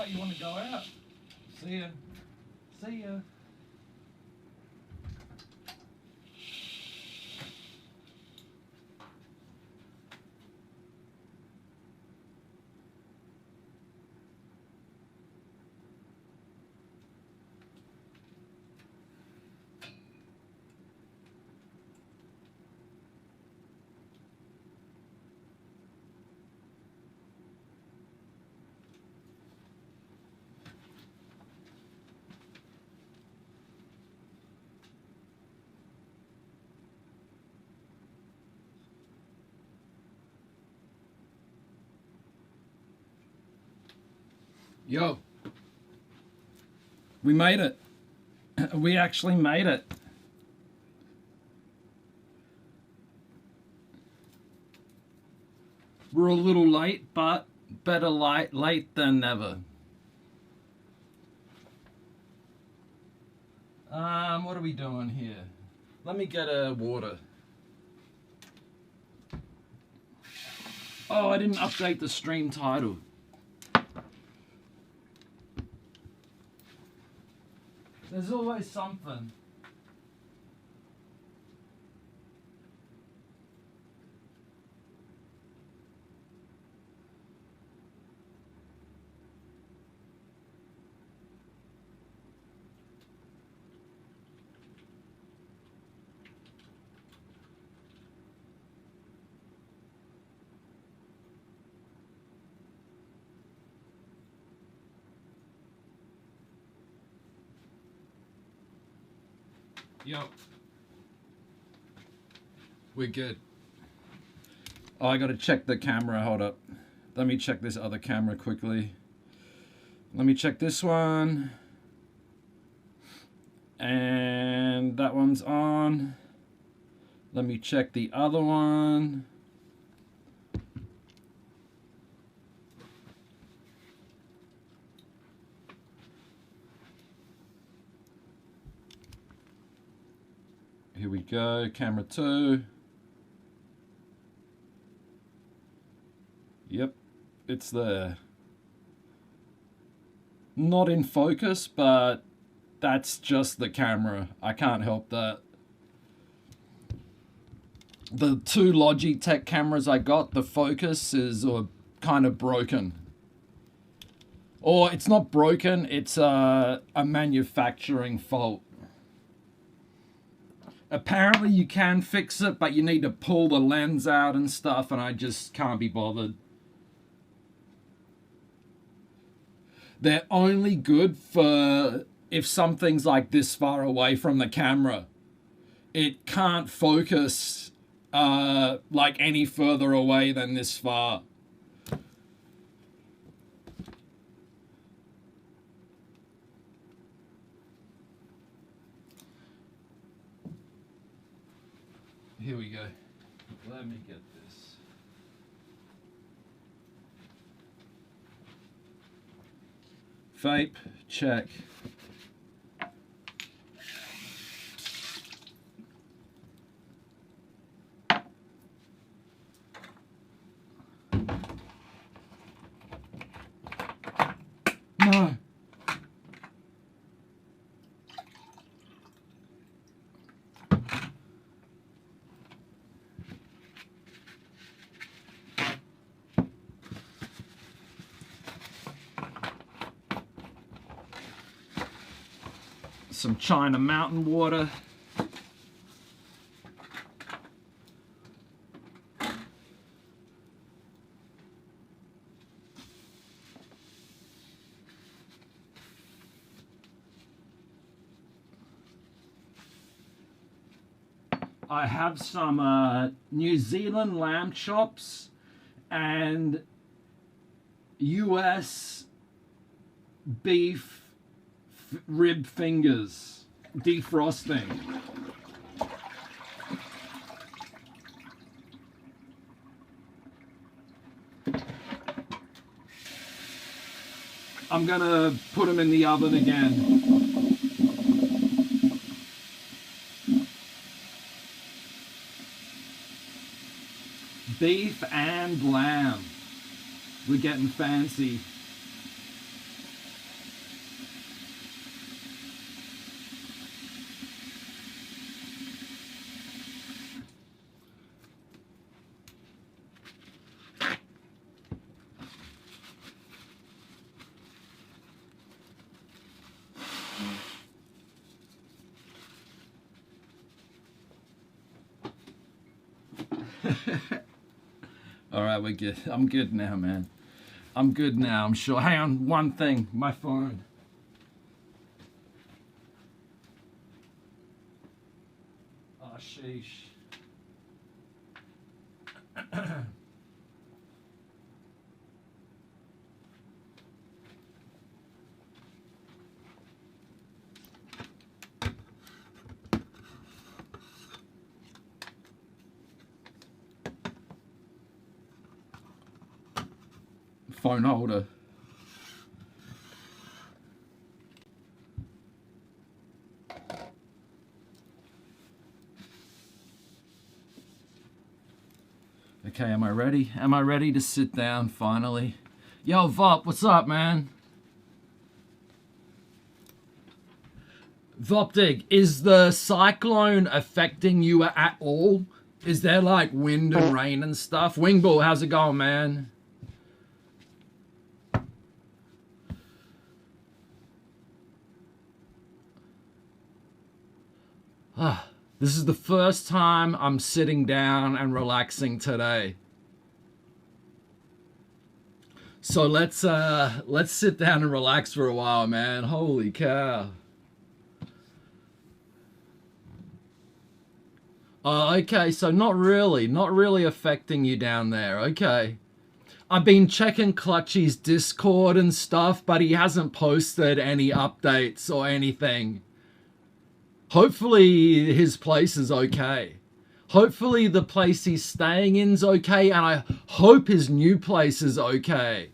Oh, you want to go out? See ya. See ya. Yo, we made it. We actually made it. We're a little late, but better late than never. What are we doing here? Let me get a water. Oh, I didn't update the stream title. There's always something. Yo. We're good. Oh, I gotta check the camera. Hold up. Let me check this other camera quickly. Let me check this one. And that one's on. Let me check the other one. Here we go, camera 2. Yep, it's there. Not in focus, but that's just the camera. I can't help that. The 2 Logitech cameras I got, the focus is kind of broken. Or it's not broken, it's a manufacturing fault. Apparently you can fix it, but you need to pull the lens out and stuff, and I just can't be bothered. They're only good for if something's like this far away from the camera. It can't focus like any further away than this far. Here we go. Let me get this. Vape, check. No. Some China mountain water. I have some New Zealand lamb chops and US beef rib fingers defrosting. I'm gonna put them in the oven again. Beef and lamb. We're getting fancy. All right, we're good. I'm good now, man. I'm good now, I'm sure. Hang on, one thing. My phone. Oh, sheesh. Phone holder. Okay, am I ready? Am I ready to sit down finally? Yo, Vop, what's up, man? Vopdig, is the cyclone affecting you at all? Is there like wind and rain and stuff? Wingbull, how's it going, man? This is the first time I'm sitting down and relaxing today. So let's sit down and relax for a while, man. Holy cow. Oh, okay, so not really affecting you down there. Okay. I've been checking Clutchy's Discord and stuff, but he hasn't posted any updates or anything. Hopefully his place is okay. Hopefully the place he's staying in's okay, and I hope his new place is okay.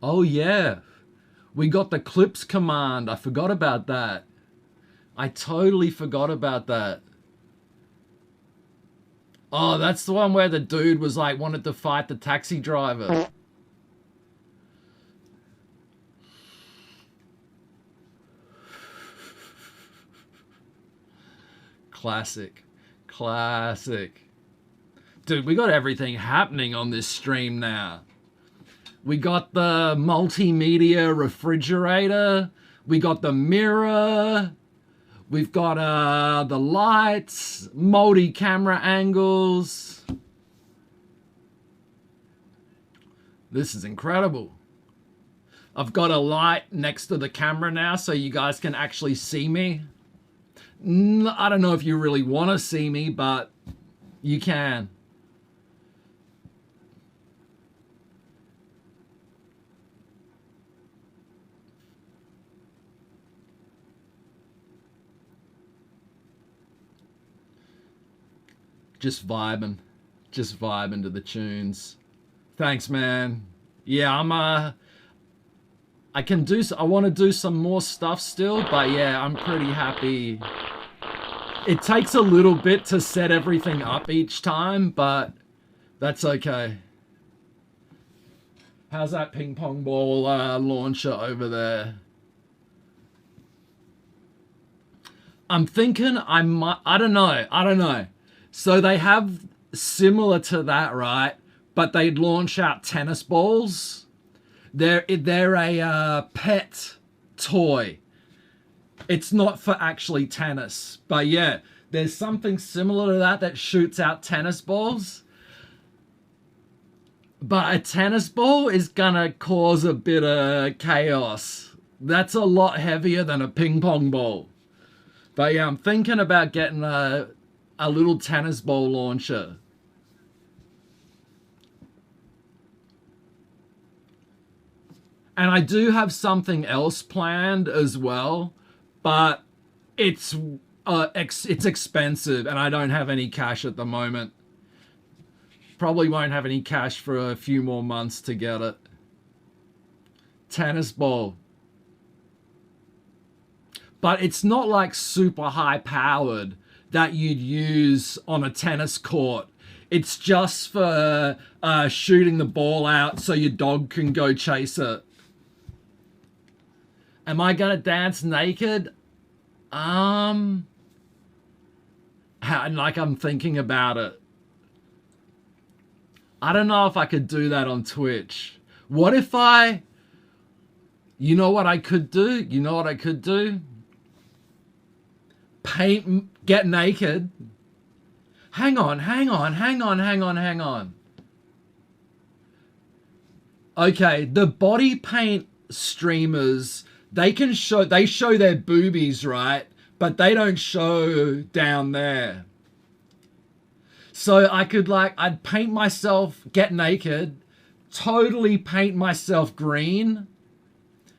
Oh yeah, we got the clips command. I forgot about that. I totally forgot about that. Oh, that's the one where the dude was like, wanted to fight the taxi driver. Classic. Classic. Dude, we got everything happening on this stream now. We got the multimedia refrigerator. We got the mirror. We've got the lights, multi-camera angles. This is incredible. I've got a light next to the camera now so you guys can actually see me. I don't know if you really want to see me, but you can. Just vibing to the tunes. Thanks, man. Yeah, I want to do some more stuff still, but yeah, I'm pretty happy. It takes a little bit to set everything up each time, but that's okay. How's that ping pong ball launcher over there? I'm thinking I don't know. So they have similar to that, right? But they launch out tennis balls. They're a pet toy. It's not for actually tennis. But yeah, there's something similar to that shoots out tennis balls. But a tennis ball is gonna cause a bit of chaos. That's a lot heavier than a ping pong ball. But yeah, I'm thinking about getting a little tennis ball launcher. And I do have something else planned as well, but it's expensive and I don't have any cash at the moment. Probably won't have any cash for a few more months to get it. Tennis ball. But it's not like super high powered that you'd use on a tennis court. It's just for shooting the ball out so your dog can go chase it. Am I gonna dance naked? Like I'm thinking about it. I don't know if I could do that on Twitch. What if I You know what I could do? You know what I could do? Get naked. Hang on. Okay, the body paint streamers, they show their boobies, right? But they don't show down there. So I could I'd paint myself, get naked, totally paint myself green,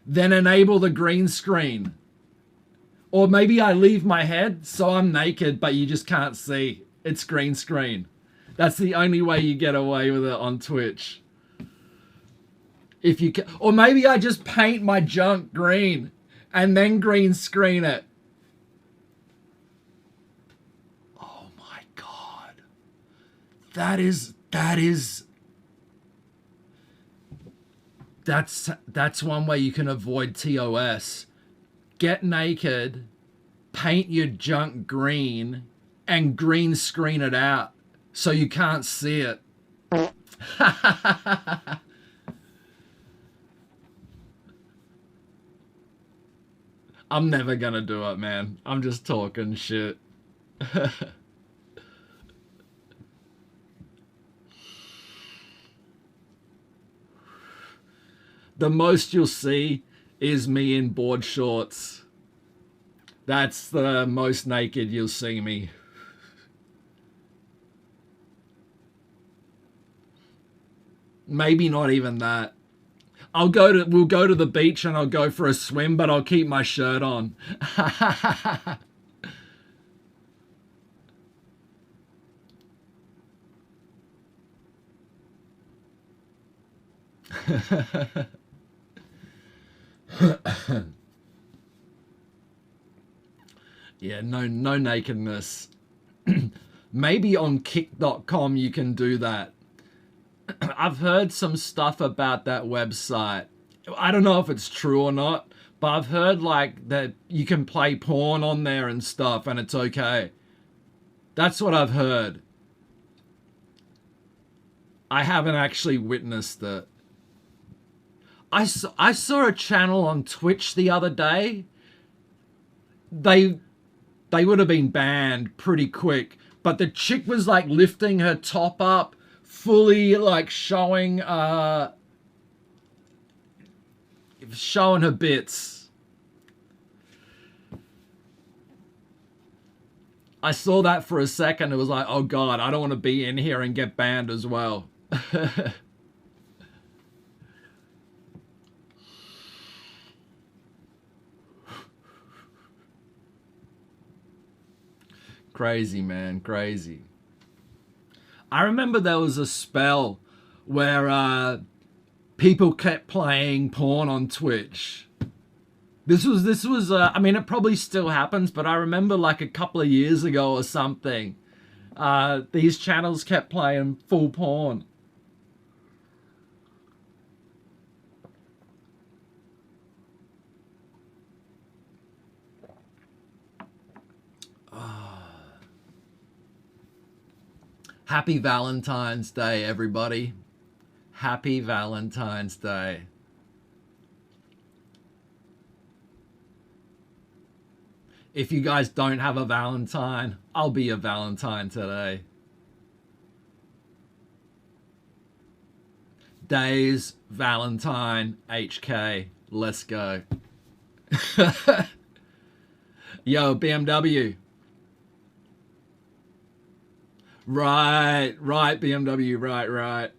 then enable the green screen. Or maybe I leave my head so I'm naked, but you just can't see. It's green screen. That's the only way you get away with it on Twitch. If you can, or maybe I just paint my junk green and then green screen it. Oh my God. That's one way you can avoid TOS. Get naked, paint your junk green, and green screen it out so you can't see it. I'm never gonna do it, man. I'm just talking shit. The most you'll see is me in board shorts. That's the most naked you'll see me. Maybe not even that. We'll go to the beach and I'll go for a swim, but I'll keep my shirt on. Yeah, no nakedness. Maybe on kick.com you can do that. I've heard some stuff about that website. I don't know if it's true or not, but I've heard that you can play porn on there and stuff and it's okay. That's what I've heard. I haven't actually witnessed it. I saw a channel on Twitch the other day. They would have been banned pretty quick, but the chick was lifting her top up, fully showing her bits. I saw that for a second. It was like, oh God, I don't want to be in here and get banned as well. Crazy, man, crazy. I remember there was a spell where people kept playing porn on Twitch. This was I mean, it probably still happens, but I remember a couple of years ago or something, these channels kept playing full porn. Happy Valentine's Day, everybody. Happy Valentine's Day. If you guys don't have a Valentine, I'll be a Valentine today. Days, Valentine, HK. Let's go. Yo, BMW. Right, BMW, right.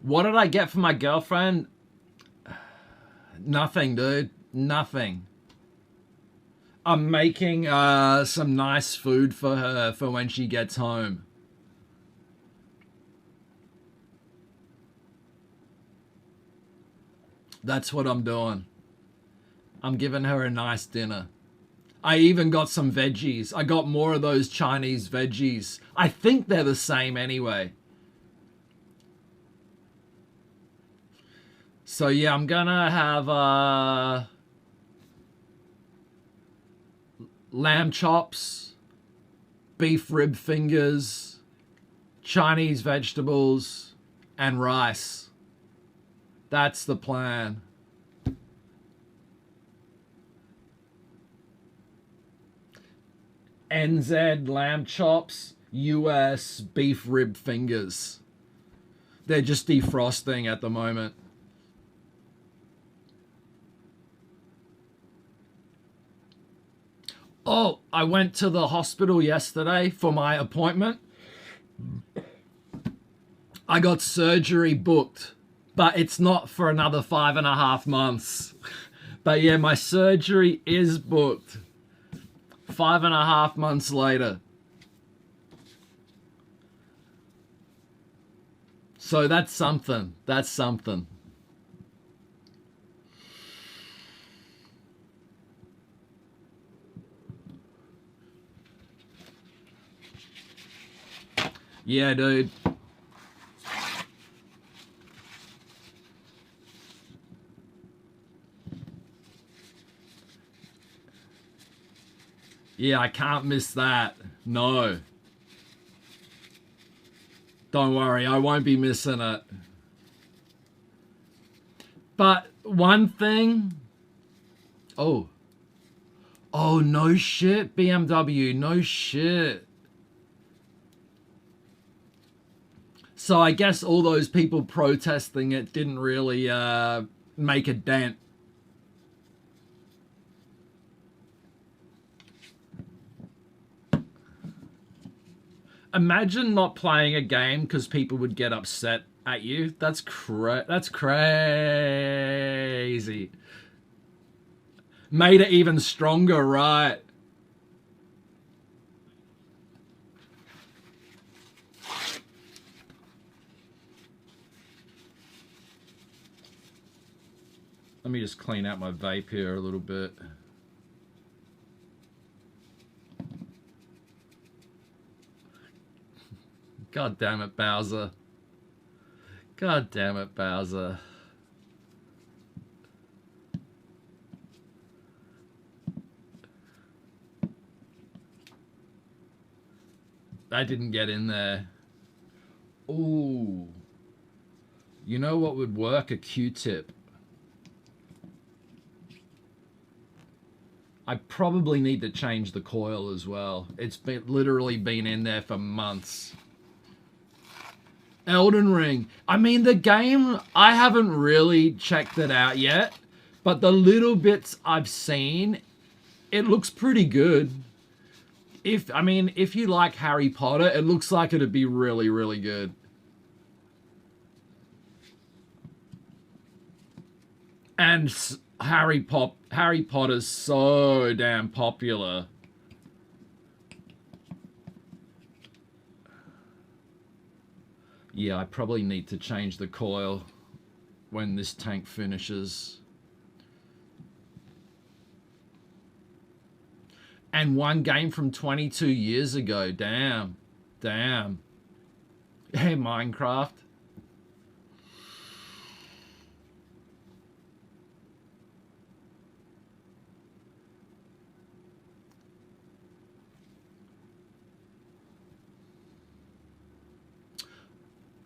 What did I get for my girlfriend? Nothing, dude. Nothing. I'm making some nice food for her for when she gets home. That's what I'm doing. I'm giving her a nice dinner. I even got some veggies. I got more of those Chinese veggies. I think they're the same anyway. So yeah, I'm gonna have lamb chops, beef rib fingers, Chinese vegetables, and rice. That's the plan. NZ lamb chops, US beef rib fingers. They're just defrosting at the moment. Oh, I went to the hospital yesterday for my appointment. I got surgery booked, but it's not for another 5.5 months. But yeah, my surgery is booked 5.5 months later. So that's something. That's something. Yeah, dude. Yeah, I can't miss that. No. Don't worry, I won't be missing it. But one thing... Oh. Oh, no shit, BMW. No shit. So I guess all those people protesting it didn't really make a dent. Imagine not playing a game because people would get upset at you. That's crazy. Made it even stronger, right? Let me just clean out my vape here a little bit. God damn it, Bowser. God damn it, Bowser. That didn't get in there. Ooh. You know what would work? A Q-tip. I probably need to change the coil as well. It's literally been in there for months. Elden Ring. I mean, the game, I haven't really checked it out yet, but the little bits I've seen, it looks pretty good. If you like Harry Potter, it looks like it'd be really, really good. And Harry Potter's so damn popular. Yeah, I probably need to change the coil when this tank finishes. And one game from 22 years ago. Damn. Damn. Hey, Minecraft.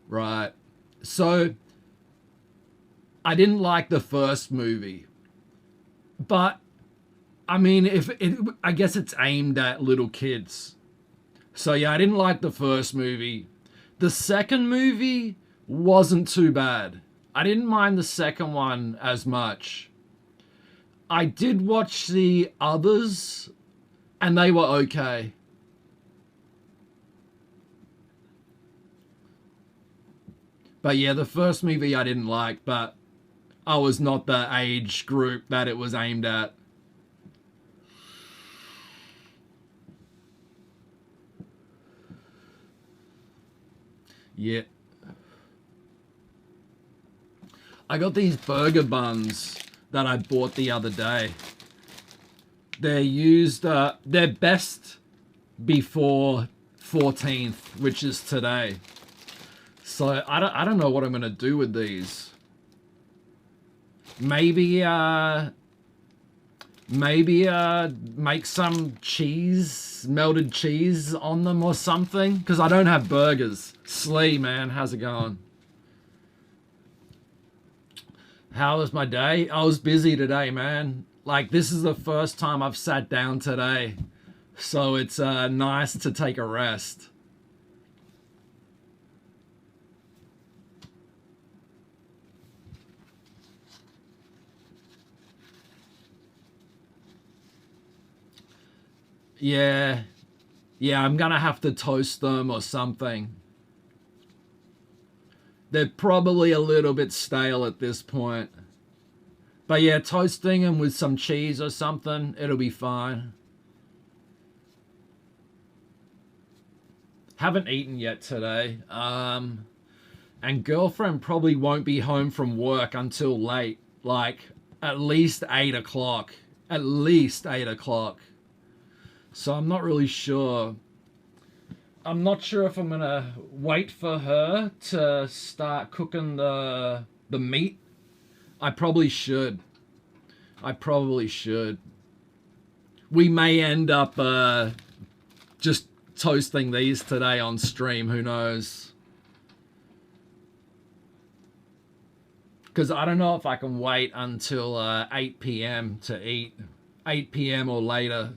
Right. So, I didn't like the first movie. But, I mean, I guess it's aimed at little kids. So, yeah, I didn't like the first movie. The second movie wasn't too bad. I didn't mind the second one as much. I did watch the others, and they were okay. But yeah, the first movie I didn't like, but I was not the age group that it was aimed at. Yeah. I got these burger buns that I bought the other day. They're used, they're best before 14th, which is today. So I don't know what I'm gonna do with these. Maybe make some cheese, melted cheese on them or something, because I don't have burgers. Slee, man, how's it going? How was my day? I was busy today, man. Like, this is the first time I've sat down today. So it's nice to take a rest. Yeah. Yeah, I'm gonna have to toast them or something. They're probably a little bit stale at this point. But yeah, toasting them with some cheese or something, it'll be fine. Haven't eaten yet today. And girlfriend probably won't be home from work until late. Like, at least 8 o'clock. At least 8 o'clock. So I'm not really sure. I'm not sure if I'm gonna wait for her to start cooking the meat. I probably should. We may end up just toasting these today on stream. Who knows? Because I don't know if I can wait until 8 p.m. to eat. 8 p.m. or later.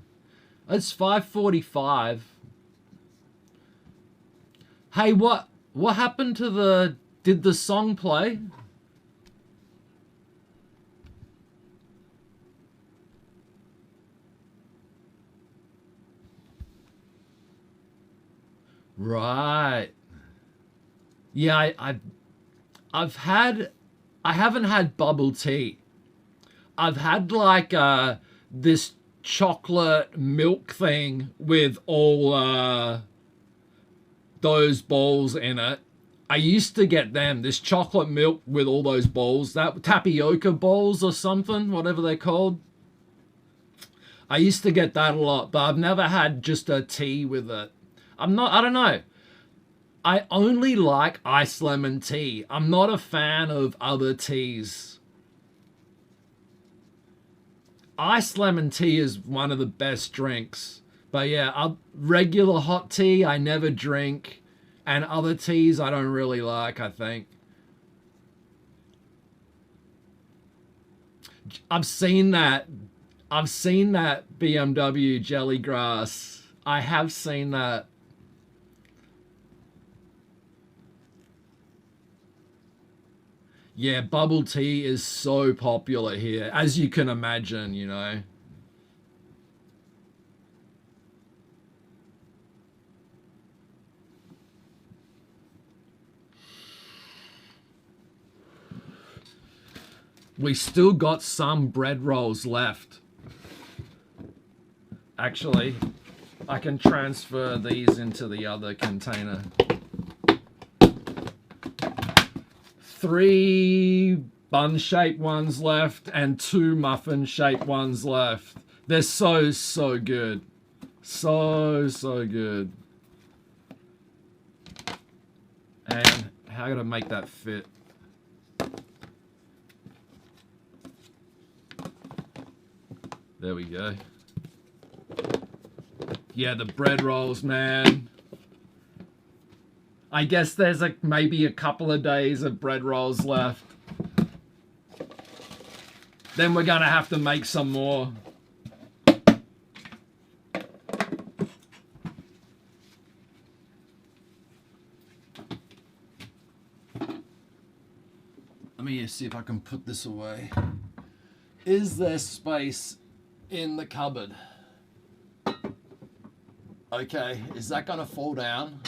It's 5:45. Hey, what happened to the... Did the song play? Right. Yeah, I haven't had bubble tea. I've had like this chocolate milk thing with all those balls in it. I used to get them, this chocolate milk with all those balls, that tapioca balls or something, whatever they're called. I used to get that a lot, but I've never had just a tea with it. I don't know. I only like iced lemon tea. I'm not a fan of other teas. Iced lemon tea is one of the best drinks. But yeah, regular hot tea I never drink. And other teas I don't really like, I think. I've seen that BMW jellygrass. I have seen that. Yeah, bubble tea is so popular here, as you can imagine, you know. We still got some bread rolls left. Actually, I can transfer these into the other container. 3 bun-shaped ones left and 2 muffin-shaped ones left. They're so good. So good. And how to make that fit? There we go. Yeah, the bread rolls, man. I guess there's maybe a couple of days of bread rolls left. Then we're gonna have to make some more. Let me see if I can put this away. Is there space in the cupboard? Okay, is that gonna fall down?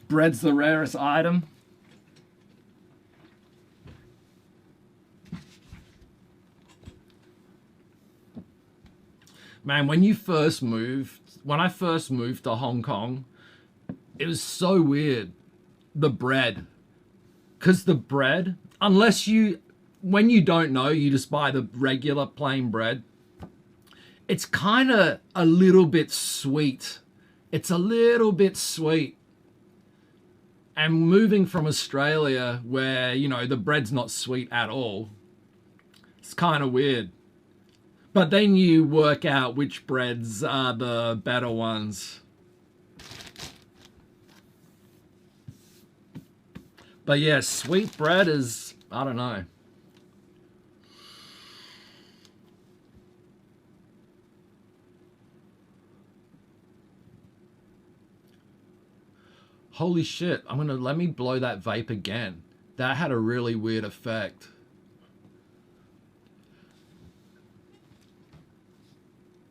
Bread's the rarest item. Man, when I first moved to Hong Kong, it was so weird. The bread. Because the bread, when you don't know, you just buy the regular plain bread. It's kind of a little bit sweet. It's a little bit sweet. And moving from Australia, where, you know, the bread's not sweet at all, it's kind of weird. But then you work out which breads are the better ones. But yeah, sweet bread is, I don't know. Holy shit, let me blow that vape again. That had a really weird effect.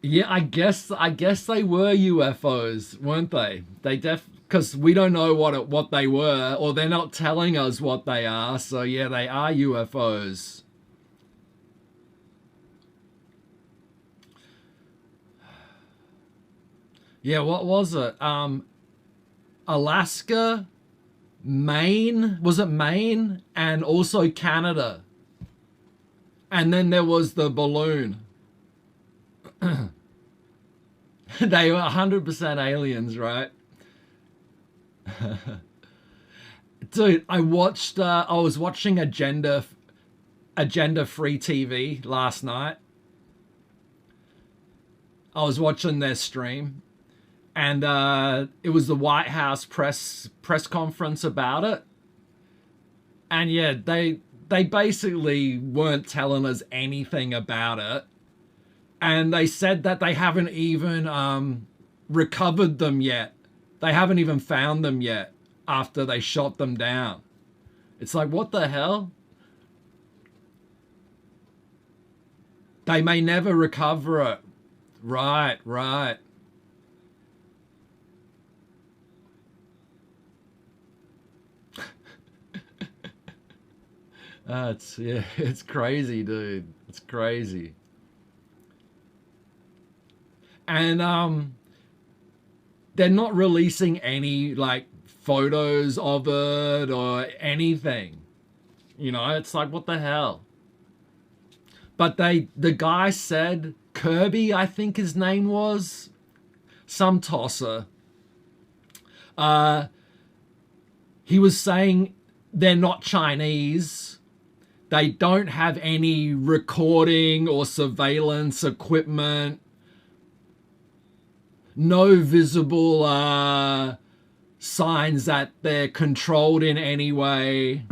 Yeah, I guess they were UFOs, weren't they? Because we don't know what they were, or they're not telling us what they are. So yeah, they are UFOs. Yeah, what was it? Alaska, Maine, was it Maine? And also Canada. And then there was the balloon. They were 100% aliens, right? Dude, I was watching Agenda Free TV last night. I was watching their stream, and it was the White House press conference about it. And yeah, they basically weren't telling us anything about it. And they said that they haven't even recovered them yet. They haven't even found them yet after they shot them down. It's like, what the hell? They may never recover it. Right, right. It's crazy, dude. It's crazy. And they're not releasing any like photos of it or anything. You know, it's like, what the hell? But the guy said, Kirby, I think his name was, some tosser. He was saying they're not Chinese. They don't have any recording or surveillance equipment. No visible signs that they're controlled in any way.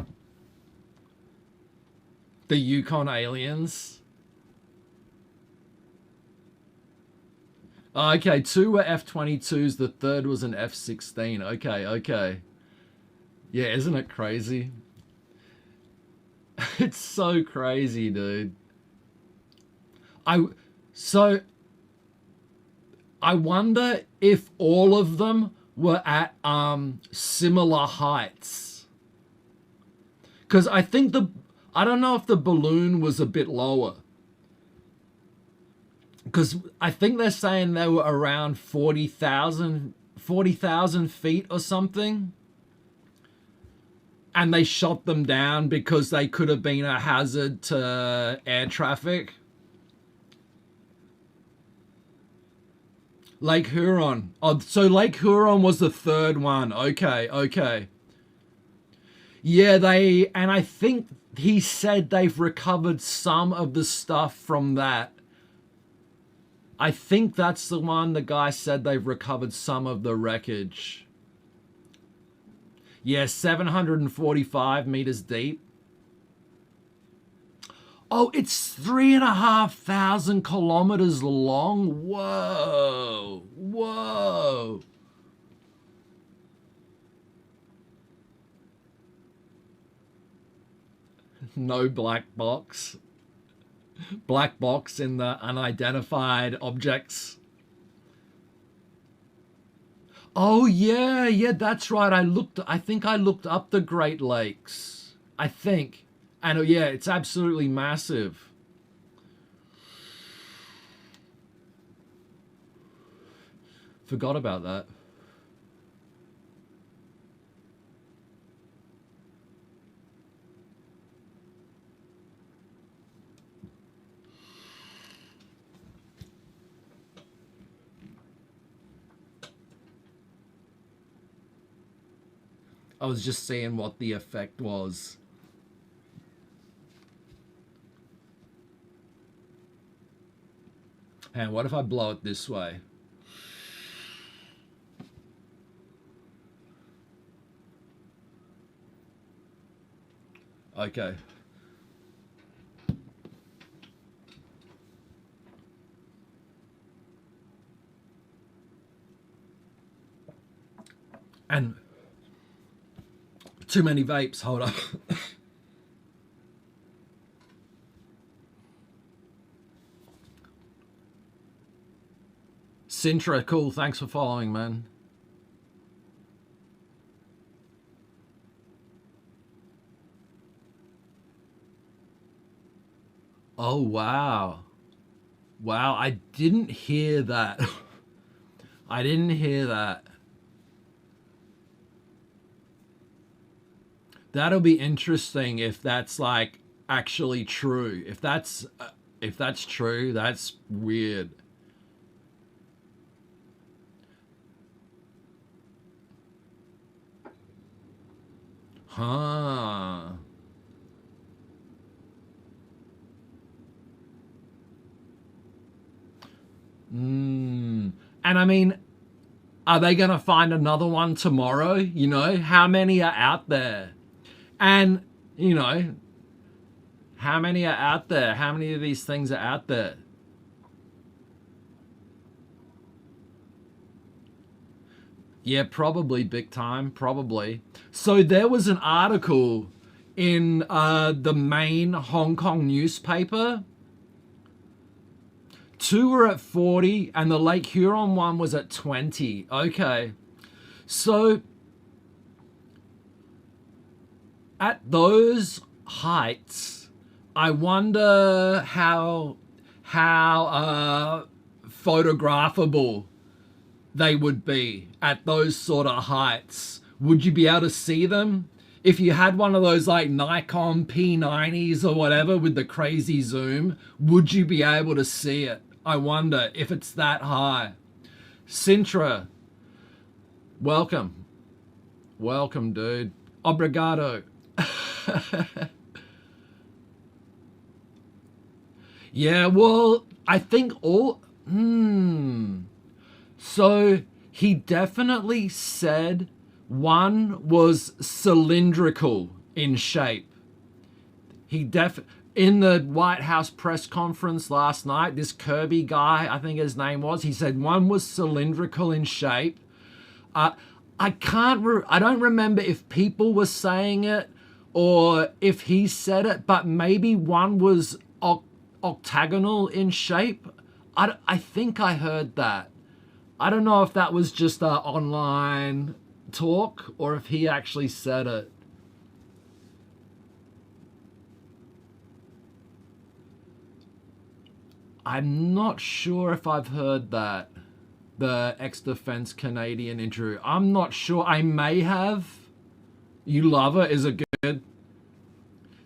The Yukon aliens. Okay, 2 were F-22s, the third was an F-16. Okay. Yeah, isn't it crazy? It's so crazy, dude. I wonder if all of them were at similar heights. Because I don't know if the balloon was a bit lower. Because I think they're saying they were around 40,000 feet or something. And they shot them down because they could have been a hazard to air traffic. Lake Huron. Oh, so Lake Huron was the third one. Okay. Yeah, and I think he said they've recovered some of the stuff from that. I think that's the one the guy said they've recovered some of the wreckage. Yeah, 745 meters deep. Oh, it's 3,500 kilometers long. Whoa. No black box. Black box in the unidentified objects. Oh yeah, that's right. I think I looked up the Great Lakes. I think. And yeah, it's absolutely massive. Forgot about that. I was just seeing what the effect was. And what if I blow it this way? Okay. And too many vapes. Hold up. Sintra, cool. Thanks for following, man. Oh, wow. Wow, I didn't hear that. I didn't hear that. That'll be interesting if that's like actually true. If that's true, that's weird. Huh. And I mean, are they going to find another one tomorrow? You know, how many are out there? And, you know, how many are out there? How many of these things are out there? Yeah, probably big time, probably. So there was an article in the main Hong Kong newspaper. 2 were at 40 and the Lake Huron one was at 20. Okay. So at those heights, I wonder how photographable they would be at those sort of heights. Would you be able to see them? If you had one of those like Nikon P90s or whatever with the crazy zoom, would you be able to see it? I wonder if it's that high. Sintra, welcome. Welcome, dude. Obrigado. Yeah, well, I think all... So he definitely said one was cylindrical in shape. In the White House press conference last night, this Kirby guy, I think his name was, he said one was cylindrical in shape. I don't remember if people were saying it or if he said it, but maybe one was octagonal in shape. I think I heard that. I don't know if that was just online talk or if he actually said it. I'm not sure if I've heard that. The ex-defense Canadian interview. I'm not sure. I may have. You love it. Is it good?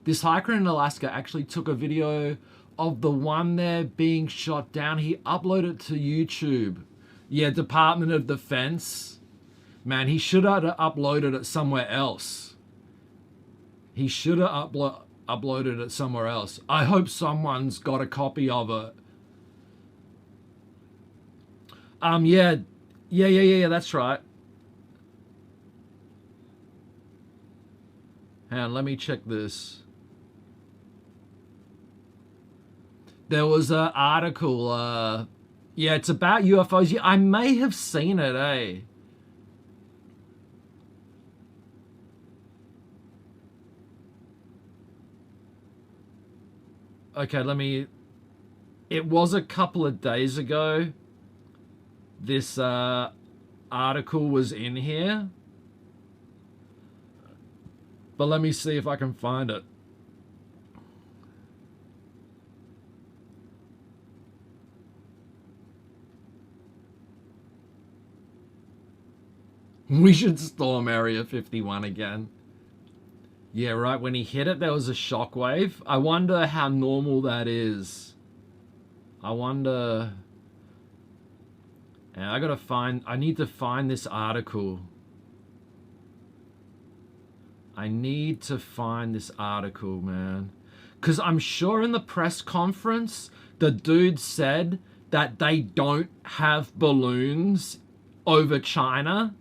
This hiker in Alaska actually took a video of the one there being shot down. He uploaded it to YouTube. Yeah, Department of Defense. Man, he should have uploaded it somewhere else. He should have uploaded it somewhere else. I hope someone's got a copy of it. Yeah, that's right. Hang on, let me check this. There was an article, yeah, it's about UFOs. Yeah, I may have seen it, eh? Okay, it was a couple of days ago. This article was in here. But let me see if I can find it. We should storm Area 51 again. Yeah, right. When he hit it, there was a shockwave. I wonder how normal that is. I wonder... And I need to find this article. I need to find this article, man. Because I'm sure in the press conference, the dude said that they don't have balloons over China.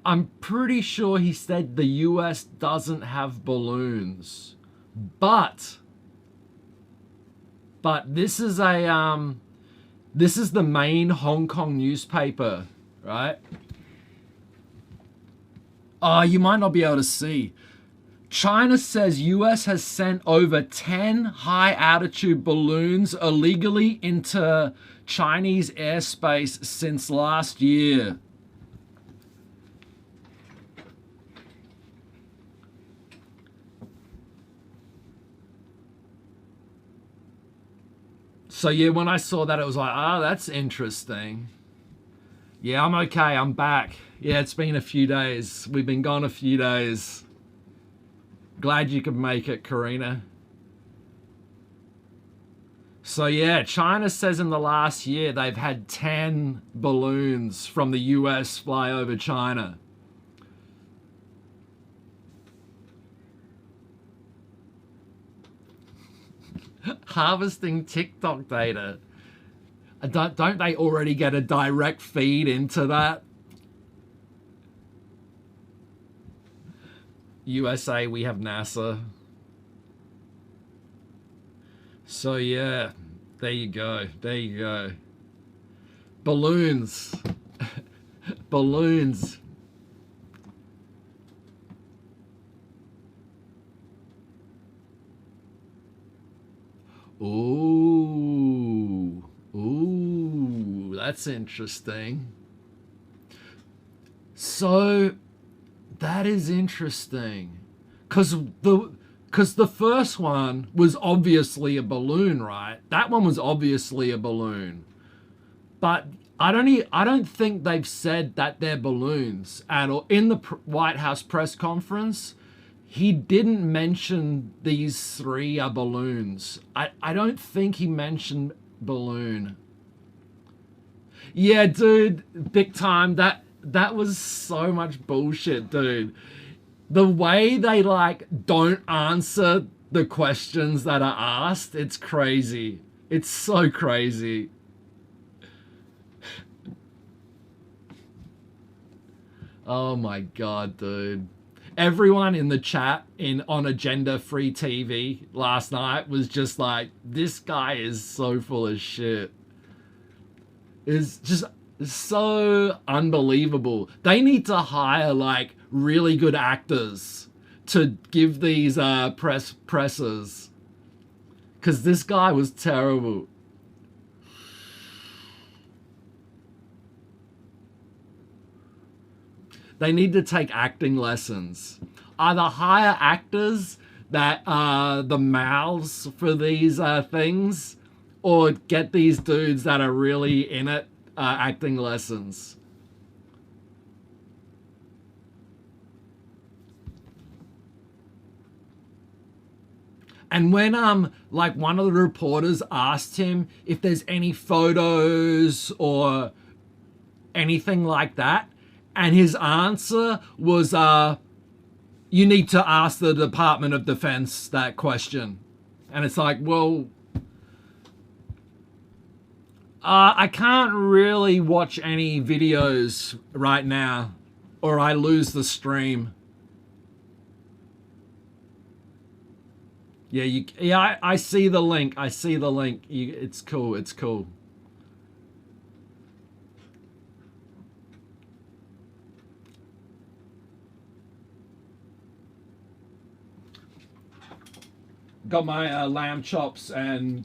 I'm pretty sure he said the US doesn't have balloons. But this is this is the main Hong Kong newspaper, right? Oh, you might not be able to see. China says US has sent over 10 high-altitude balloons illegally into Chinese airspace since last year. So yeah, when I saw that, it was like, oh, that's interesting. Yeah, I'm okay. I'm back. Yeah, it's been a few days. We've been gone a few days. Glad you could make it, Karina. So yeah, China says in the last year they've had 10 balloons from the US fly over China. Harvesting TikTok data. Don't they already get a direct feed into that? USA, we have NASA. So yeah, there you go. There you go. Balloons. Balloons. Ooh. Ooh, that's interesting. So that is interesting. Cause the first one was obviously a balloon, right? That one was obviously a balloon. But I don't think they've said that they're balloons at all. In the White House press conference, he didn't mention these three are balloons. I don't think he mentioned balloon. Yeah, dude, big time. That was so much bullshit, dude. The way they like don't answer the questions that are asked, it's crazy. It's so crazy. Oh my god, dude. Everyone in the chat on Agenda Free TV last night was just like, this guy is so full of shit. It's just so unbelievable. They need to hire like really good actors to give these presses, because this guy was terrible. They need to take acting lessons. Either hire actors that are the mouths for these things, or get these dudes that are really in it acting lessons. And when like one of the reporters asked him if there's any photos or anything like that, and his answer was, you need to ask the Department of Defense that question. And it's like, well, I can't really watch any videos right now, or I lose the stream. Yeah, I see the link. I see the link. It's cool. It's cool. Got my lamb chops and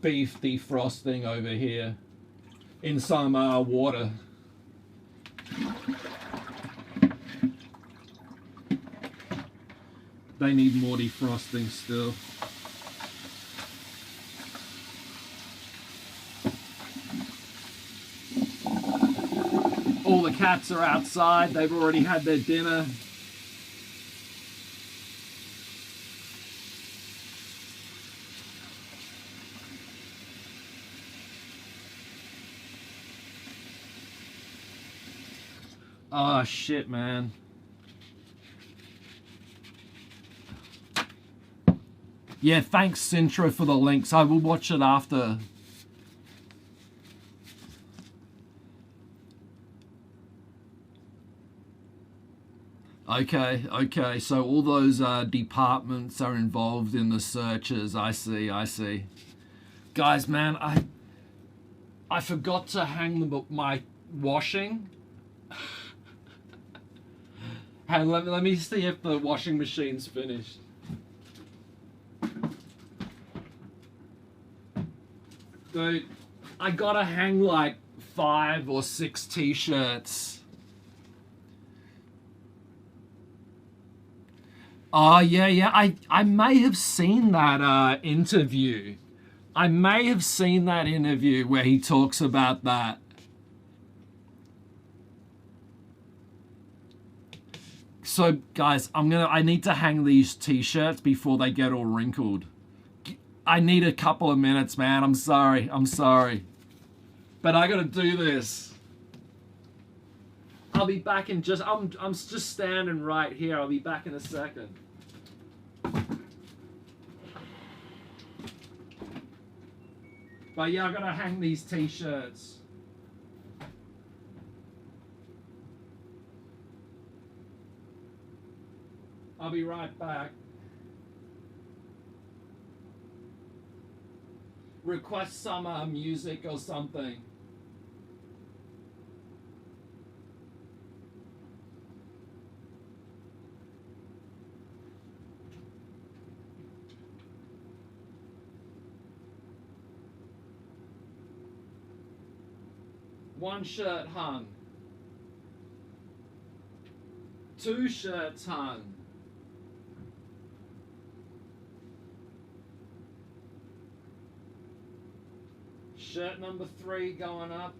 beef defrosting over here in some water. They need more defrosting still. All the cats are outside. They've already had their dinner. Oh shit, man. Yeah, thanks Sintra for the links. I will watch it after. Okay. So all those departments are involved in the searches. I see. Guys, man, I forgot to hang my washing. Hey, let me see if the washing machine's finished. Dude, I gotta hang like 5 or 6 t-shirts. Oh, yeah. I may have seen that interview. I may have seen that interview where he talks about that. So, guys, I need to hang these t-shirts before they get all wrinkled. I need a couple of minutes, man. I'm sorry. But I gotta do this. I'll be back in I'm just standing right here. I'll be back in a second. But yeah, I gotta hang these t-shirts. I'll be right back. Request some music or something. One shirt hung. 2 shirts hung. Shirt number 3 going up.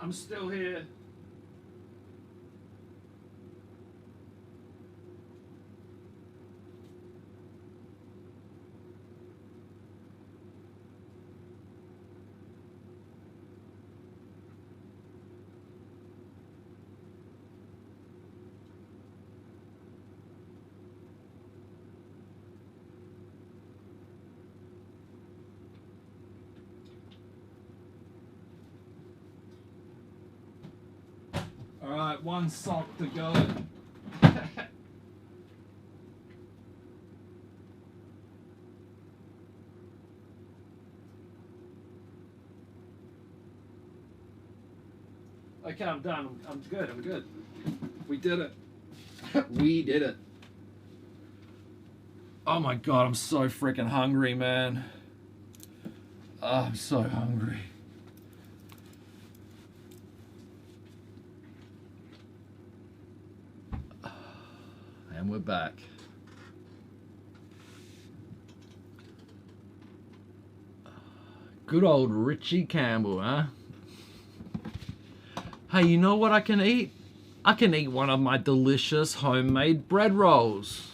I'm still here. Alright, 1 sock to go. Okay, I'm done. I'm good. We did it. We did it. Oh my god, I'm so freaking hungry, man. Oh, I'm so hungry. And we're back. Good old Richie Campbell, huh? Hey, you know what I can eat? I can eat one of my delicious homemade bread rolls.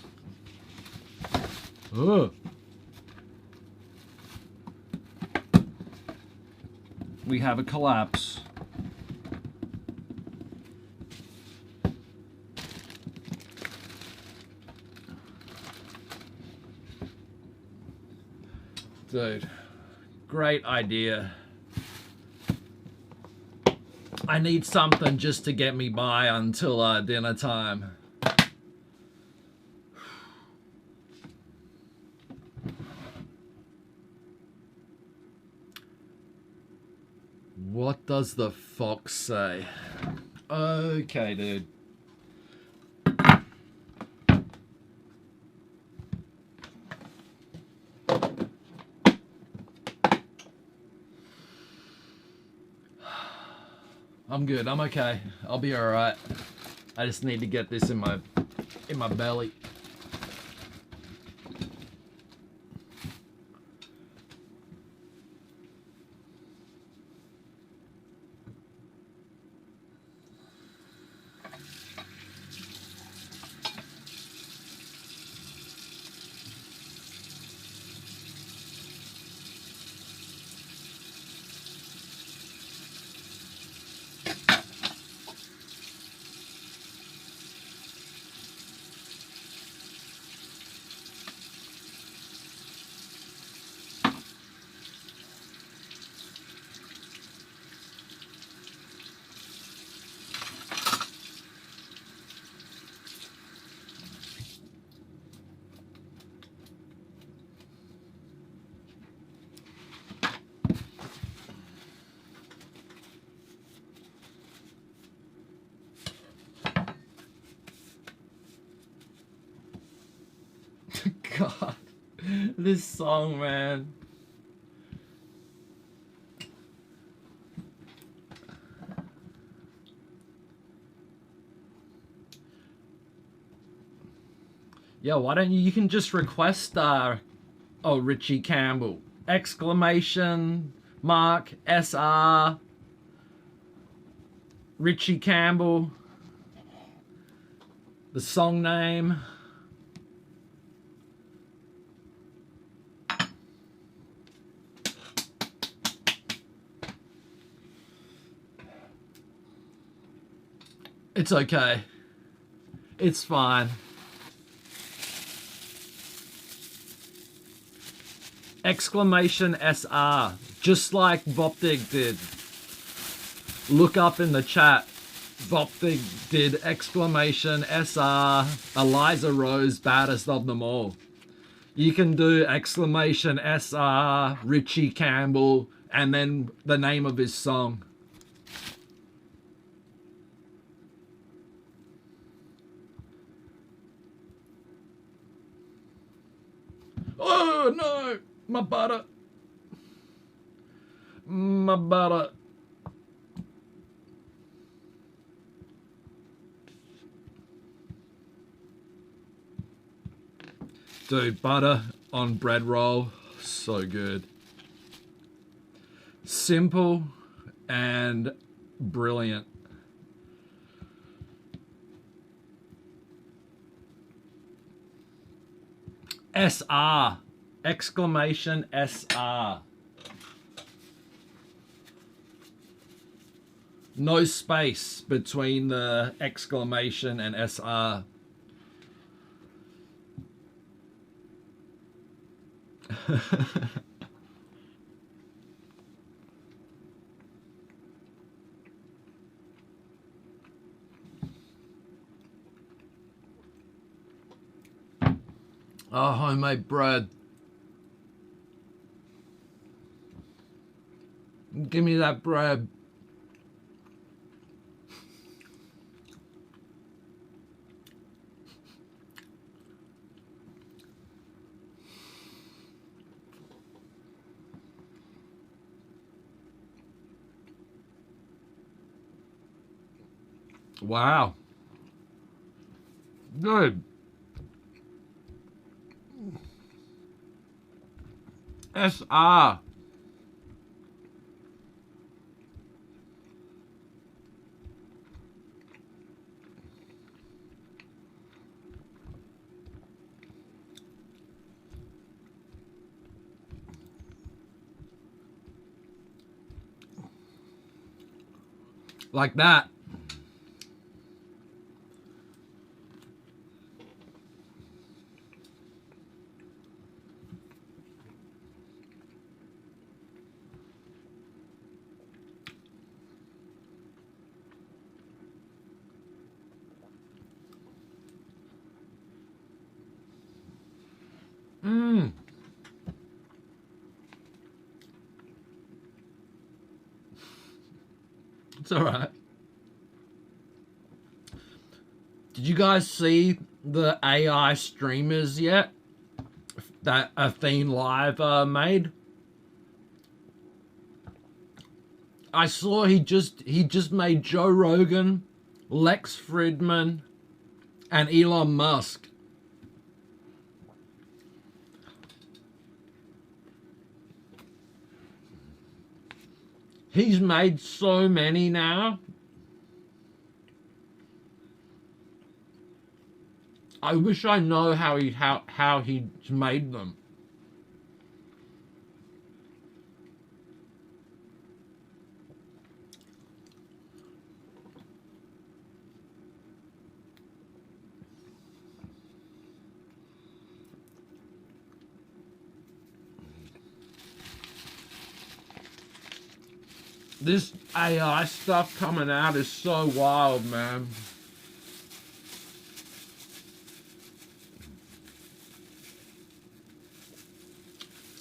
Ugh. We have a collapse. Dude, great idea. I need something just to get me by until dinner time. What does the fox say? Okay, dude. I'm good. I'm okay. I'll be alright. I just need to get this in my belly. God, this song, man. Yeah, why don't you can just request Richie Campbell, exclamation mark SR Richie Campbell, the song name. It's okay. It's fine. Exclamation SR, just like Voptig did. Look up in the chat. Voptig did exclamation SR, Eliza Rose, baddest of them all. You can do exclamation SR, Richie Campbell, and then the name of his song. Oh no, my butter. My butter. Dude, butter on bread roll, so good. Simple and brilliant. SR, exclamation SR. No space between the exclamation and SR. Oh, homemade bread. Give me that bread. Wow. Good. SR. Like that. It's all right. Did you guys see the AI streamers yet that Athene Live made? I saw he just made Joe Rogan Lex Fridman, and Elon Musk. He's made so many now. I wish I know how he's made them. This AI stuff coming out is so wild, man.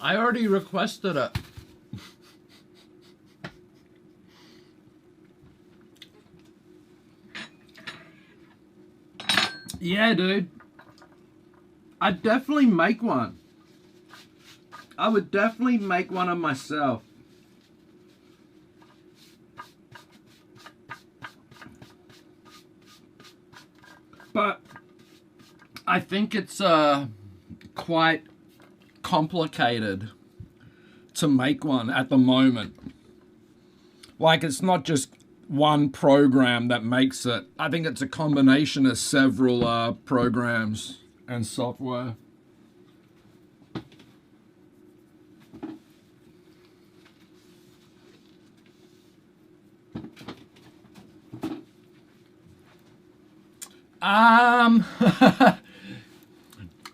I already requested it. Yeah, dude. I'd definitely make one. I would definitely make one of myself. But I think it's quite complicated to make one at the moment. Like, it's not just one program that makes it. I think it's a combination of several programs and software.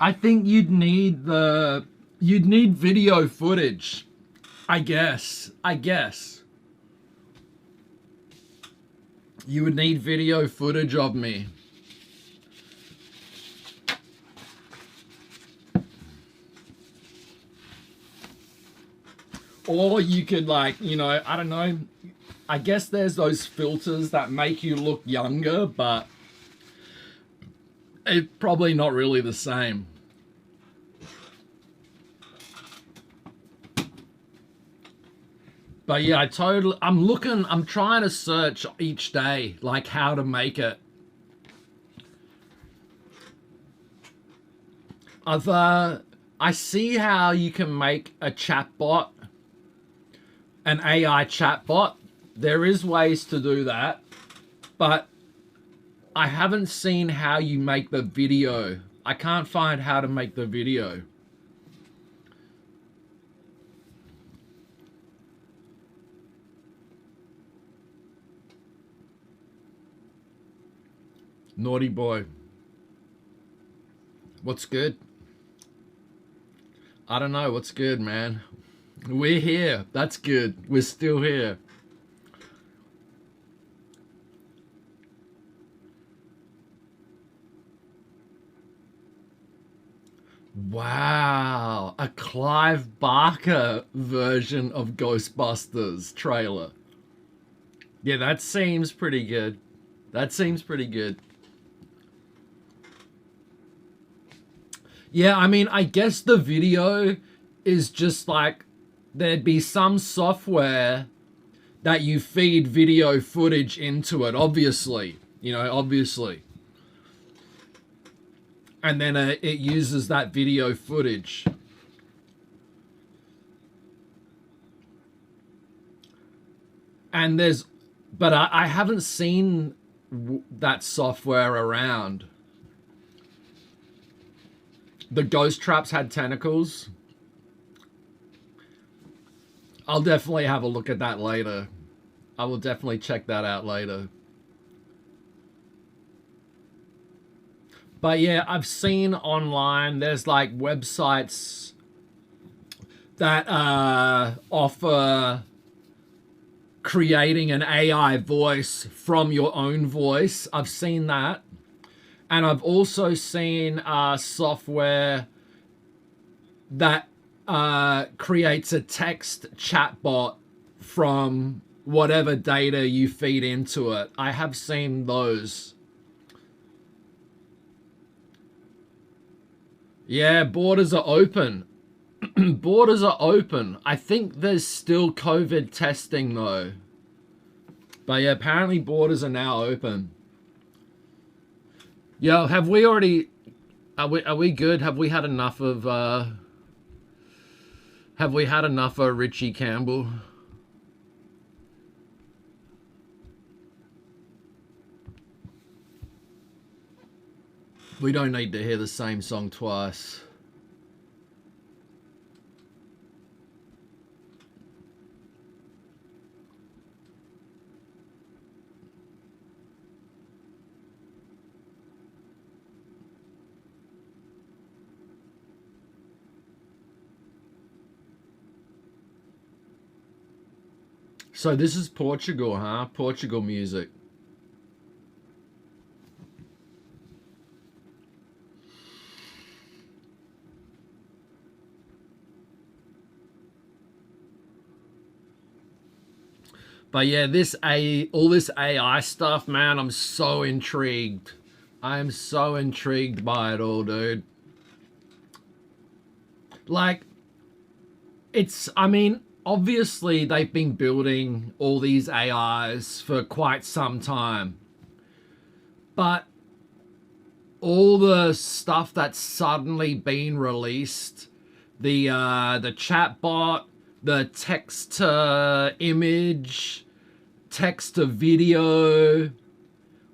I think you'd need video footage. I guess. You would need video footage of me. Or you could, like, you know, I don't know. I guess there's those filters that make you look younger, but it's probably not really the same. But yeah, I'm trying to search each day, like, how to make it. I see how you can make a chatbot, an AI chatbot. There is ways to do that, but I haven't seen how you make the video. I can't find how to make the video. Naughty boy. What's good? I don't know. What's good, man? We're here. That's good. We're still here. Wow. A Clive Barker version of Ghostbusters trailer. Yeah, that seems pretty good. That seems pretty good. Yeah, I mean, I guess the video is just like, there'd be some software that you feed video footage into it, obviously. You know, obviously. And then it uses that video footage. And but I haven't seen that software around. The ghost traps had tentacles. I'll definitely have a look at that later. I will definitely check that out later. But yeah, I've seen online, there's like websites that offer creating an AI voice from your own voice. I've seen that. And I've also seen software that creates a text chatbot from whatever data you feed into it. I have seen those. Yeah, borders are open. Borders are open. I think there's still COVID testing though. But yeah, apparently borders are now open. Yo, have we already... Are we good? Have we had enough of... Have we had enough of Richie Campbell? We don't need to hear the same song twice. So this is Portugal, huh? Portugal music. But yeah, all this AI stuff, man, I'm so intrigued. I am so intrigued by it all, dude. Like, I mean, obviously they've been building all these AIs for quite some time. But all the stuff that's suddenly been released, the chatbot, the text to image, text to video,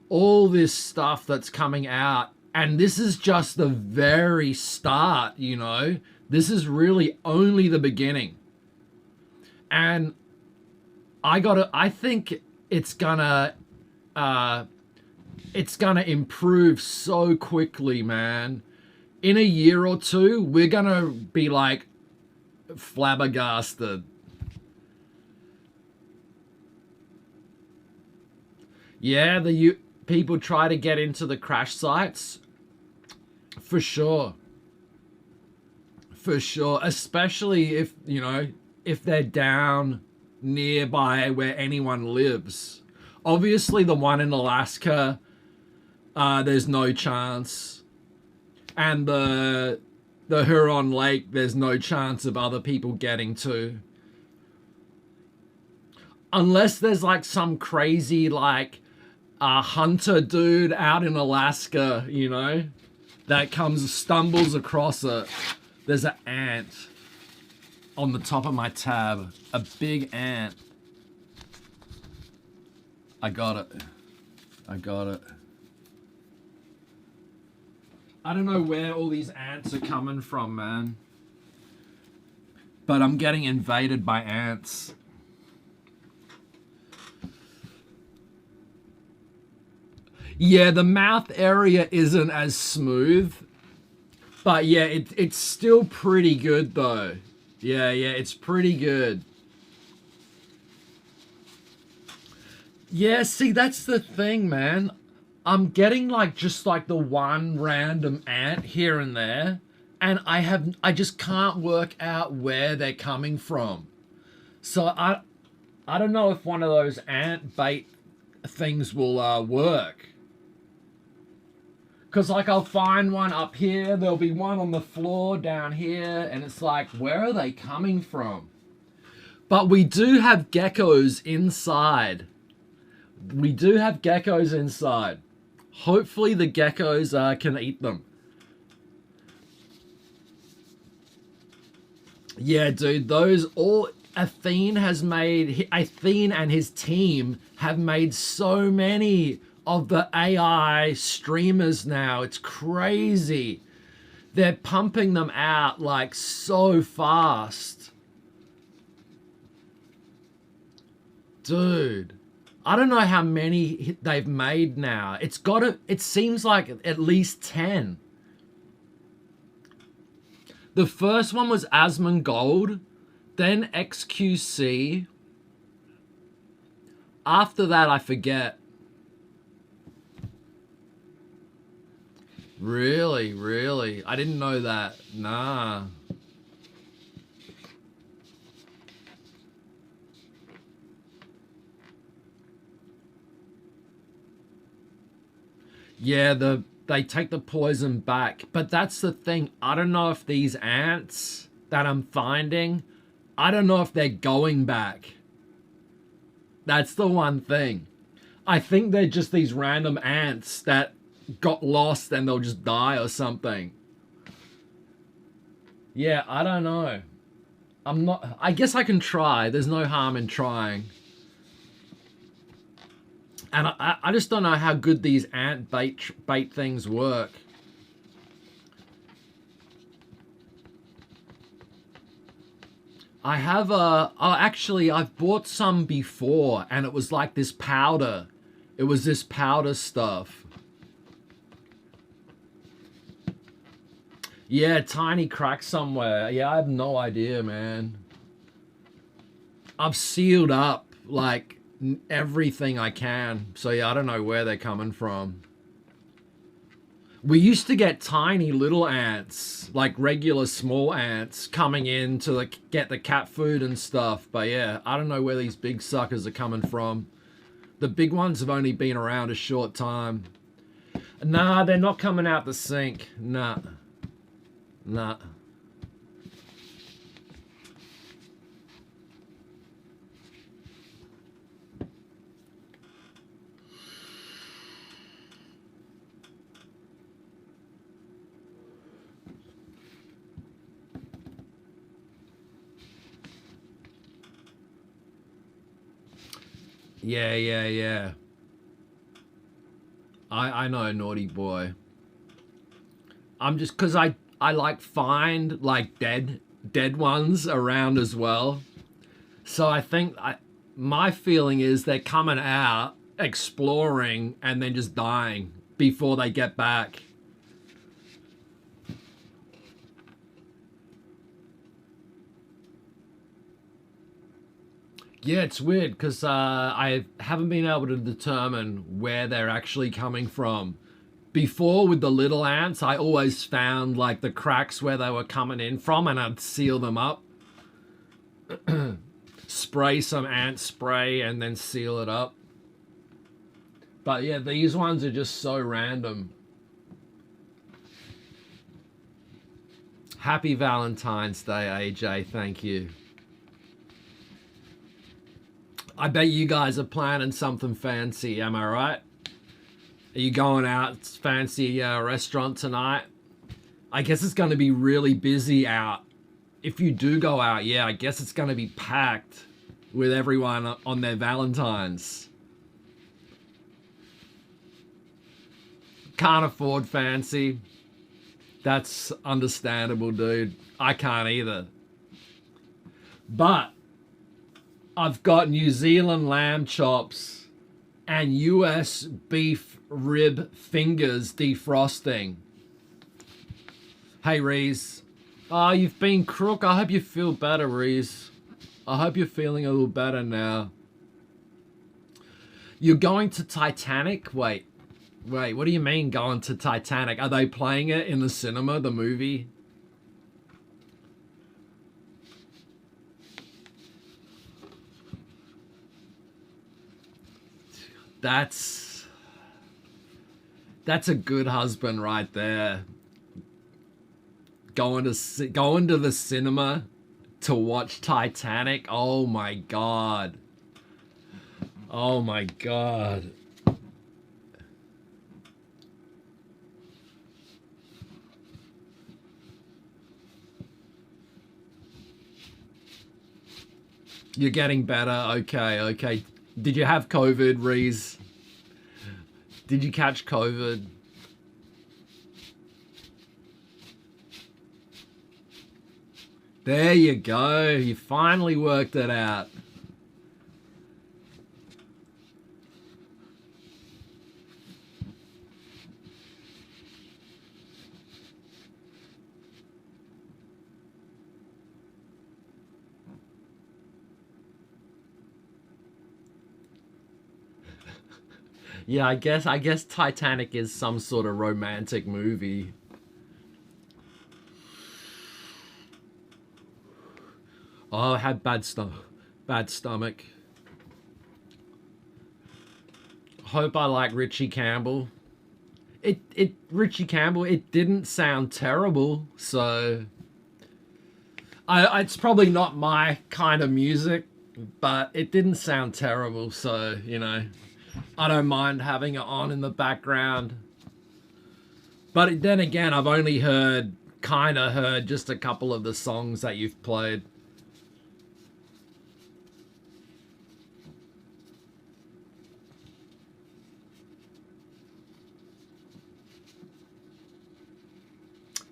all this stuff that's coming out. And this is just the very start, you know? This is really only the beginning. And I think it's gonna improve so quickly, man. In a year or two, we're gonna be like flabbergasted. Yeah, people try to get into the crash sites. For sure. For sure. Especially if, you know, if they're down nearby where anyone lives. Obviously, the one in Alaska, there's no chance. And the Huron Lake, there's no chance of other people getting to. Unless there's like some crazy like hunter dude out in Alaska, you know, that stumbles across it. There's an ant on the top of my tab. A big ant. I got it. I got it. I don't know where all these ants are coming from, man. But I'm getting invaded by ants. Yeah, the mouth area isn't as smooth. But yeah, it's still pretty good though. Yeah, it's pretty good. Yeah, see, that's the thing, man. I'm getting like just like the one random ant here and there, and I just can't work out where they're coming from. So I don't know if one of those ant bait things will work. Because like I'll find one up here, there'll be one on the floor down here, and it's like, where are they coming from? But we do have geckos inside. We do have geckos inside. Hopefully the geckos can eat them. Yeah, dude, Athene and his team have made so many of the AI streamers now. It's crazy. They're pumping them out like so fast. Dude, I don't know how many they've made now. It seems like at least 10. The first one was Asmongold, then XQC. After that, I forget. Really? I didn't know that. Nah. Yeah, they take the poison back. But that's the thing. I don't know if these ants that I'm finding, I don't know if they're going back. That's the one thing. I think they're just these random ants that got lost and they'll just die or something. Yeah, I don't know. I guess I can try. There's no harm in trying. And I just don't know how good these ant bait things work. I have actually I've bought some before, and it was like this powder. It was this powder stuff. Yeah, tiny crack somewhere. Yeah, I have no idea, man. I've sealed up like everything I can. So yeah, I don't know where they're coming from. We used to get tiny little ants, like regular small ants, coming in to get the cat food and stuff. But yeah, I don't know where these big suckers are coming from. The big ones have only been around a short time. Nah, they're not coming out the sink. Nah. Nah. Yeah. I know, naughty boy. I'm just, because I like find like dead ones around as well. So I think my feeling is they're coming out, exploring, and then just dying before they get back. Yeah, it's weird because I haven't been able to determine where they're actually coming from. Before, with the little ants, I always found like the cracks where they were coming in from, and I'd seal them up. Spray some ant spray and then seal it up. But yeah, these ones are just so random. Happy Valentine's Day, AJ. Thank you. I bet you guys are planning something fancy, am I right? Are you going out fancy restaurant tonight? I guess it's going to be really busy out. If you do go out, yeah, I guess it's going to be packed with everyone on their Valentines. Can't afford fancy. That's understandable, dude. I can't either. But I've got New Zealand lamb chops and US beef rib fingers defrosting. Hey, Reese. Oh, you've been crook. I hope you feel better, Reese. I hope you're feeling a little better now. You're going to Titanic? Wait, what do you mean going to Titanic? Are they playing it in the cinema, the movie? That's a good husband right there. Going to the cinema to watch Titanic. Oh my god. Oh my god. You're getting better. Okay. Did you have COVID, Reese? Did you catch COVID? There you go. You finally worked it out. Yeah, I guess Titanic is some sort of romantic movie. Oh, I had bad stomach. Hope I like Richie Campbell. Richie Campbell, it didn't sound terrible, so it's probably not my kind of music, but it didn't sound terrible, so, you know, I don't mind having it on in the background. But then again, I've only kind of heard just a couple of the songs that you've played.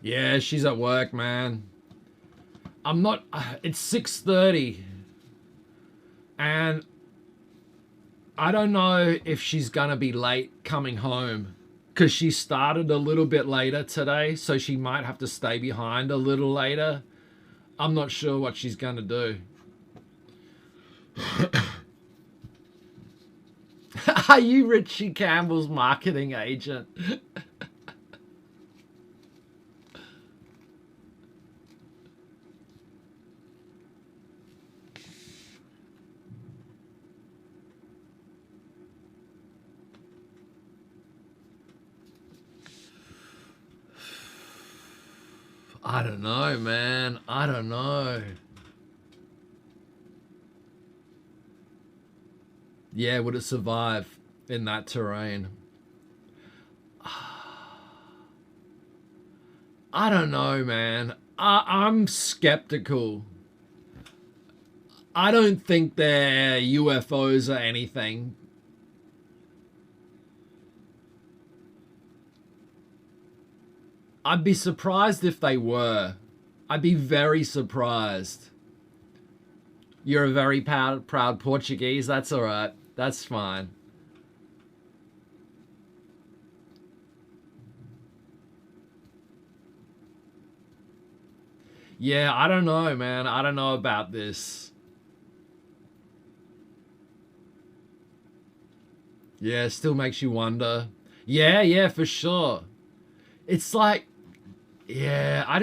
Yeah, she's at work, man. I'm not, it's 6:30. And I don't know if she's gonna be late coming home. Because she started a little bit later today, so she might have to stay behind a little later. I'm not sure what she's gonna do. Are you Richie Campbell's marketing agent? I don't know, man. I don't know. Yeah, would it survive in that terrain? I don't know, man. I'm skeptical. I don't think they're UFOs or anything. I'd be surprised if they were. I'd be very surprised. You're a very proud Portuguese. That's all right. That's fine. Yeah, I don't know, man. I don't know about this. Yeah, still makes you wonder. Yeah, for sure. It's like, yeah, I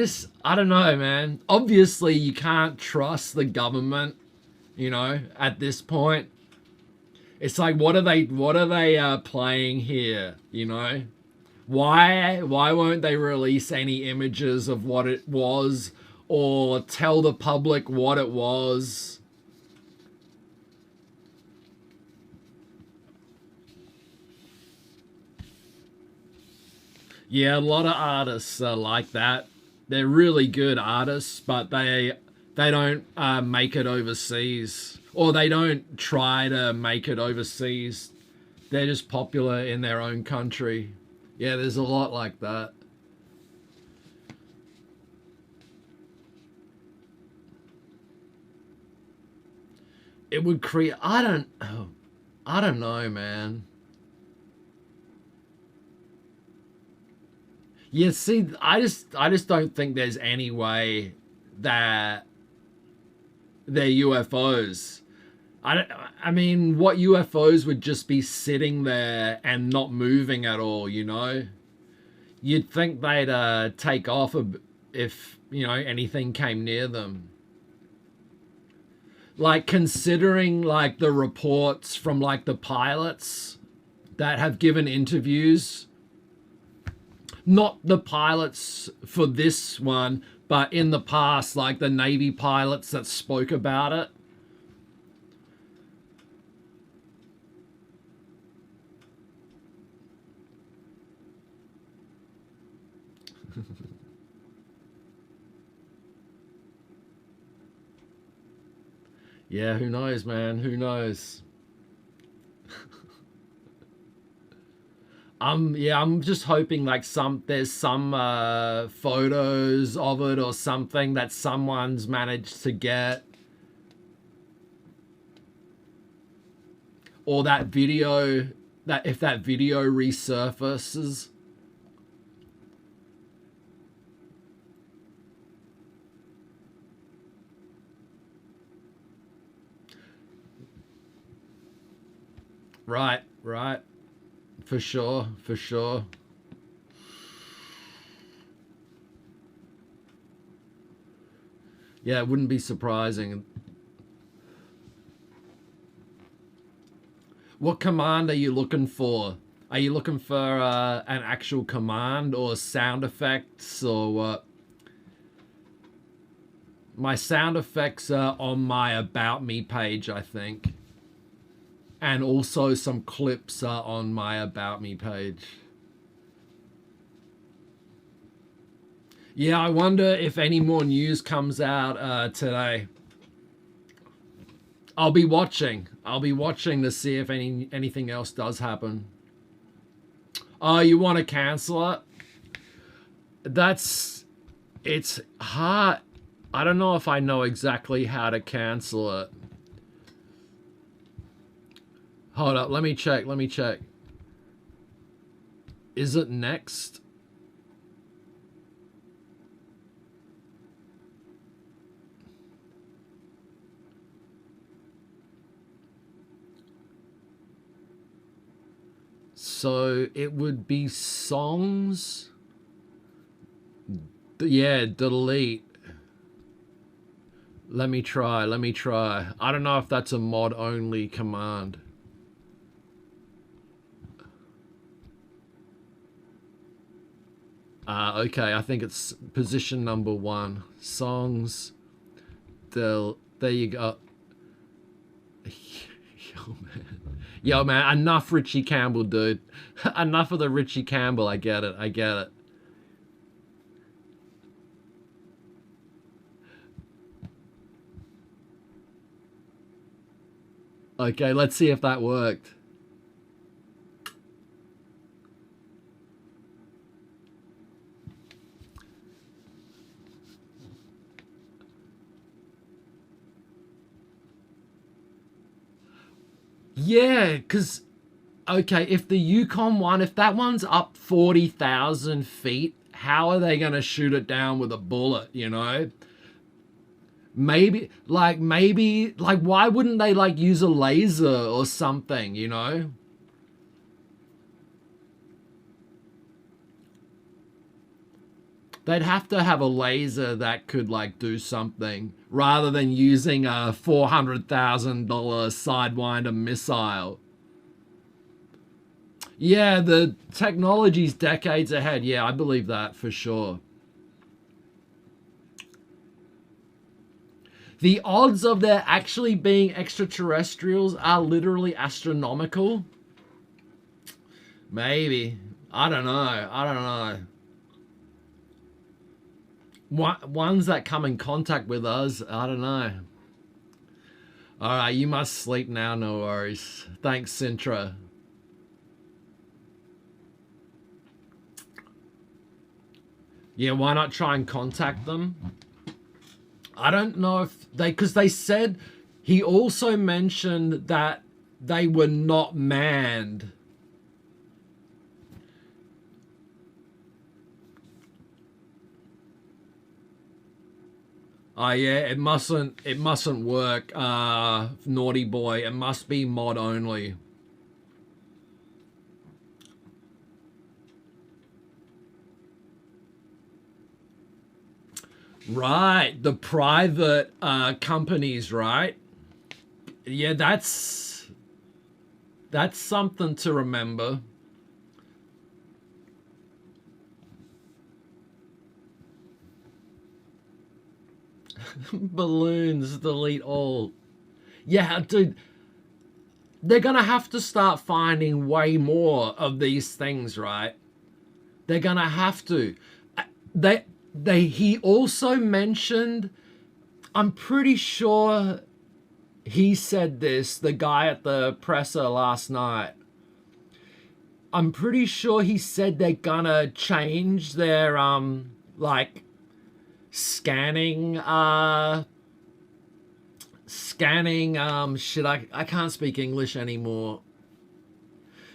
don't know, man. Obviously, you can't trust the government, at this point. It's like, what are they playing here, Why won't they release any images of what it was or tell the public what it was? Yeah, a lot of artists are like that. They're really good artists, but they don't make it overseas, or they don't try to make it overseas. They're just popular in their own country. Yeah, there's a lot like that. It would create. I don't know, man. Yeah, see, I just don't think there's any way that they're UFOs. I mean, what UFOs would just be sitting there and not moving at all, You'd think they'd take off if, anything came near them. Like, considering, like, the reports from, like, the pilots that have given interviews, not the pilots for this one, but in the past, like the Navy pilots that spoke about it. Yeah, who knows, man? Who knows? I'm just hoping like there's some photos of it or something that someone's managed to get, or that video, that if that video resurfaces. Right. For sure. Yeah, it wouldn't be surprising. What command are you looking for? Are you looking for an actual command or sound effects or what? My sound effects are on my About Me page, I think. And also some clips are on my About Me page. Yeah, I wonder if any more news comes out today. I'll be watching. I'll be watching to see if anything else does happen. Oh, you want to cancel it? It's hard. I don't know if I know exactly how to cancel it. Hold up, let me check. Is it next? So it would be songs. Yeah, delete. Let me try. I don't know if that's a mod only command. Okay, I think it's position number 1. Songs. There you go. Yo, man, enough Richie Campbell, dude. Enough of the Richie Campbell. I get it. Okay, let's see if that worked. Yeah, because, okay, if the Yukon one, if that one's up 40,000 feet, how are they going to shoot it down with a bullet, you know? Maybe, why wouldn't they, like, use a laser or something, you know? They'd have to have a laser that could, like, do something rather than using a $400,000 Sidewinder missile. Yeah, the technology's decades ahead. Yeah, I believe that for sure. The odds of there actually being extraterrestrials are literally astronomical. Maybe. I don't know. Ones that come in contact with us, I don't know. Alright, you must sleep now, no worries. Thanks, Sintra. Yeah, why not try and contact them? I don't know if because they said, he also mentioned that they were not manned. Oh yeah, it mustn't work, naughty boy. It must be mod only. Right, the private companies, right? Yeah, that's something to remember. Balloons, delete all. Yeah, dude, they're gonna have to start finding way more of these things, right? They're gonna have to. He also mentioned, I'm pretty sure he said this, the guy at the presser last night. I'm pretty sure he said they're gonna change their like scanning shit, I can't speak English anymore.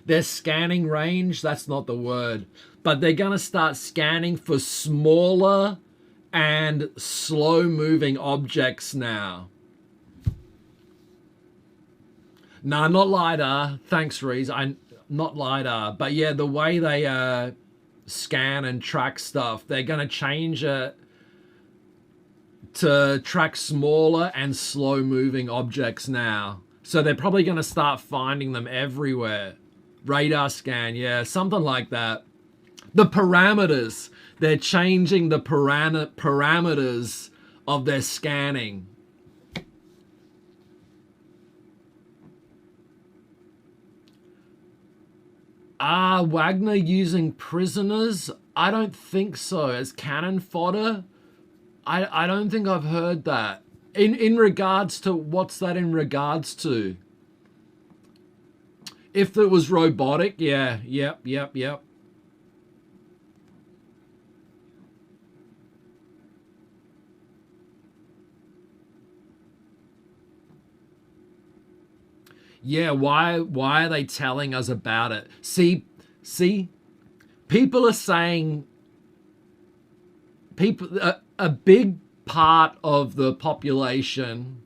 Their scanning range, that's not the word, but they're gonna start scanning for smaller and slow moving objects now. Nah, not LiDAR. Thanks, Reese. Not LiDAR, but yeah, the way they scan and track stuff, they're gonna change it to track smaller and slow moving objects now. So they're probably gonna start finding them everywhere. Radar scan, yeah, something like that. The parameters, they're changing the parameters of their scanning. Wagner using prisoners? I don't think so. As cannon fodder, I don't think I've heard that. In regards to, what's that in regards to? If it was robotic, yeah, yep. Yeah, why are they telling us about it? See, people are saying, a big part of the population,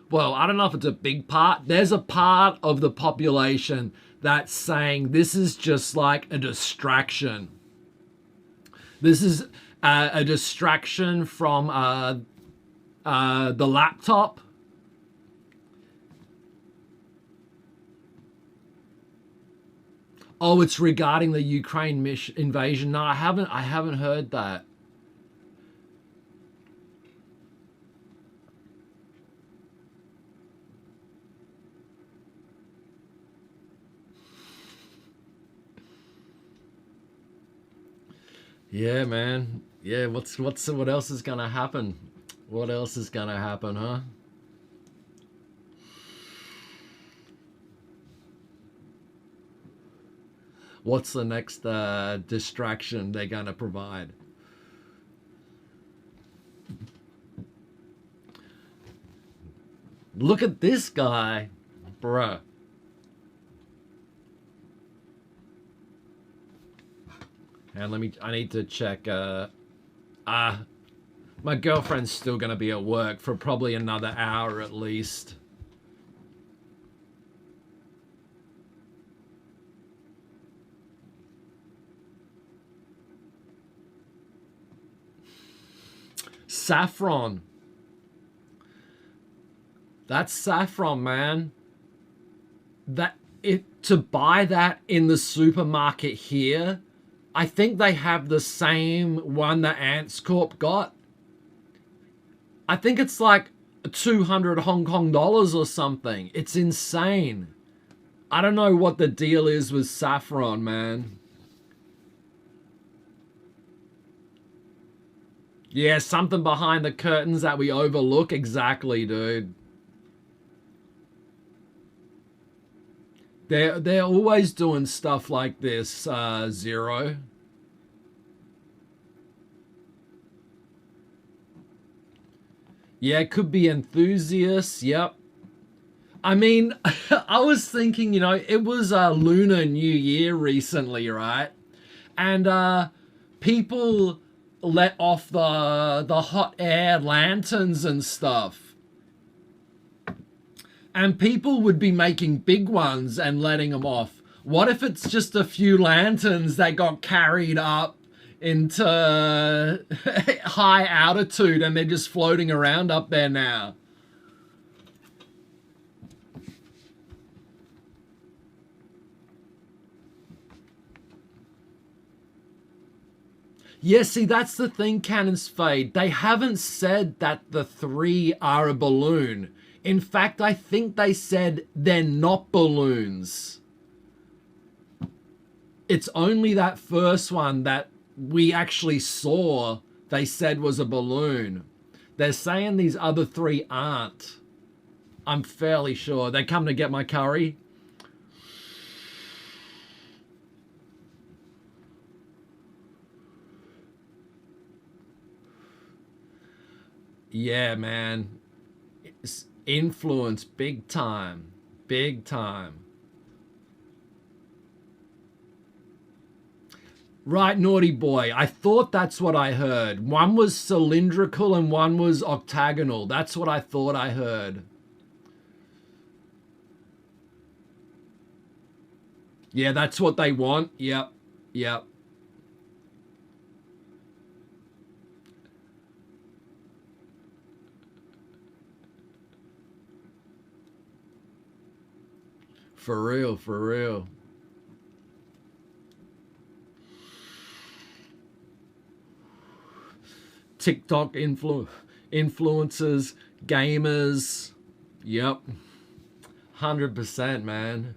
well, I don't know if it's a big part, there's a part of the population that's saying this is just like a distraction. This is a distraction from the laptop. Oh, it's regarding the Ukraine invasion. No, I haven't heard that. Yeah, man. Yeah, what else is gonna happen? What else is gonna happen, huh? What's the next distraction they're gonna provide? Look at this guy, bruh. And I need to check. My girlfriend's still gonna be at work for probably another hour at least. Saffron. That's saffron, man. To buy that in the supermarket here, I think they have the same one that Ants Corp got. I think it's like 200 Hong Kong dollars or something. It's insane. I don't know what the deal is with saffron, man. Yeah, something behind the curtains that we overlook. Exactly, dude. They're always doing stuff like this, Zero. Yeah, it could be enthusiasts. Yep. I mean, I was thinking, it was Lunar New Year recently, right? And people let off the hot air lanterns and stuff. And people would be making big ones and letting them off. What if it's just a few lanterns that got carried up into high altitude and they're just floating around up there now? Yeah, see, that's the thing, Cannons Fade. They haven't said that the 3 are a balloon. In fact, I think they said they're not balloons. It's only that first one that we actually saw they said was a balloon. They're saying these other 3 aren't. I'm fairly sure. They come to get my curry. Yeah, man. It's influence big time. Big time. Right, naughty boy. I thought that's what I heard. One was cylindrical and one was octagonal. That's what I thought I heard. Yeah, that's what they want. Yep. Yep. For real, for real. TikTok influencers, gamers. Yep. 100%, man.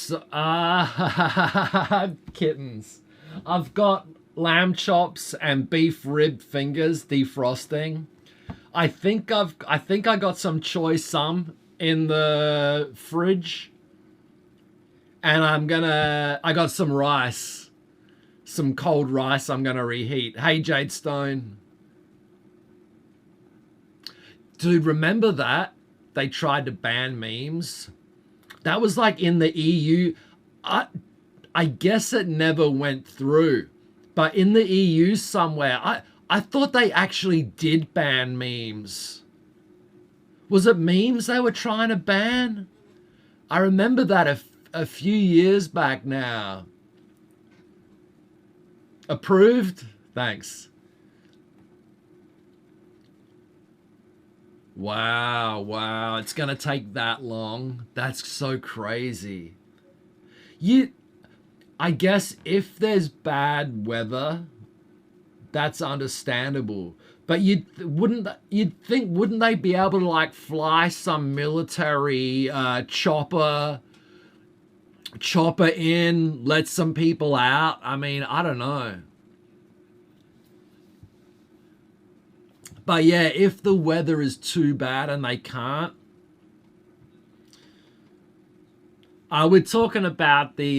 So, kittens. I've got lamb chops and beef rib fingers defrosting. I think I got some choy sum in the fridge. And I got some rice. Some cold rice I'm gonna reheat. Hey Jade Stone. Dude, remember that? They tried to ban memes. That was like in the EU. I guess it never went through. But in the EU somewhere, I thought they actually did ban memes. Was it memes they were trying to ban? I remember that a few years back now. Approved? Thanks. Wow, it's gonna take that long. That's so crazy. I guess if there's bad weather, that's understandable. But wouldn't they be able to like fly some military chopper in, let some people out? I mean, I don't know. But yeah, if the weather is too bad and they can't, we're talking about the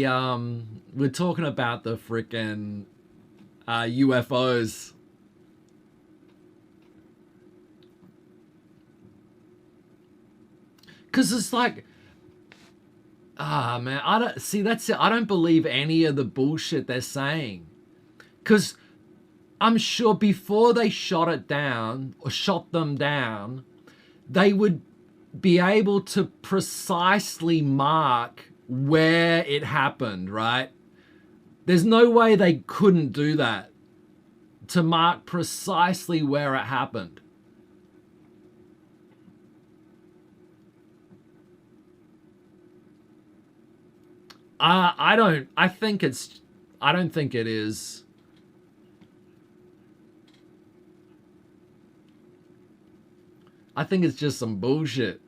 freaking UFOs. Cause it's like, man, I don't see. That's it. I don't believe any of the bullshit they're saying, cause I'm sure before they shot them down, they would be able to precisely mark where it happened, right? There's no way they couldn't do that, to mark precisely where it happened. I don't think it is. I think it's just some bullshit.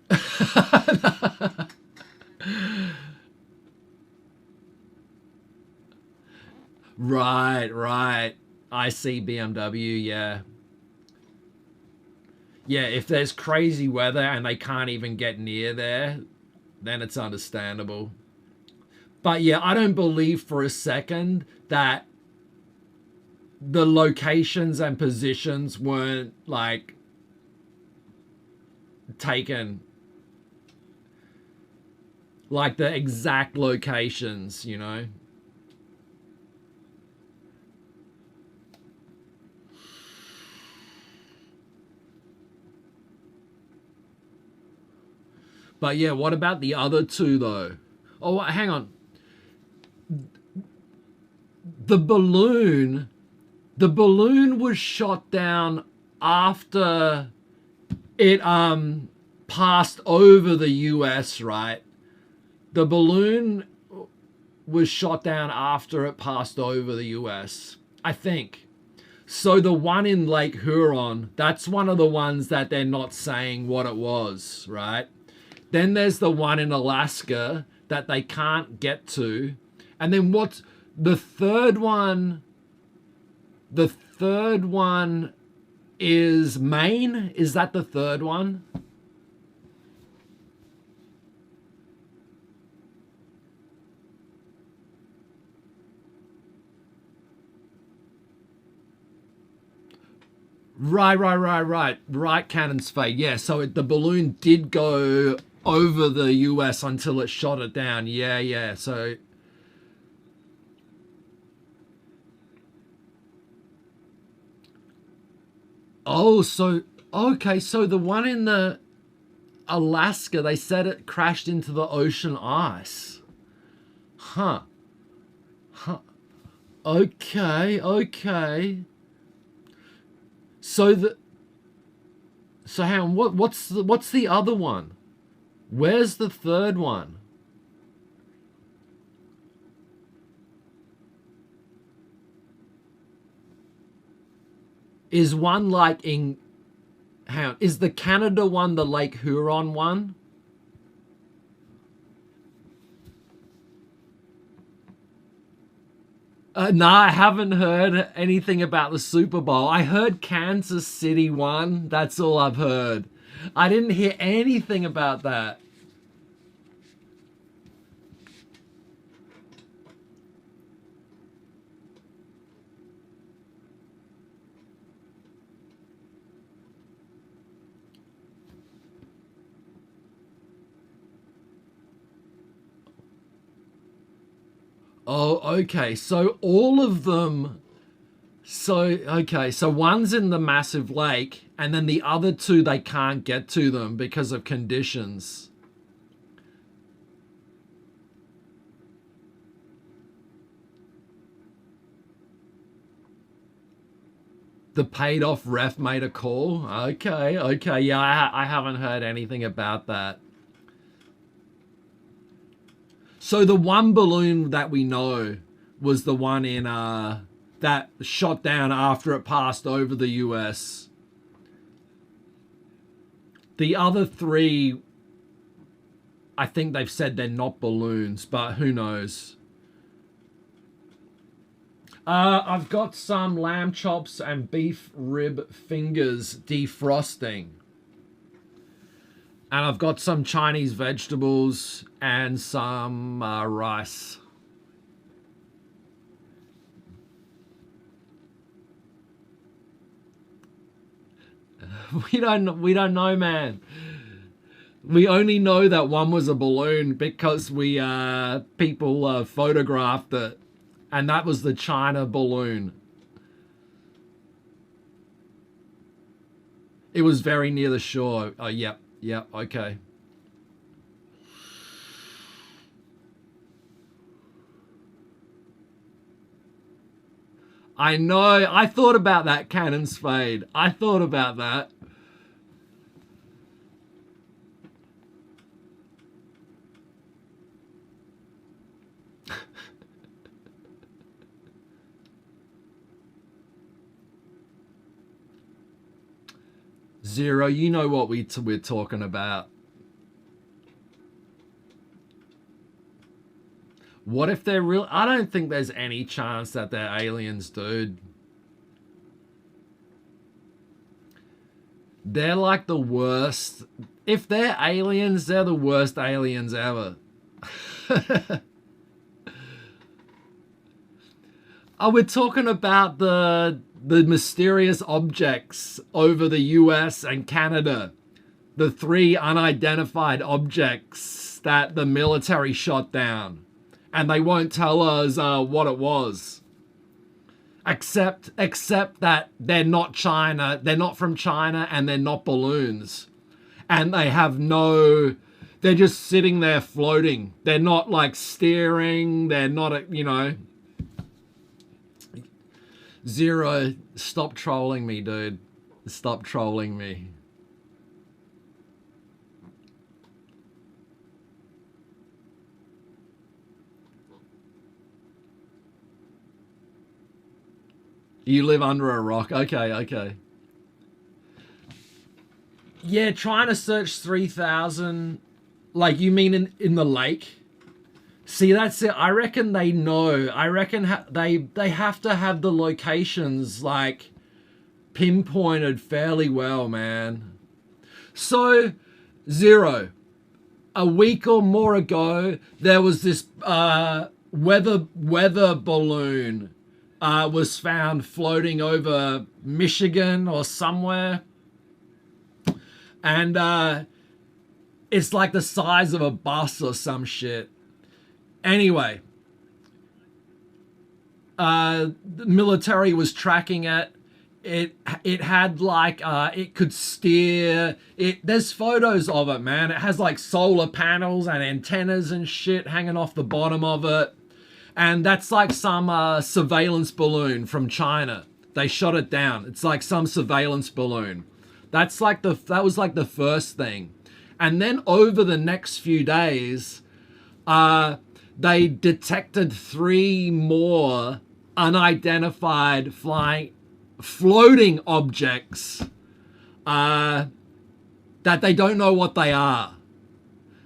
Right. I see BMW, yeah. Yeah, if there's crazy weather and they can't even get near there, then it's understandable. But yeah, I don't believe for a second that the locations and positions weren't like taken, like the exact locations, you know. But yeah, what about the other two though? Oh, hang on. The balloon was shot down after it passed over the US, right? The balloon was shot down after it passed over the US, I think. So the one in Lake Huron, that's one of the ones that they're not saying what it was, right? Then there's the one in Alaska that they can't get to. And then what's the third one? The third one is Maine. Is that the third one? Right, Cannon's fade. Yeah, so the balloon did go over the US until it shot it down. Yeah. So okay, so the one in the Alaska, they said it crashed into the ocean ice. Huh. Okay. So hang on, what's the other one? Where's the third one? Is one like in, hang on, is the Canada one the Lake Huron one? No, I haven't heard anything about the Super Bowl. I heard Kansas City won. That's all I've heard. I didn't hear anything about that. Oh, okay. So all of them. So, okay. So one's in the massive lake, and then the other two, they can't get to them because of conditions. The paid off ref made a call. Okay, okay. Yeah, I haven't heard anything about that. So the one balloon that we know was the one in that shot down after it passed over the US. The other three, I think they've said they're not balloons, but who knows? I've got some lamb chops and beef rib fingers defrosting. And I've got some Chinese vegetables and some rice. We don't know, man. We only know that one was a balloon because people photographed it, and that was the China balloon. It was very near the shore. Oh, yep, okay. I know. I thought about that cannon spade. I thought about that. Zero, you know what we're talking about. What if they're real? I don't think there's any chance that they're aliens, dude. They're like the worst. If they're aliens, they're the worst aliens ever. Oh, we're talking about the mysterious objects over the US and Canada. The 3 unidentified objects that the military shot down. And they won't tell us what it was. Except that they're not China, they're not from China, and they're not balloons. And they have no... They're just sitting there floating. They're not like steering, they're not, you know... Zero, stop trolling me, dude. Stop trolling me. You live under a rock. Okay. Yeah, trying to search 3,000. Like, you mean in the lake? See, that's it. I reckon they know. I reckon they have to have the locations, like, pinpointed fairly well, man. So, Zero, a week or more ago, there was this weather balloon was found floating over Michigan or somewhere. And it's like the size of a bus or some shit. Anyway, the military was tracking it. It had like it could steer. There's photos of it, man. It has like solar panels and antennas and shit hanging off the bottom of it. And that's like some surveillance balloon from China. They shot it down. It's like some surveillance balloon. That was like the first thing. And then over the next few days, they detected 3 more unidentified floating objects that they don't know what they are.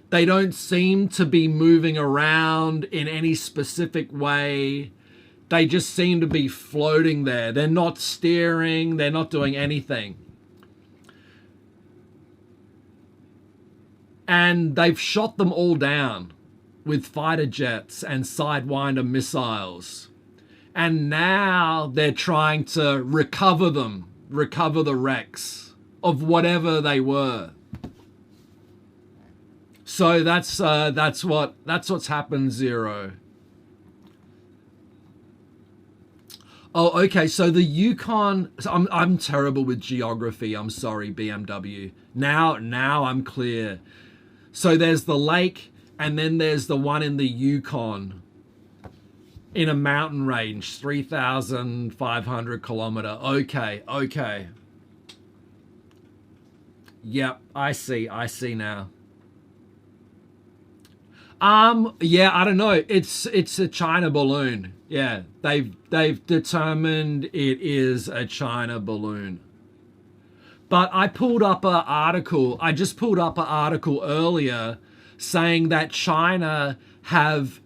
They don't seem to be moving around in any specific way. They just seem to be floating there. They're not steering. They're not doing anything. And they've shot them all down with fighter jets and Sidewinder missiles. And now they're trying to recover them, recover the wrecks of whatever they were. So that's what's happened, Zero. Oh, okay. So the Yukon. So I'm terrible with geography. I'm sorry, BMW. Now I'm clear. So there's the lake, and then there's the one in the Yukon, in a mountain range, 3,500 kilometer. Okay. Yep, I see now. Yeah, I don't know. It's a China balloon. Yeah, they've determined it is a China balloon. But I pulled up an article. I just pulled up an article earlier saying that China have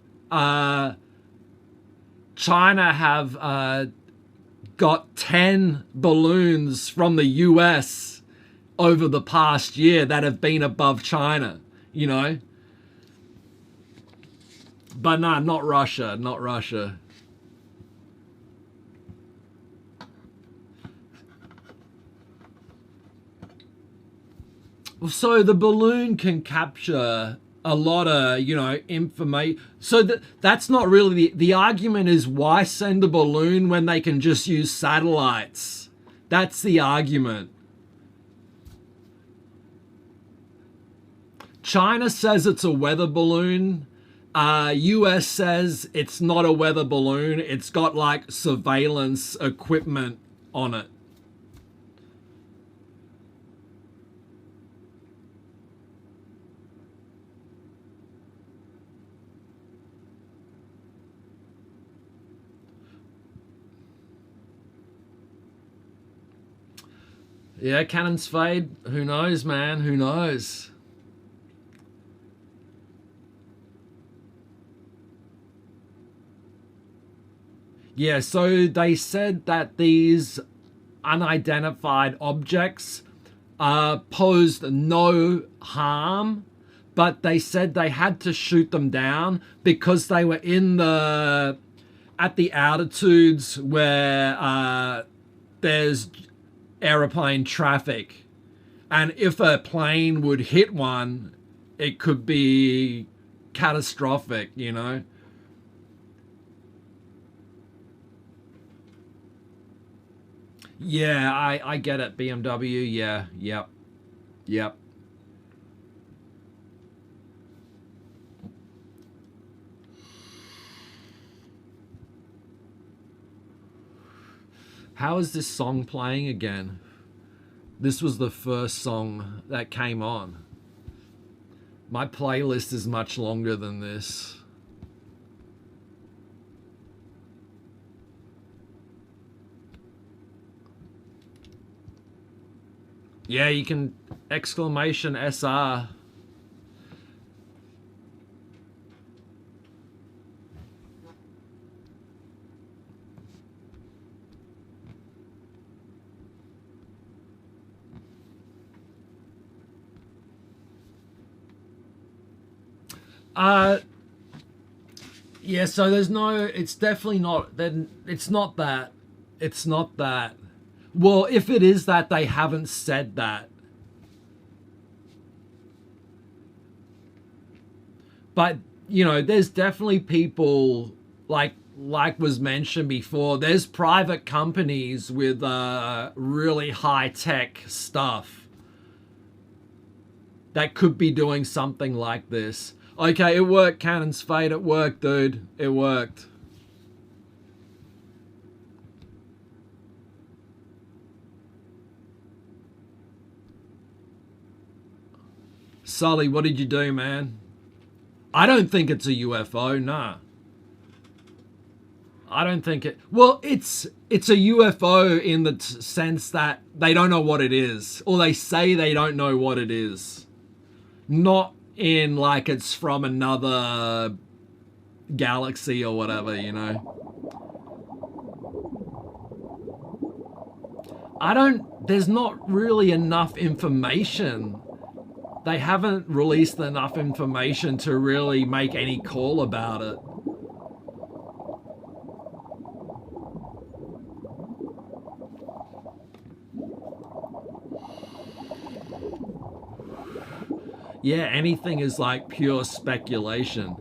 got 10 balloons from the US over the past year that have been above China, you know? But nah, not Russia. So the balloon can capture a lot of, information. So that's not really the argument. Is why send a balloon when they can just use satellites? That's the argument. China says it's a weather balloon. US says it's not a weather balloon. It's got like surveillance equipment on it. Yeah, cannons fade. Who knows, man? Who knows? Yeah, so they said that these unidentified objects posed no harm, but they said they had to shoot them down because they were at the altitudes where there's aeroplane traffic, and if a plane would hit one, it could be catastrophic, Yeah, I get it, BMW. Yeah, yep. How is this song playing again? This was the first song that came on. My playlist is much longer than this. Yeah, you can exclamation SR. Yeah, so there's no, it's definitely not, then it's not that. It's not that. Well, if it is that, they haven't said that. But, there's definitely people, like was mentioned before, there's private companies with really high-tech stuff that could be doing something like this. Okay, it worked, Cannon's Fate. It worked, dude. It worked. Sully, what did you do, man? I don't think it's a UFO, nah. I don't think it... Well, it's a UFO in the sense that they don't know what it is. Or they say they don't know what it is. Not in like it's from another galaxy or whatever, there's not really enough information. They haven't released enough information to really make any call about it. Yeah, anything is like pure speculation.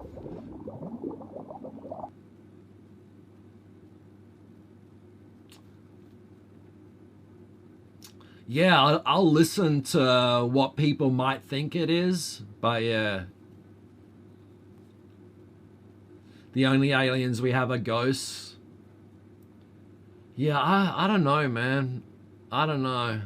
Yeah, I'll listen to what people might think it is, but yeah. The only aliens we have are ghosts. Yeah, I don't know, man. I don't know.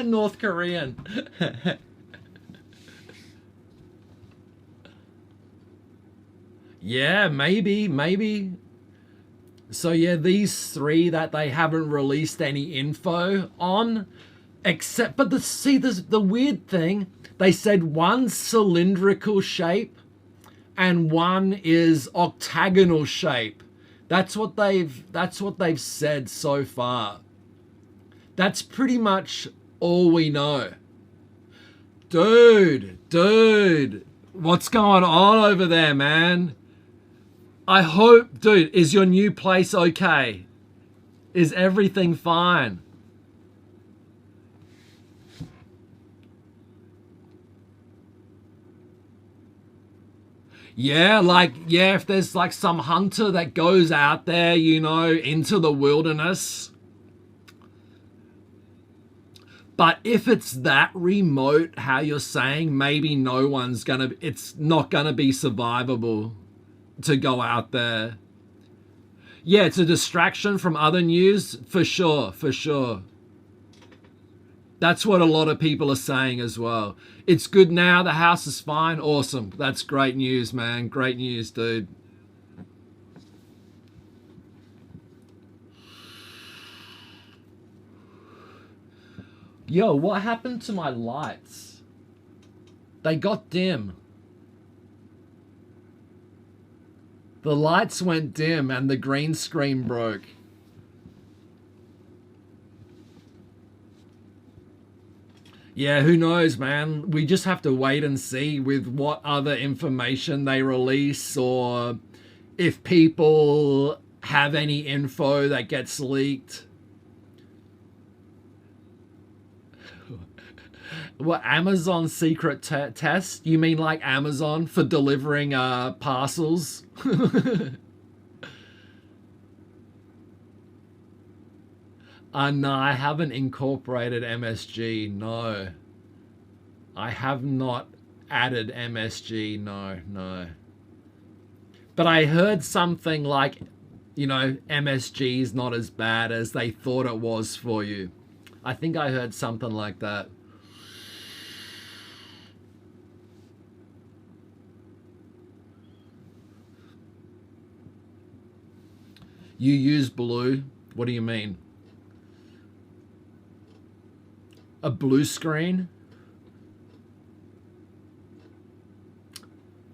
North Korean. Yeah, maybe. So yeah, these three that they haven't released any info on, except, but the weird thing, they said one's cylindrical shape and one is octagonal shape. That's what they've said so far. That's pretty much all we know. Dude, what's going on over there, man? I hope, dude, is your new place okay? Is everything fine? Yeah, if there's like some hunter that goes out there, into the wilderness. But if it's that remote, how you're saying, maybe it's not gonna be survivable to go out there. Yeah, it's a distraction from other news, for sure. That's what a lot of people are saying as well. It's good now, the house is fine, awesome. That's great news, man. Great news, dude. Yo, what happened to my lights? They got dim. The lights went dim and the green screen broke. Yeah, who knows, man? We just have to wait and see with what other information they release, or if people have any info that gets leaked. What, Amazon secret test? You mean like Amazon for delivering parcels? No, I haven't incorporated MSG. No. I have not added MSG. No. But I heard something like, MSG is not as bad as they thought it was for you. I think I heard something like that. You use blue? What do you mean? A blue screen?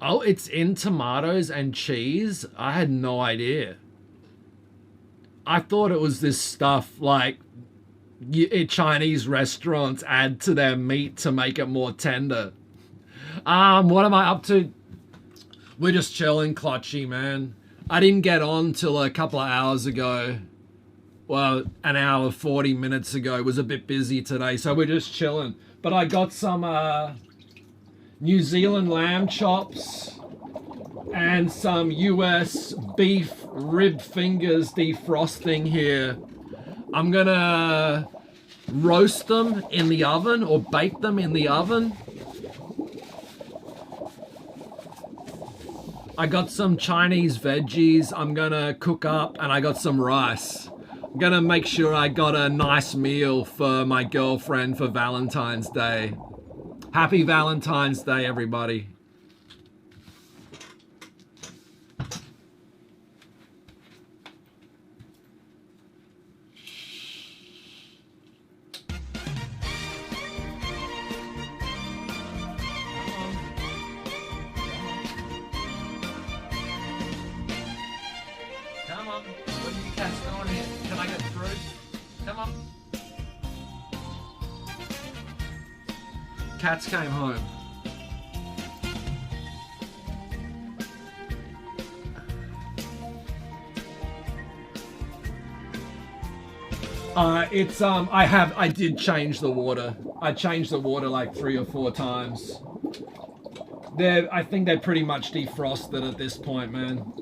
Oh, it's in tomatoes and cheese? I had no idea. I thought it was this stuff like Chinese restaurants add to their meat to make it more tender. What am I up to? We're just chilling, Clutchy, man. I didn't get on till a couple of hours ago. Well, an hour, 40 minutes ago. It was a bit busy today, so we're just chilling. But I got some New Zealand lamb chops and some US beef rib fingers defrosting here. I'm gonna roast them in the oven or bake them in the oven. I got some Chinese veggies I'm gonna cook up, and I got some rice. I'm gonna make sure I got a nice meal for my girlfriend for Valentine's Day. Happy Valentine's Day, everybody. Cats came home. I did change the water. I changed the water like 3 or 4 times. I think they're pretty much defrosted at this point, man.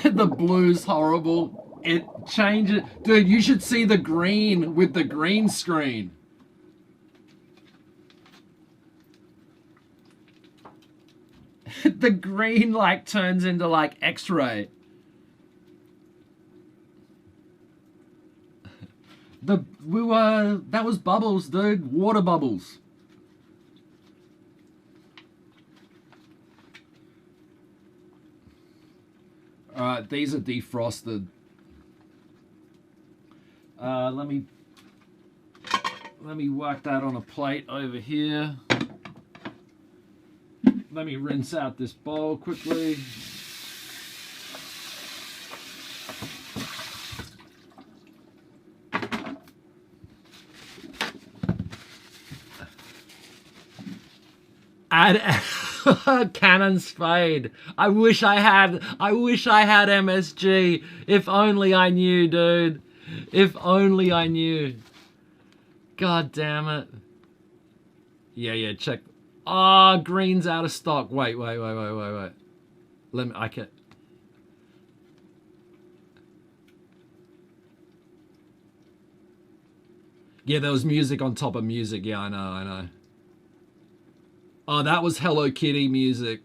The blue's horrible. It changes. Dude, you should see the green with the green screen. The green like turns into like X-ray. That was bubbles, dude. Water bubbles. Alright, these are defrosted. Let me work that on a plate over here. Let me rinse out this bowl quickly. Add Canon Spade. I wish I had MSG. If only I knew, dude. If only I knew. God damn it. Yeah, check. Ah, oh, green's out of stock. Wait. Let me, I can. Yeah, there was music on top of music. Yeah, I know. Oh, that was Hello Kitty music.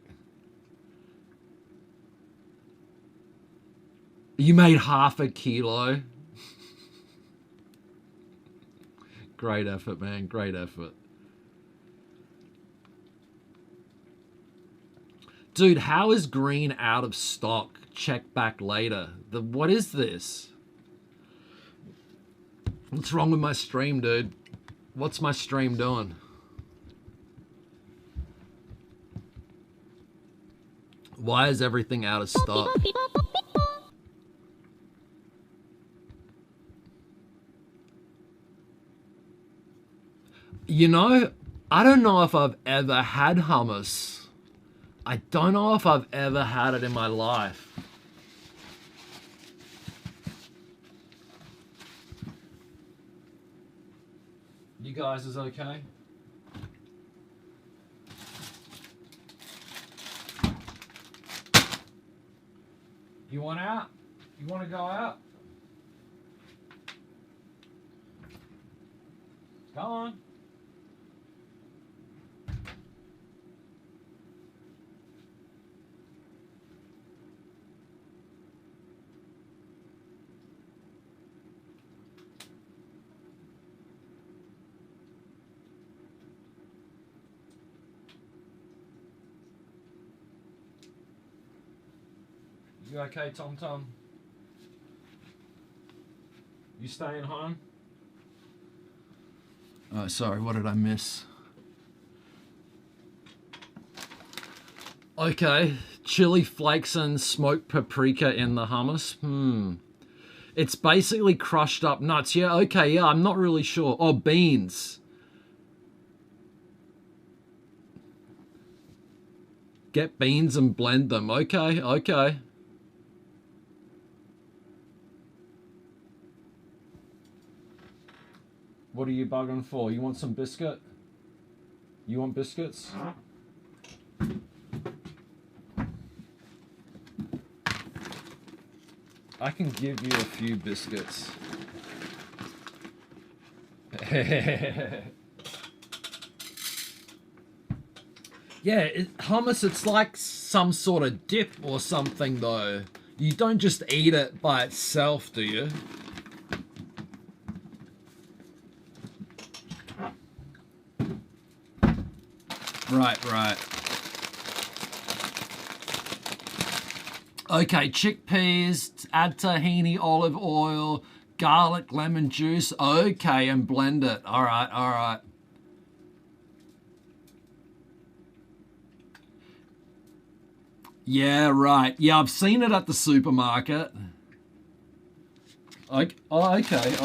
You made half a kilo. Great effort, man. Great effort. Dude, how is green out of stock? Check back later. What is this? What's wrong with my stream, dude? What's my stream doing? Why is everything out of stock? You know, I don't know if I've ever had hummus. I don't know if I've ever had it in my life. You guys is okay? You want out? You want to go out? Go on. You okay, Tom Tom? You staying home? Oh, sorry, what did I miss? Okay, chili flakes and smoked paprika in the hummus. It's basically crushed up nuts. Yeah, okay, yeah, I'm not really sure. Oh, beans. Get beans and blend them. Okay. What are you bugging for? You want some biscuit? You want biscuits? I can give you a few biscuits. Yeah, hummus, it's like some sort of dip or something though. You don't just eat it by itself, do you? Right. Okay, chickpeas, add tahini, olive oil, garlic, lemon juice. Okay, and blend it. All right. Yeah, right. Yeah, I've seen it at the supermarket. Okay. Oh, okay.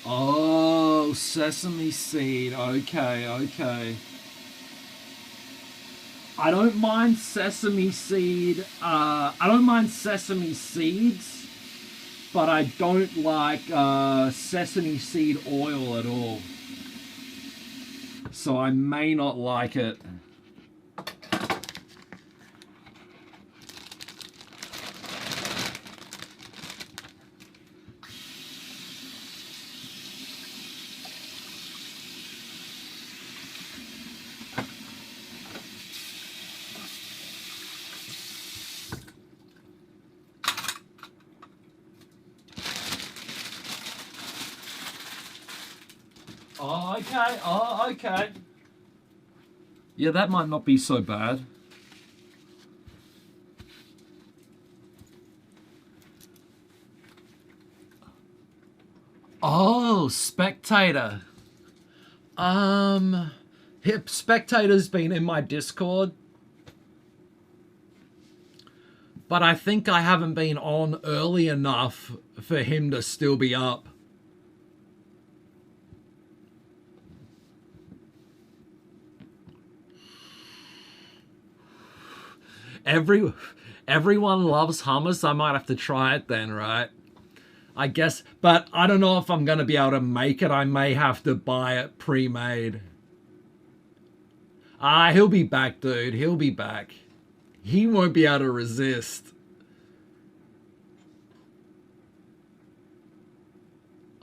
Oh, sesame seed. Okay. I don't mind sesame seed. I don't mind sesame seeds, but I don't like sesame seed oil at all. So I may not like it. Oh, okay. Yeah, that might not be so bad. Oh, Spectator. Spectator's been in my Discord, but I think I haven't been on early enough for him to still be up. Everyone loves hummus. I might have to try it then, right? I guess, but I don't know if I'm going to be able to make it. I may have to buy it pre-made. He'll be back, dude. He'll be back. He won't be able to resist.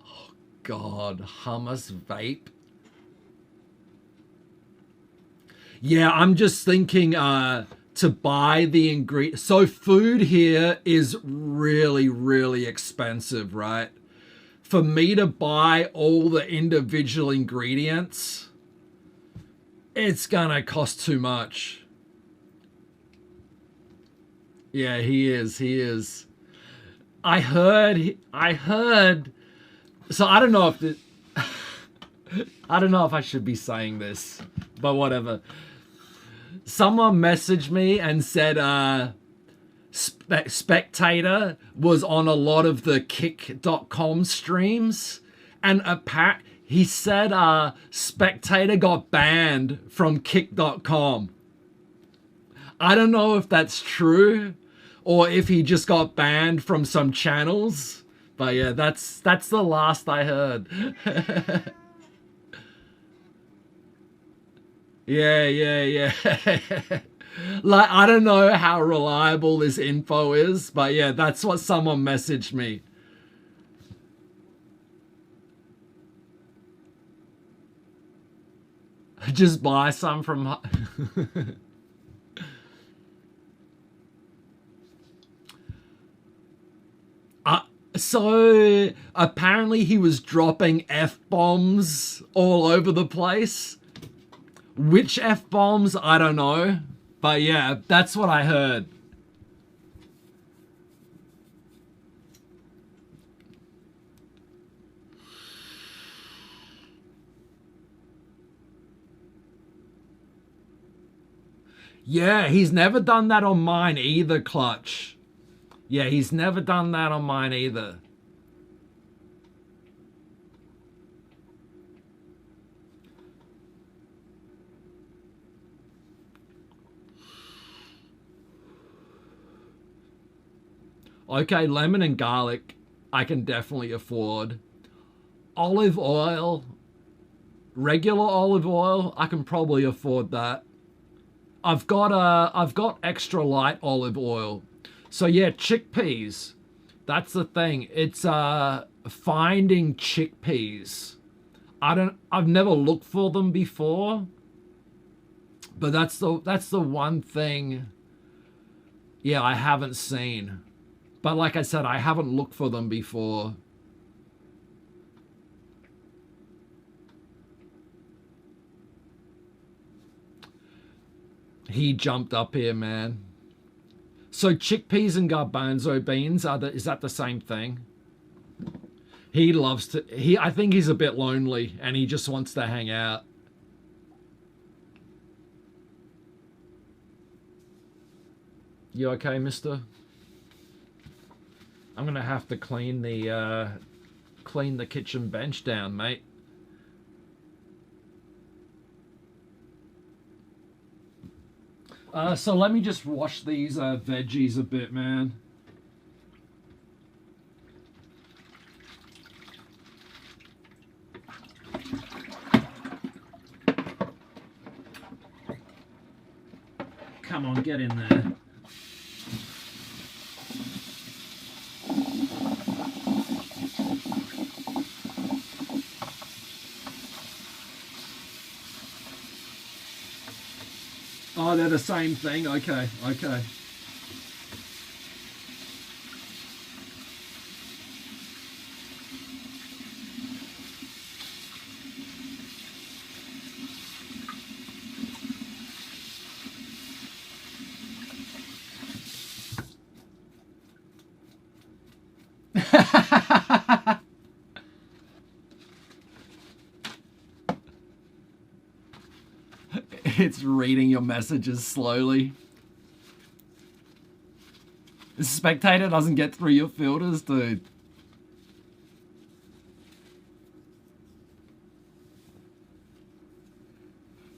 Oh, God. Hummus vape. Yeah, I'm just thinking to buy the ingredients. So food here is really, really expensive, right? For me to buy all the individual ingredients, it's gonna cost too much. Yeah, he is. I heard, so I don't know if I don't know if I should be saying this, but whatever. Someone messaged me and said Spectator was on a lot of the kick.com streams, and he said Spectator got banned from kick.com. I don't know if that's true or if he just got banned from some channels, but yeah, that's the last I heard. Yeah. Like, I don't know how reliable this info is, but yeah, that's what someone messaged me. Just buy some from... So, apparently he was dropping F-bombs all over the place. Which F-bombs, I don't know. But yeah, that's what I heard. Yeah, he's never done that on mine either, Clutch. Yeah, he's never done that on mine either. Okay, lemon and garlic, I can definitely afford. Olive oil, regular olive oil, I can probably afford that. I've got extra light olive oil. So yeah, chickpeas. That's the thing. It's finding chickpeas. I've never looked for them before. But that's the one thing Yeah, I haven't seen. But like I said, I haven't looked for them before. He jumped up here, man. So chickpeas and garbanzo beans is that the same thing? He loves to I think he's a bit lonely and he just wants to hang out. You okay, mister? I'm gonna have to clean the kitchen bench down, mate. So let me just wash these veggies a bit, man. Come on, get in there. Oh, they're the same thing? Okay, okay. It's reading your messages slowly. The spectator doesn't get through your filters, dude.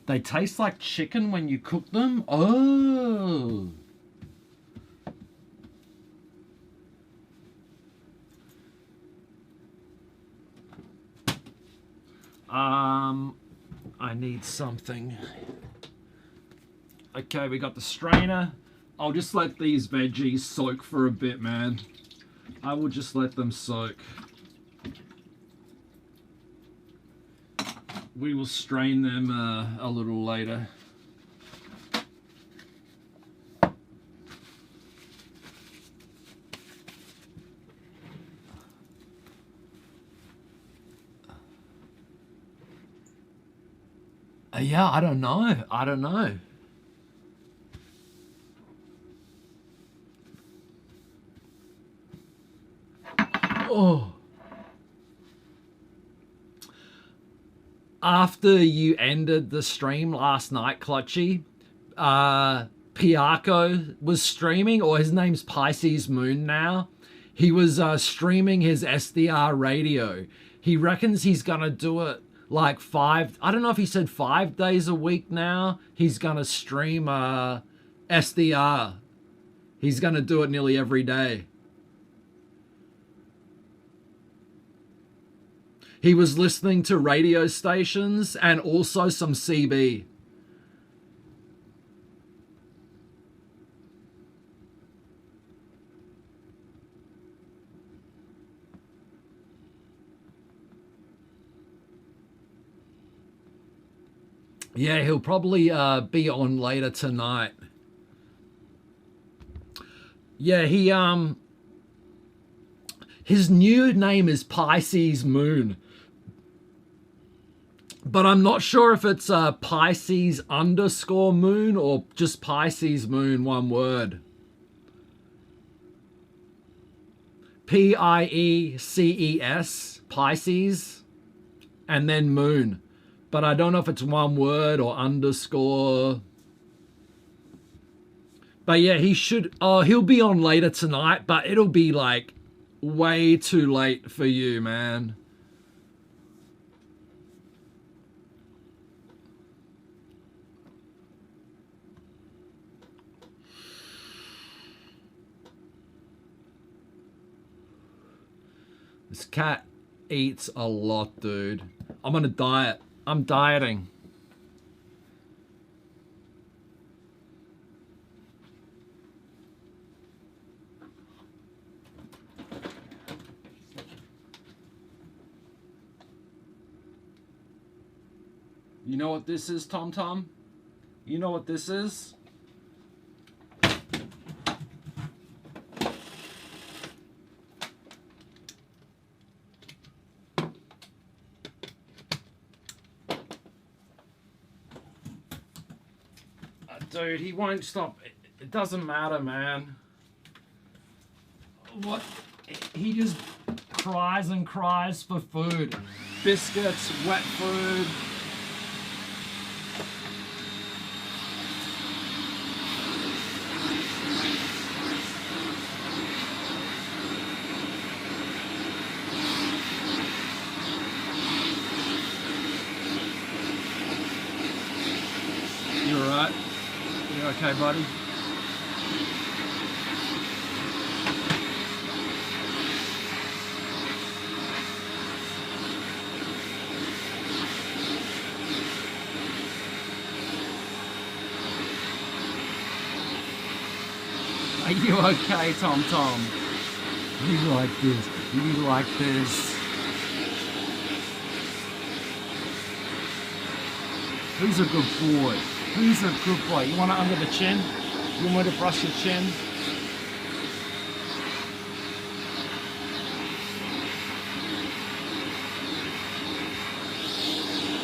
They taste like chicken when you cook them? Oh. I need something. Okay, we got the strainer. I'll just let these veggies soak for a bit, man. I will just let them soak. We will strain them a little later. Yeah, I don't know. I don't know. Oh. After you ended the stream last night, Clutchy, Piarco was streaming, or his name's Pisces Moon now. He was streaming his SDR radio. He reckons he's gonna do it like I don't know if he said 5 days a week now. He's gonna stream SDR. He's gonna do it nearly every day. He was listening to radio stations and also some CB. Yeah, he'll probably be on later tonight. Yeah, his new name is Pisces Moon. But I'm not sure if it's Pisces _ Moon or just Pisces Moon, one word. P-I-E-C-E-S, Pisces, and then Moon. But I don't know if it's one word or _. But yeah, he'll be on later tonight, but it'll be like way too late for you, man. This cat eats a lot, dude. I'm on a diet. I'm dieting. You know what this is, Tom Tom? You know what this is? Dude, he won't stop. It doesn't matter, man. What? He just cries and cries for food. Biscuits, wet food. You alright? You okay, buddy? Are you okay, Tom Tom? You like this? You like this? Who's a good boy? Who's a good boy? You want it under the chin? You want me to brush your chin?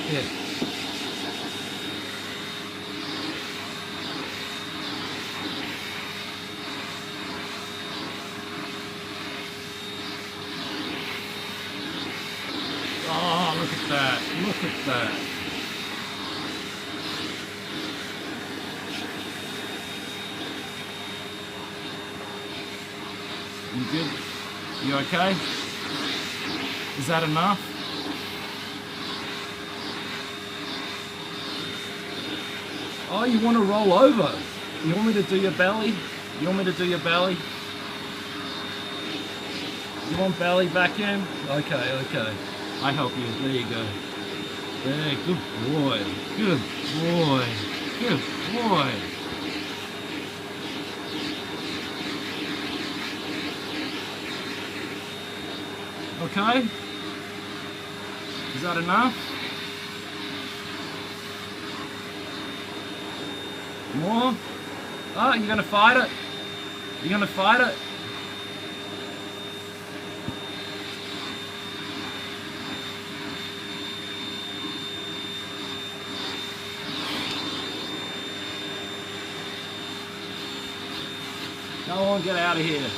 Here. Oh, look at that. Look at that. You good? You okay? Is that enough? Oh, you want to roll over? You want me to do your belly? You want me to do your belly? You want belly back in? Okay, okay. I help you. There you go. There, good boy. Good boy. Good boy. Okay? Is that enough? More? Oh, you're gonna fight it? You're gonna fight it? Go on, get out of here.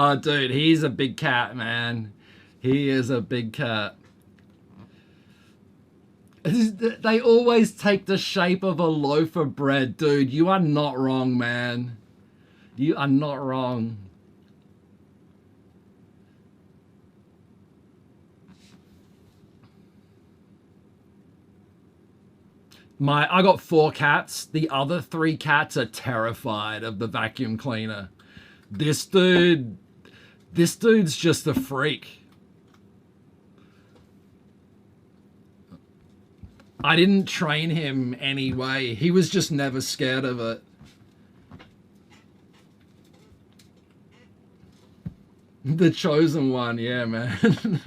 Oh, dude, he's a big cat, man. He is a big cat. They always take the shape of a loaf of bread, dude. You are not wrong, man. You are not wrong. I got 4 cats. The other 3 cats are terrified of the vacuum cleaner. This dude's just a freak. I didn't train him anyway. He was just never scared of it. The chosen one, yeah, man.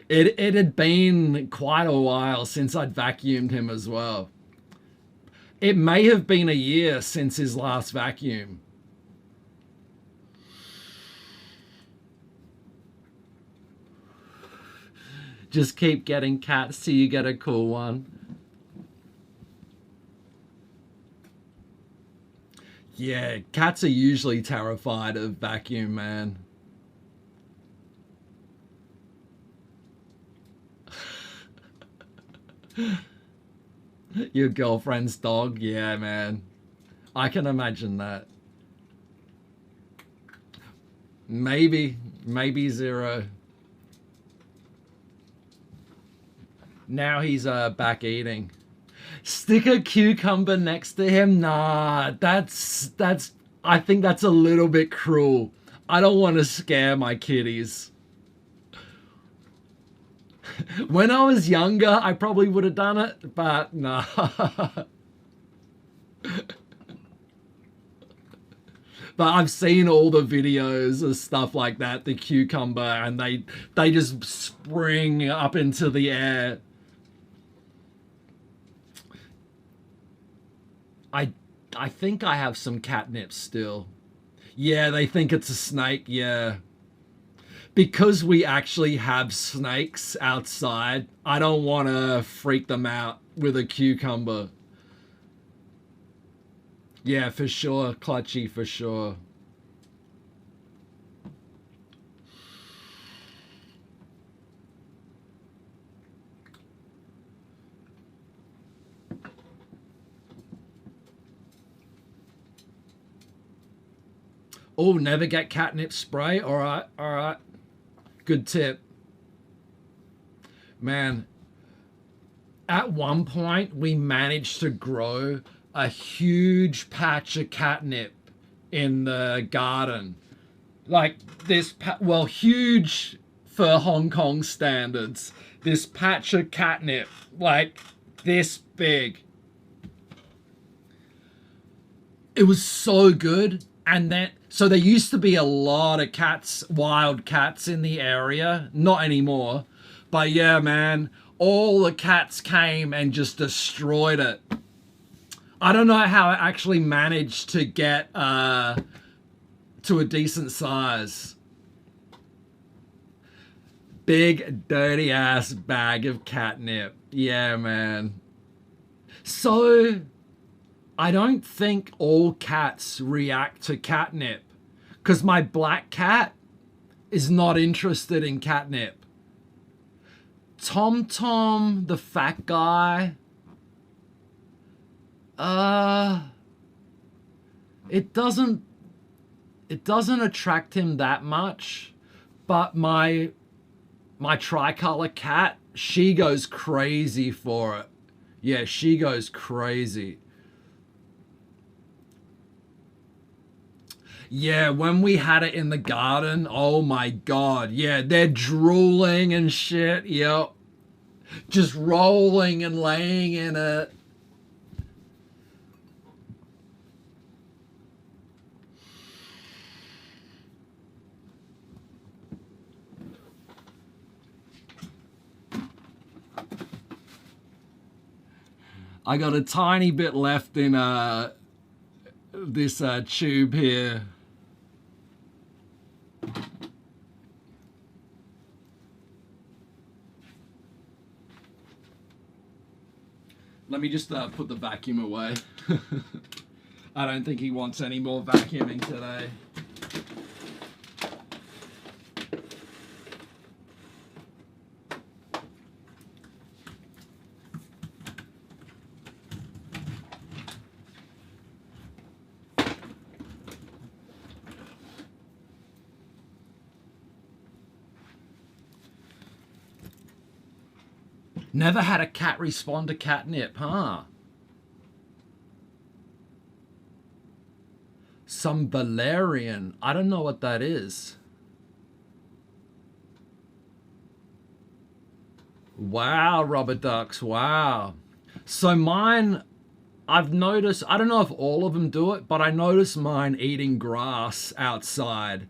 It had been quite a while since I'd vacuumed him as well. It may have been a year since his last vacuum. Just keep getting cats till you get a cool one. Yeah, cats are usually terrified of vacuum, man. Your girlfriend's dog? Yeah, man. I can imagine that. Maybe 0. Now he's back eating. Stick a cucumber next to him? Nah, that's I think that's a little bit cruel. I don't want to scare my kitties. When I was younger, I probably would have done it, but nah. But I've seen all the videos of stuff like that, the cucumber, and they just spring up into the air. I I think I have some catnip still. Yeah, they think it's a snake. Yeah. Because we actually have snakes outside, I don't want to freak them out with a cucumber. Yeah, for sure. Clutchy, for sure. Oh, never get catnip spray? All right, all right. Good tip. Man, at one point we managed to grow a huge patch of catnip in the garden. Like this, well, huge for Hong Kong standards. This patch of catnip, like this big. It was so good. And then, so there used to be a lot of cats, wild cats in the area. Not anymore. But yeah, man, all the cats came and just destroyed it. I don't know how I actually managed to get to a decent size. Big dirty ass bag of catnip. Yeah, man. So I don't think all cats react to catnip, because my black cat is not interested in catnip. Tom Tom, the fat guy, it doesn't attract him that much. But my tricolor cat, she goes crazy for it. Yeah, she goes crazy. Yeah, when we had it in the garden, oh my god, yeah, they're drooling and shit, yep. Just rolling and laying in it. I got a tiny bit left in this tube here. Let me just put the vacuum away. I don't think he wants any more vacuuming today. Never had a cat respond to catnip, huh? Some valerian. I don't know what that is. Wow, rubber ducks. Wow. So mine, I've noticed, I don't know if all of them do it, but I noticed mine eating grass outside.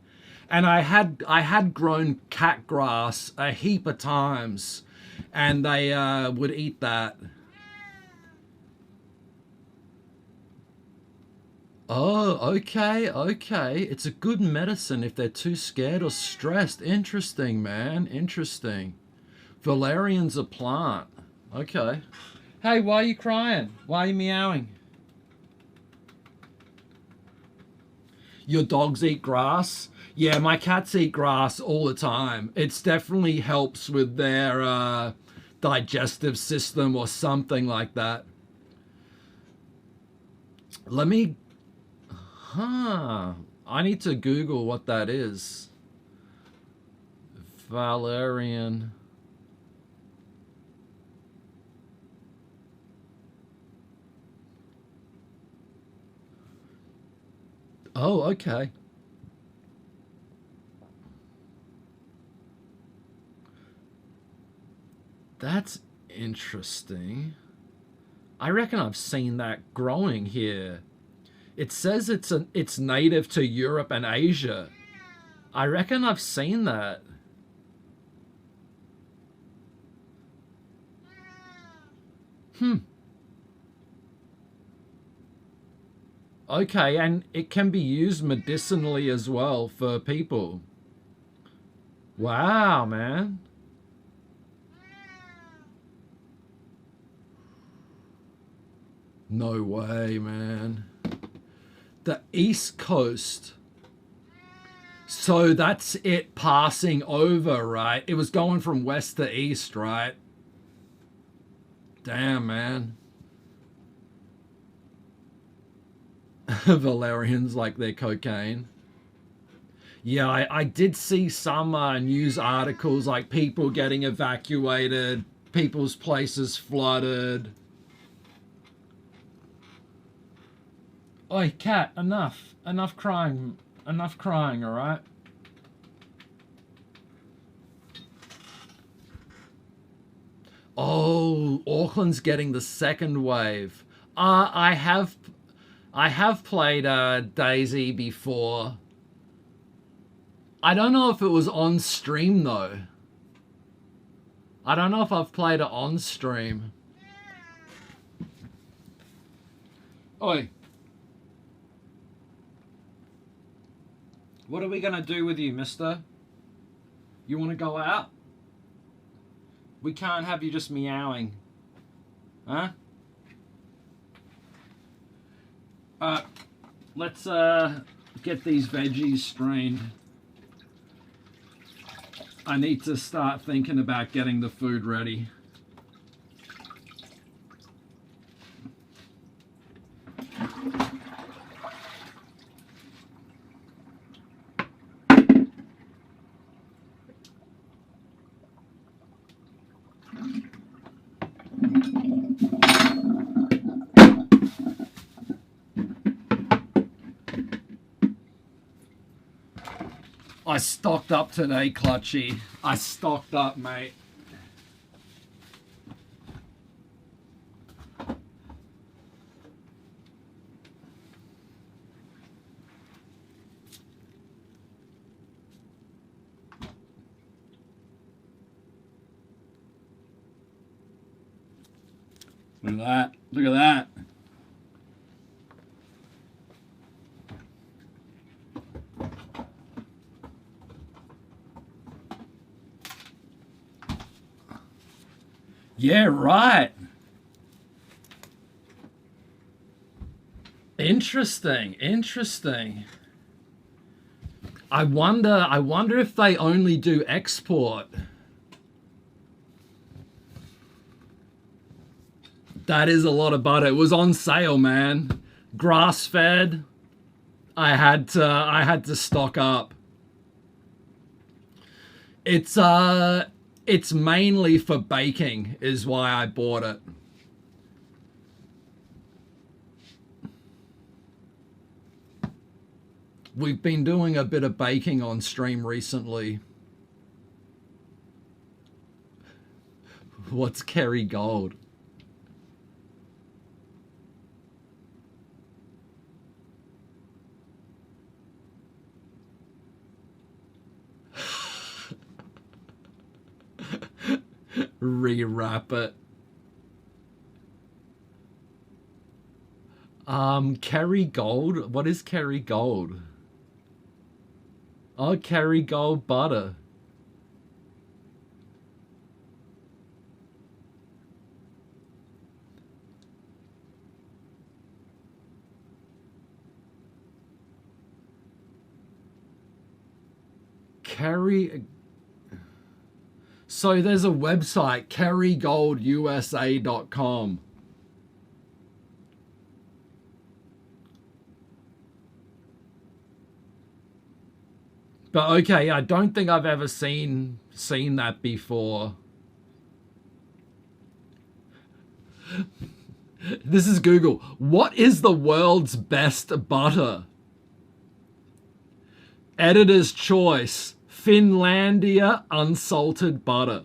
And I had grown cat grass a heap of times, and they would eat that. Oh, okay, okay. It's a good medicine if they're too scared or stressed. Interesting, man. Interesting. Valerian's a plant. Okay. Hey, why are you crying? Why are you meowing? Your dogs eat grass? Yeah, my cats eat grass all the time. It's definitely helps with their digestive system or something like that. Let me... Huh. I need to Google what that is. Valerian. Oh, okay. That's interesting. I reckon I've seen that growing here. It says it's native to Europe and Asia. I reckon I've seen that. Hmm. Okay, and it can be used medicinally as well for people. Wow, man. No way, man. The East Coast. So that's it passing over, right? It was going from west to east, right? Damn, man. Valerians like their cocaine. Yeah, I did see some news articles like people getting evacuated, people's places flooded. Oi, cat, enough. Enough crying. Enough crying, alright? Oh, Auckland's getting the second wave. I have played Daisy before. I don't know if it was on stream though. I don't know if I've played it on stream. Oi. What are we gonna do with you, mister? You wanna go out? We can't have you just meowing. Huh? Let's get these veggies strained. I need to start thinking about getting the food ready. I stocked up today, Clutchy. I stocked up, mate. Look at that. Look at that. Yeah, right. Interesting, interesting. I wonder if they only do export. That is a lot of butter. It was on sale, man. Grass-fed. I had to stock up. It's mainly for baking is why I bought it. We've been doing a bit of baking on stream recently. What's Kerry Gold? Rewrap it. Kerry Gold? What is Kerry Gold? Oh, Kerry Gold butter. Kerry... So there's a website, kerrygoldusa.com. But okay, I don't think I've ever seen that before. This is Google. What is the world's best butter? Editor's choice. Finlandia unsalted butter.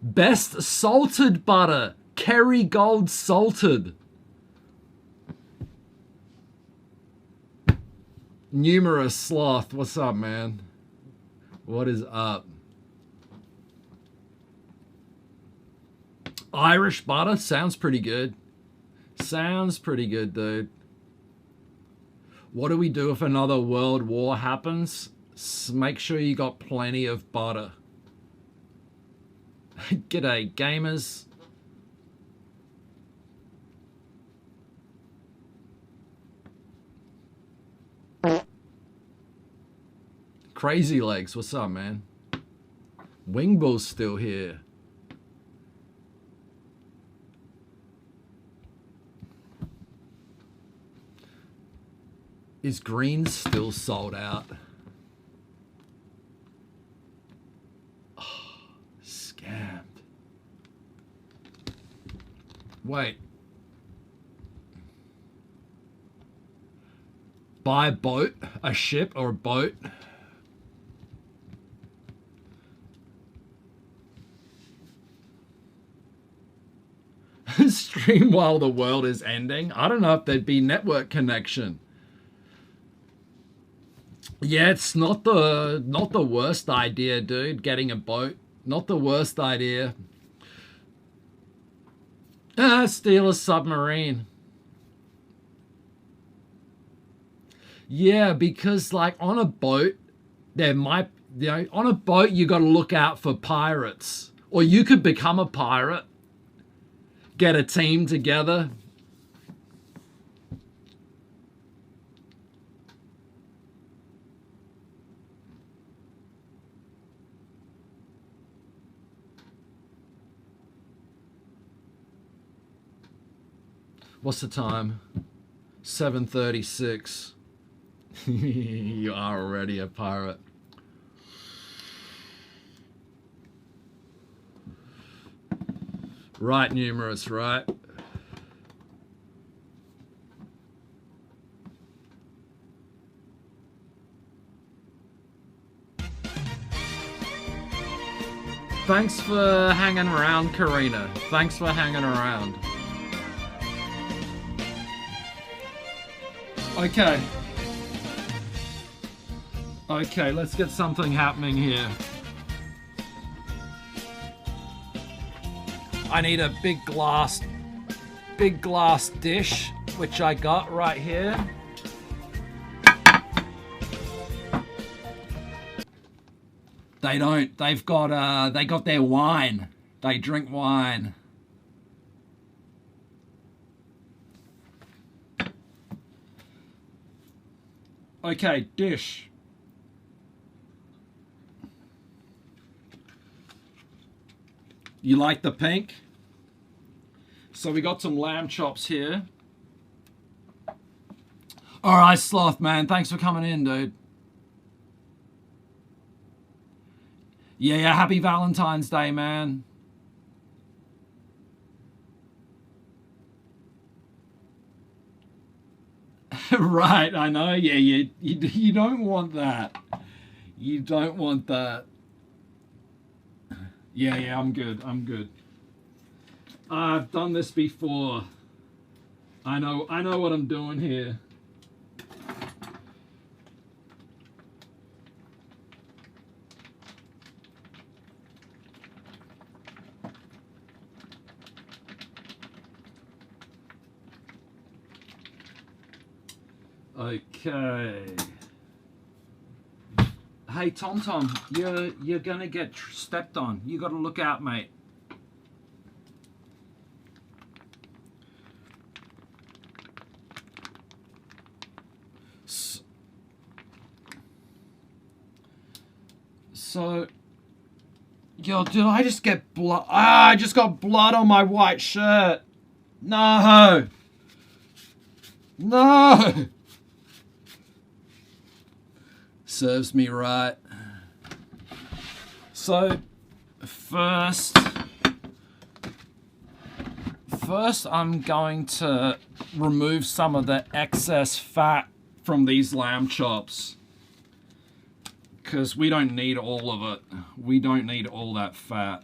Best salted butter. Kerry Gold salted. Numerous Sloth. What's up, man? What is up? Irish butter sounds pretty good. Sounds pretty good, dude. What do we do if another world war happens? Make sure you got plenty of butter. G'day, gamers. Crazy Legs, what's up, man? Wingbull's still here. Is green still sold out? Oh, scammed. Wait. Buy a boat, a ship or a boat. Stream while the world is ending. I don't know if there'd be network connection. Yeah, it's not the worst idea, dude. Getting a boat, not the worst idea. Steal a submarine. Yeah, because like on a boat, there might, you know, on a boat you got to look out for pirates, or you could become a pirate. Get a team together. What's the time? 7:36. You are already a pirate. Right, numerous, right? Thanks for hanging around, Karina. Thanks for hanging around. Okay. Okay, let's get something happening here. I need a big glass dish, which I got right here. They don't. They got their wine. They drink wine. Okay, dish. You like the pink? So we got some lamb chops here. All right, Sloth, man. Thanks for coming in, dude. Yeah, happy Valentine's Day, man. Right, I know. Yeah, you don't want that. You don't want that. Yeah, I'm good. I'm good. I've done this before. I know what I'm doing here. Okay. Hey, Tom, you're gonna get stepped on. You gotta look out, mate. So, yo, did I just get blood? Ah, I just got blood on my white shirt. No. No. Serves me right. So, first I'm going to remove some of the excess fat from these lamb chops, because we don't need all of it. We don't need all that fat.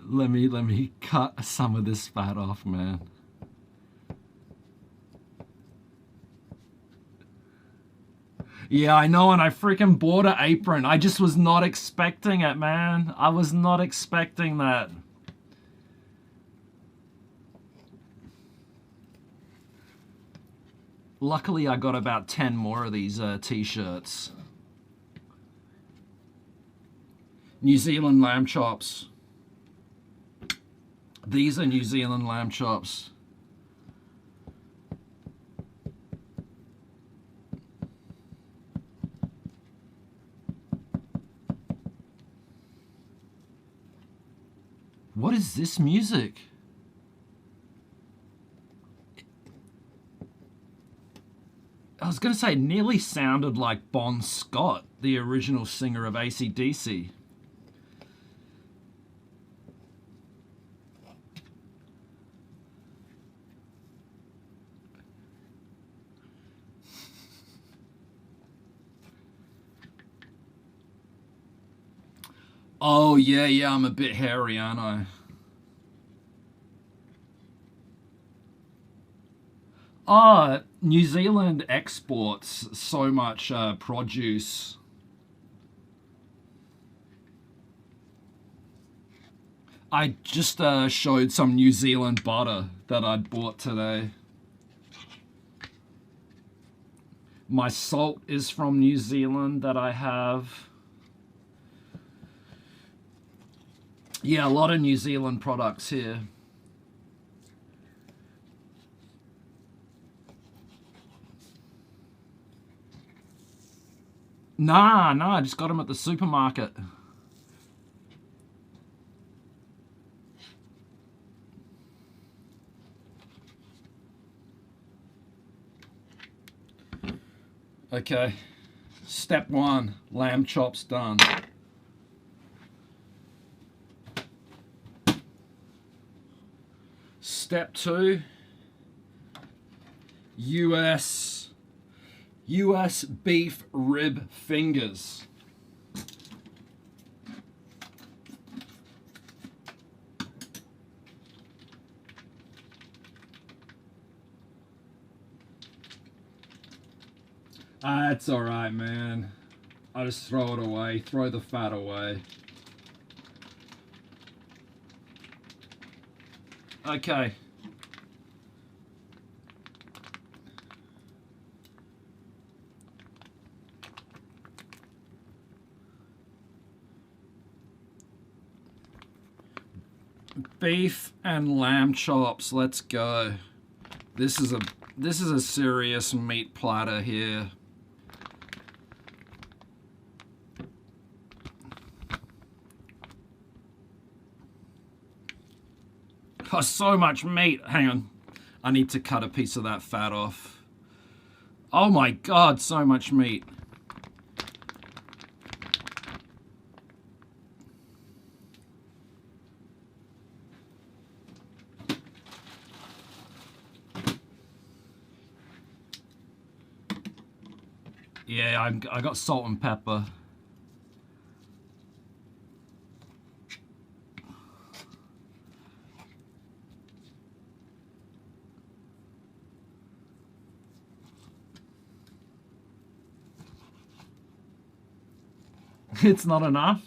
Let me cut some of this fat off, man. Yeah, I know, and I freaking bought an apron. I just was not expecting it, man. I was not expecting that. Luckily, I got about 10 more of these t-shirts. New Zealand lamb chops. These are New Zealand lamb chops. What is this music? I was going to say, it nearly sounded like Bon Scott, the original singer of AC/DC. Oh, yeah, I'm a bit hairy, aren't I? Oh, New Zealand exports so much produce. I just showed some New Zealand butter that I'd bought today. My salt is from New Zealand that I have. Yeah, a lot of New Zealand products here. Nah, I just got them at the supermarket. Okay, step 1, lamb chops done. Step 2, US beef rib fingers. That's all right, man. I just throw it away, throw the fat away. Okay. Beef and lamb chops, let's go. This is a serious meat platter here. Oh, so much meat. Hang on. I need to cut a piece of that fat off. Oh my God, so much meat. Yeah, I got salt and pepper. It's not enough.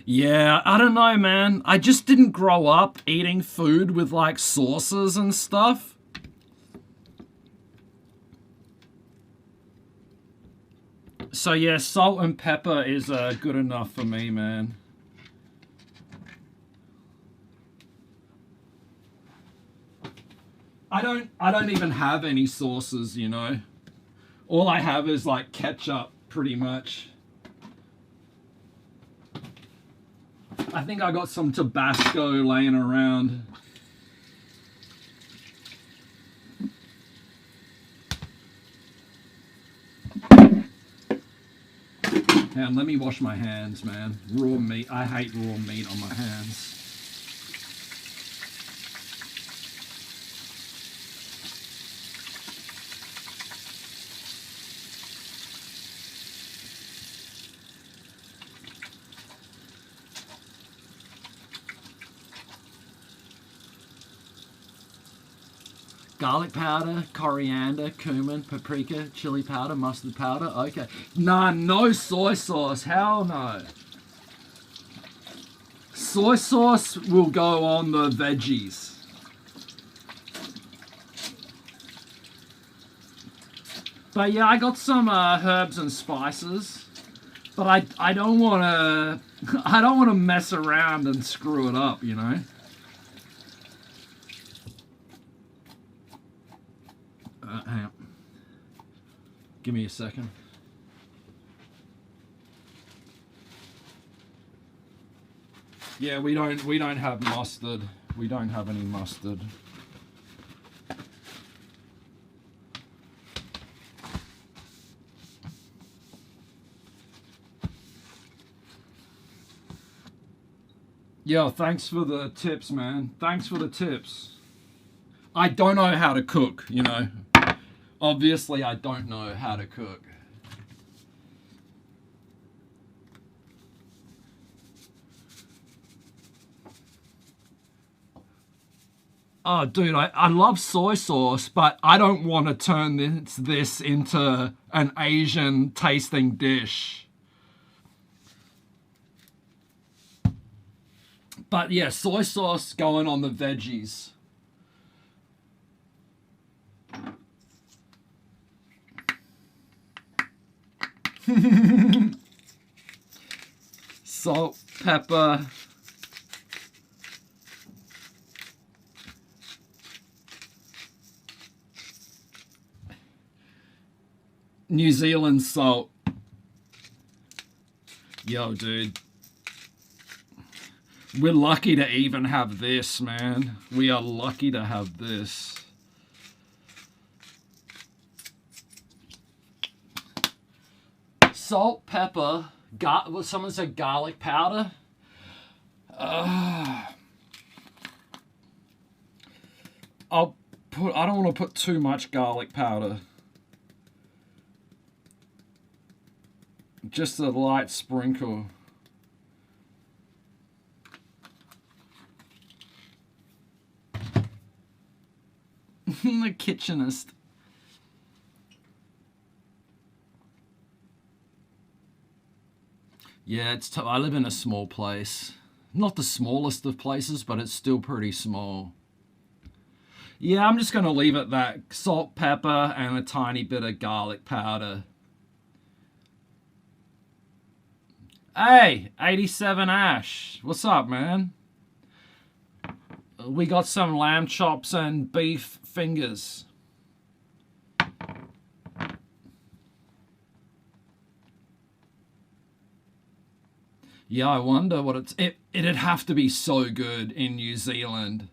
Yeah, I don't know, man. I just didn't grow up eating food with like sauces and stuff. So yeah, salt and pepper is good enough for me, man. I don't even have any sauces, you know. All I have is like ketchup, pretty much. I think I got some Tabasco laying around. And let me wash my hands, man. Raw meat. I hate raw meat on my hands. Garlic powder, coriander, cumin, paprika, chili powder, mustard powder. Okay. Nah, no soy sauce. Hell no. Soy sauce will go on the veggies. But yeah, I got some herbs and spices. But I don't want to I don't want to mess around and screw it up, you know. Hang on. Give me a second. Yeah, we don't have mustard. We don't have any mustard. Yo, thanks for the tips, man. Thanks for the tips. I don't know how to cook, you know. Obviously, I don't know how to cook. Oh, dude, I love soy sauce, but I don't want to turn this into an Asian tasting dish. But yeah, soy sauce going on the veggies. Salt, pepper. New Zealand salt. Yo, dude. We're lucky to even have this, man. We are lucky to have this. Salt, pepper, someone said garlic powder. I don't want to put too much garlic powder. Just a light sprinkle. The kitchenist. Yeah, it's tough. I live in a small place. Not the smallest of places, but it's still pretty small. Yeah, I'm just going to leave it that. Salt, pepper, and a tiny bit of garlic powder. Hey, 87 Ash. What's up, man? We got some lamb chops and beef fingers. Yeah, I wonder what it'd have to be so good in New Zealand.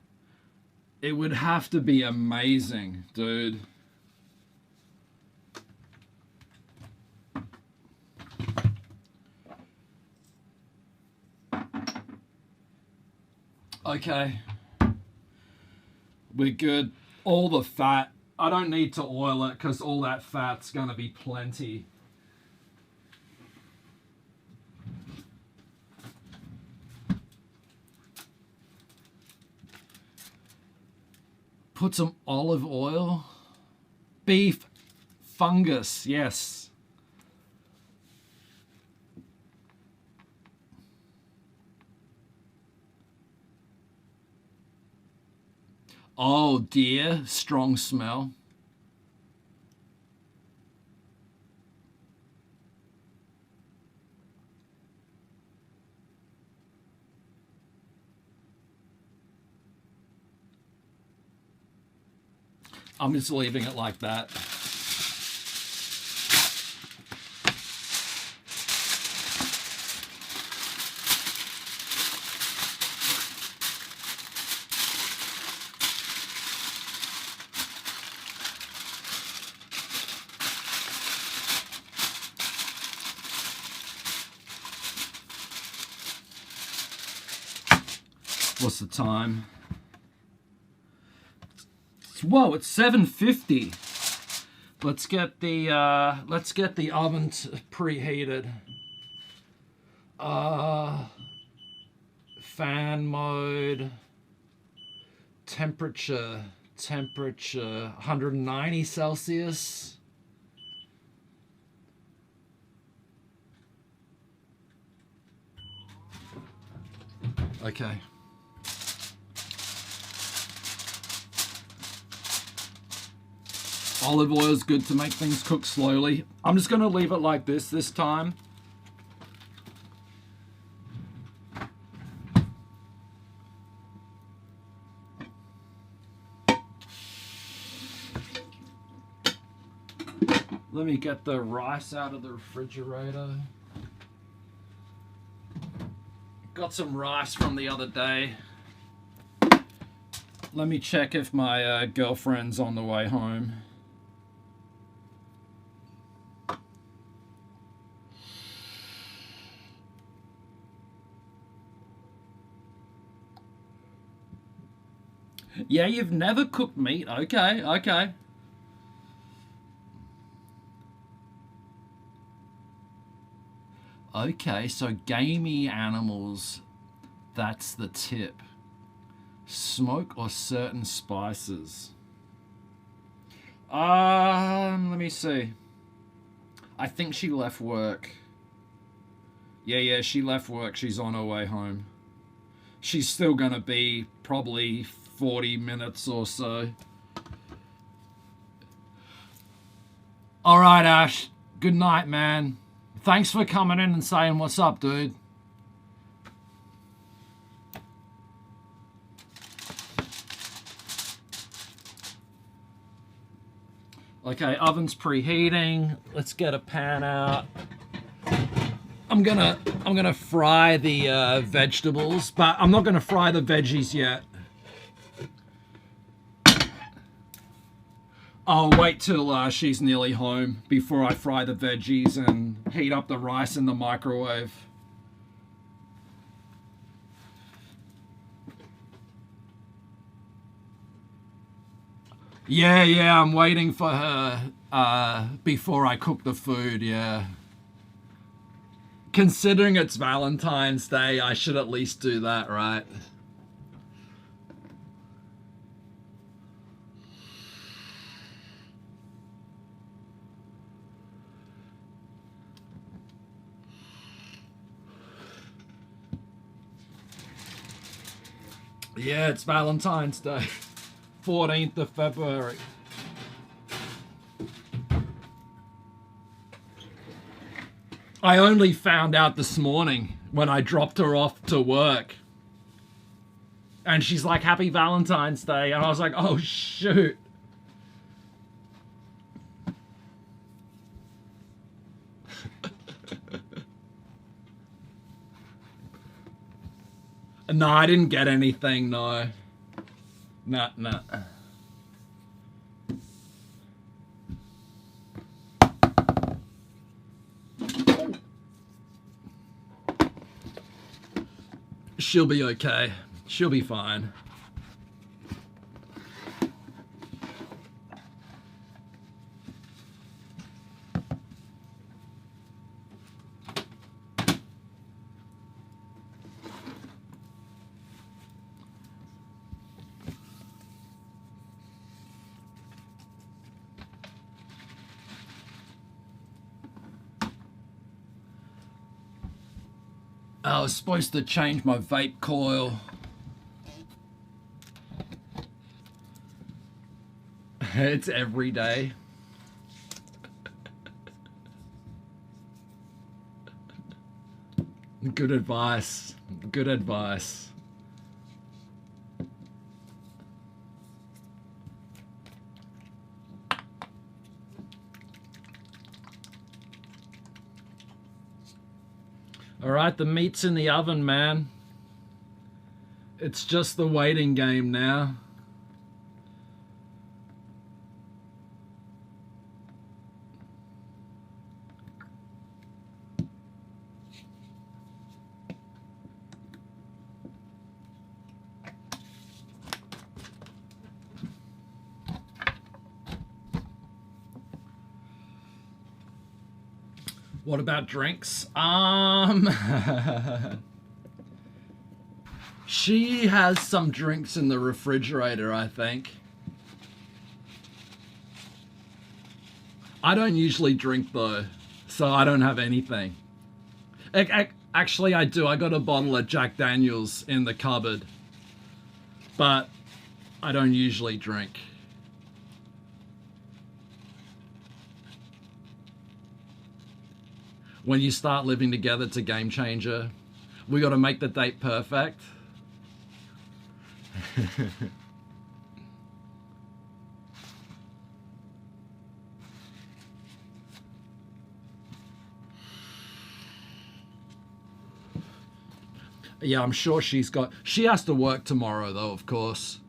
It would have to be amazing, dude. Okay. We're good. All the fat. I don't need to oil it because all that fat's going to be plenty. Put some olive oil. Beef fungus, yes. Oh dear, strong smell. I'm just leaving it like that. What's the time? Whoa, it's 7:50. Let's get the oven preheated. Fan mode. Temperature 190 Celsius. Okay. Olive oil is good to make things cook slowly. I'm just going to leave it like this time. Let me get the rice out of the refrigerator. Got some rice from the other day. Let me check if my girlfriend's on the way home. Yeah, you've never cooked meat. Okay, okay. Okay, so gamey animals, that's the tip. Smoke or certain spices. Let me see. I think she left work. Yeah, she left work. She's on her way home. She's still gonna be probably 40 minutes or so. All right, Ash. Good night, man. Thanks for coming in and saying what's up, dude. Okay, oven's preheating. Let's get a pan out. I'm gonna fry the vegetables, but I'm not gonna fry the veggies yet. I'll wait till she's nearly home before I fry the veggies and heat up the rice in the microwave. Yeah, I'm waiting for her before I cook the food, yeah. Considering it's Valentine's Day, I should at least do that, right? Yeah, it's Valentine's Day. 14th of February. I only found out this morning when I dropped her off to work. And she's like, Happy Valentine's Day. And I was like, oh, shoot. No, I didn't get anything, no. Nah. She'll be okay. She'll be fine. I was supposed to change my vape coil. It's every day. Good advice. Good advice. All right, the meat's in the oven, man. It's just the waiting game now. What about drinks? She has some drinks in the refrigerator, I think. I don't usually drink though, so I don't have anything. Actually, I do. I got a bottle of Jack Daniels in the cupboard, but I don't usually drink. When you start living together, it's a game changer. We got to make the date perfect. Yeah, I'm sure she has to work tomorrow though, of course.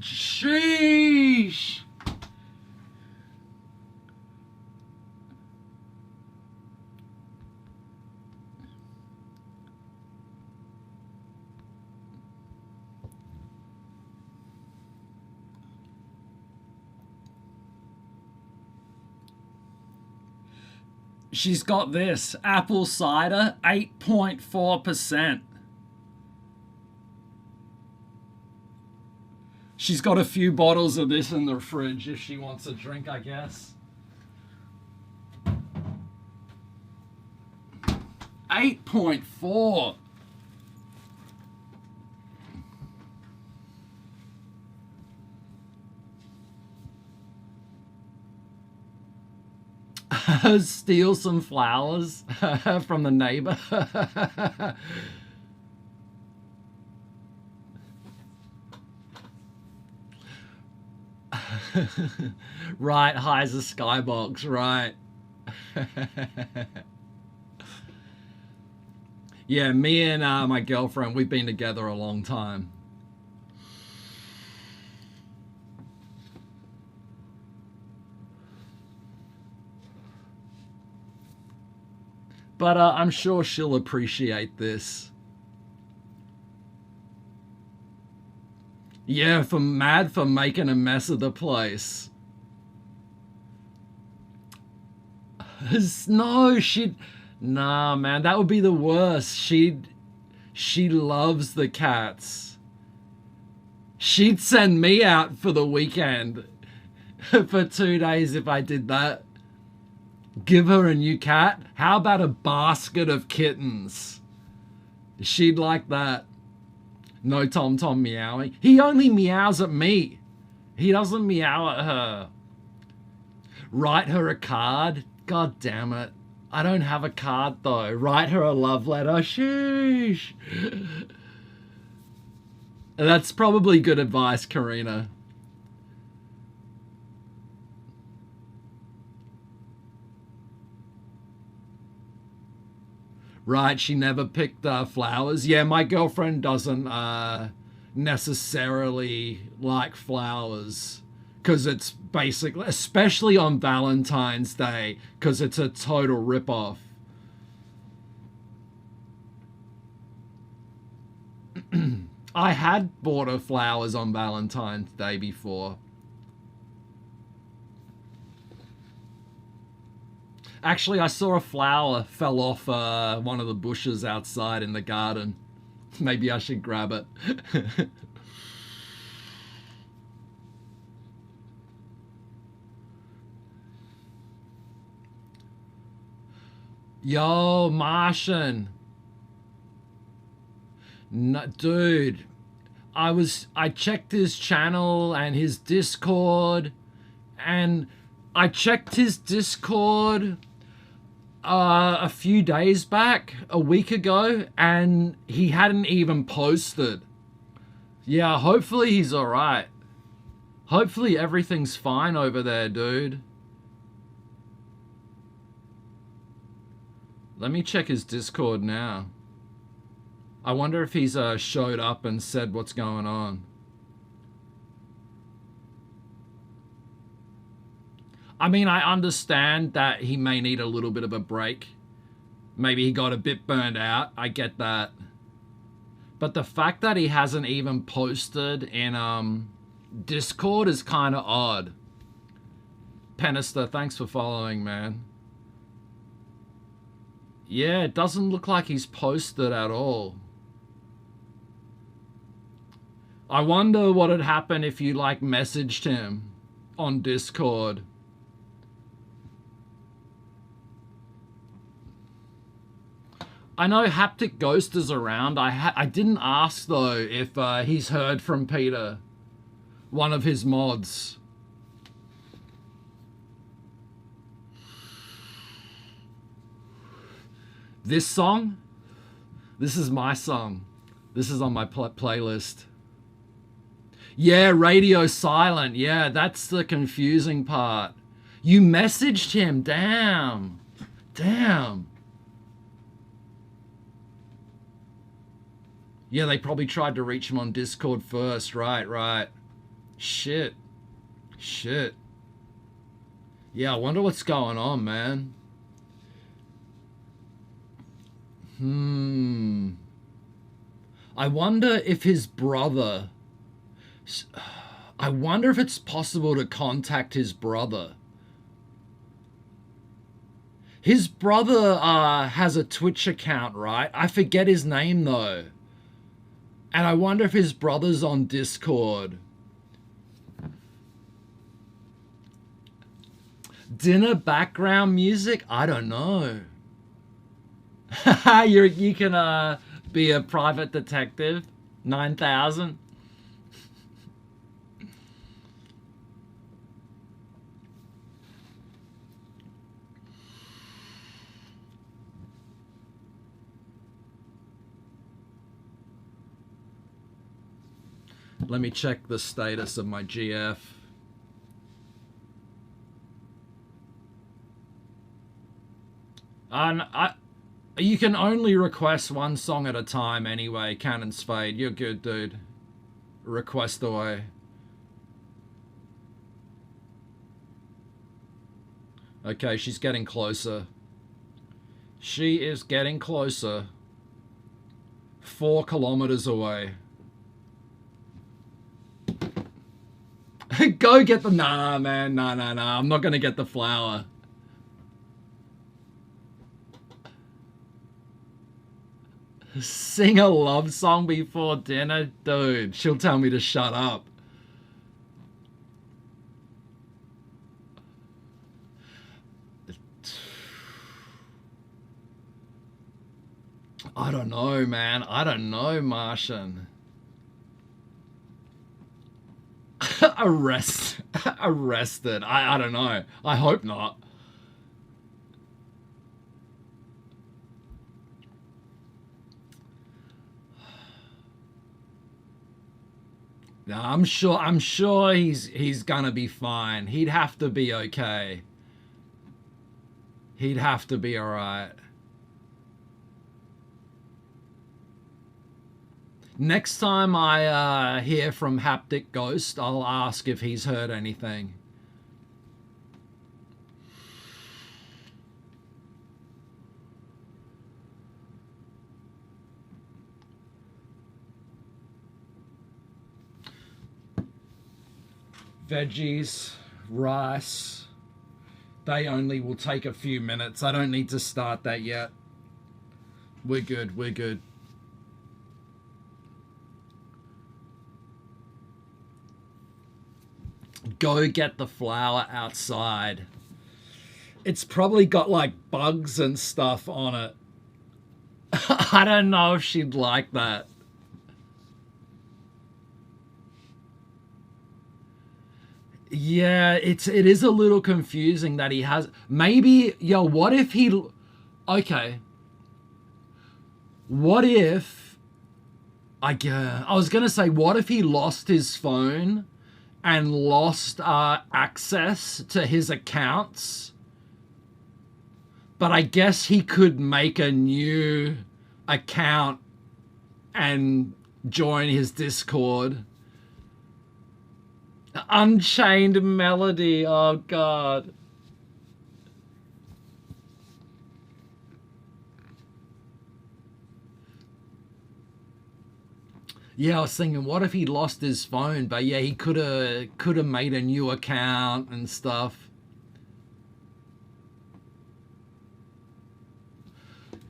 Sheesh. She's got this apple cider, 8.4%. She's got a few bottles of this in the fridge if she wants a drink, I guess. 8.4. Steal some flowers from the neighbor. Right, highs a skybox, right. Yeah, me and my girlfriend, we've been together a long time. But I'm sure she'll appreciate this. Yeah, mad for making a mess of the place. No, nah, man, that would be the worst. She loves the cats. She'd send me out for the weekend for 2 days if I did that. Give her a new cat. How about a basket of kittens? She'd like that. No Tom meowing. He only meows at me. He doesn't meow at her. Write her a card. God damn it. I don't have a card though. Write her a love letter. Sheesh. That's probably good advice, Karina. Right, she never picked flowers. Yeah, my girlfriend doesn't necessarily like flowers because it's basically, especially on Valentine's Day, because it's a total ripoff. I had bought her flowers on Valentine's Day before. Actually, I saw a flower fell off one of the bushes outside in the garden. Maybe I should grab it. Yo, Martian. No, dude, I checked his channel and his Discord, and I checked his Discord a few days back, a week ago, and he hadn't even posted. Yeah, hopefully he's alright. Hopefully everything's fine over there, dude. Let me check his Discord now. I wonder if he's showed up and said what's going on. I mean, I understand that he may need a little bit of a break. Maybe he got a bit burned out. I get that. But the fact that he hasn't even posted in Discord is kind of odd. Penister, thanks for following, man. Yeah, it doesn't look like he's posted at all. I wonder what would happen if you like messaged him on Discord. I know Haptic Ghost is around. I didn't ask though if he's heard from Peter, one of his mods. This song? This is my song. This is on my playlist. Yeah, radio silent. Yeah, that's the confusing part. You messaged him. Damn. Damn. Yeah, they probably tried to reach him on Discord first. Right. Shit. Yeah, I wonder what's going on, man. I wonder if his brother... I wonder if it's possible to contact his brother. His brother has a Twitch account, right? I forget his name, though. And I wonder if his brother's on Discord. Dinner background music? I don't know. You can be a private detective. 9,000. Let me check the status of my GF. You can only request one song at a time anyway, Cannon's Fade. You're good, dude. Request away. Okay, she's getting closer. She is getting closer. 4 kilometers away. Go get the... Nah, man. Nah. I'm not going to get the flower. Sing a love song before dinner? Dude, she'll tell me to shut up. I don't know, man. I don't know, Martian. Arrested. I don't know. I hope not. No, I'm sure he's gonna be fine. He'd have to be okay. He'd have to be alright. Next time I hear from Haptic Ghost, I'll ask if he's heard anything. Veggies, rice, they only will take a few minutes. I don't need to start that yet. We're good. Go get the flower outside. It's probably got like bugs and stuff on it. I don't know if she'd like that. Yeah, it is a little confusing that he has... Maybe, yo, what if he... Okay. What if... I was going to say, what if he lost his phone and lost access to his accounts? But I guess he could make a new account and join his Discord. Unchained Melody, oh god. Yeah, I was thinking, what if he lost his phone? But yeah, he could have made a new account and stuff.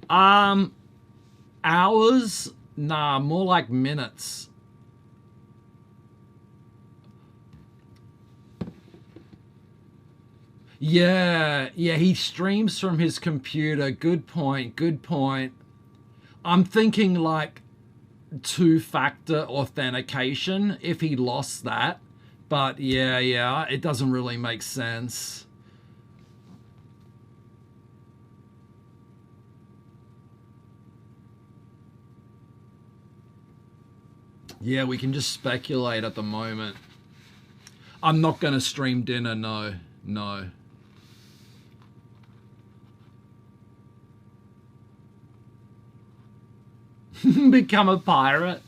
Hours? Nah, more like minutes. Yeah, yeah, he streams from his computer. Good point, good point. I'm thinking like two-factor authentication if he lost that. But yeah, yeah, it doesn't really make sense. Yeah, we can just speculate at the moment. I'm not going to stream dinner, no. No. Become a pirate.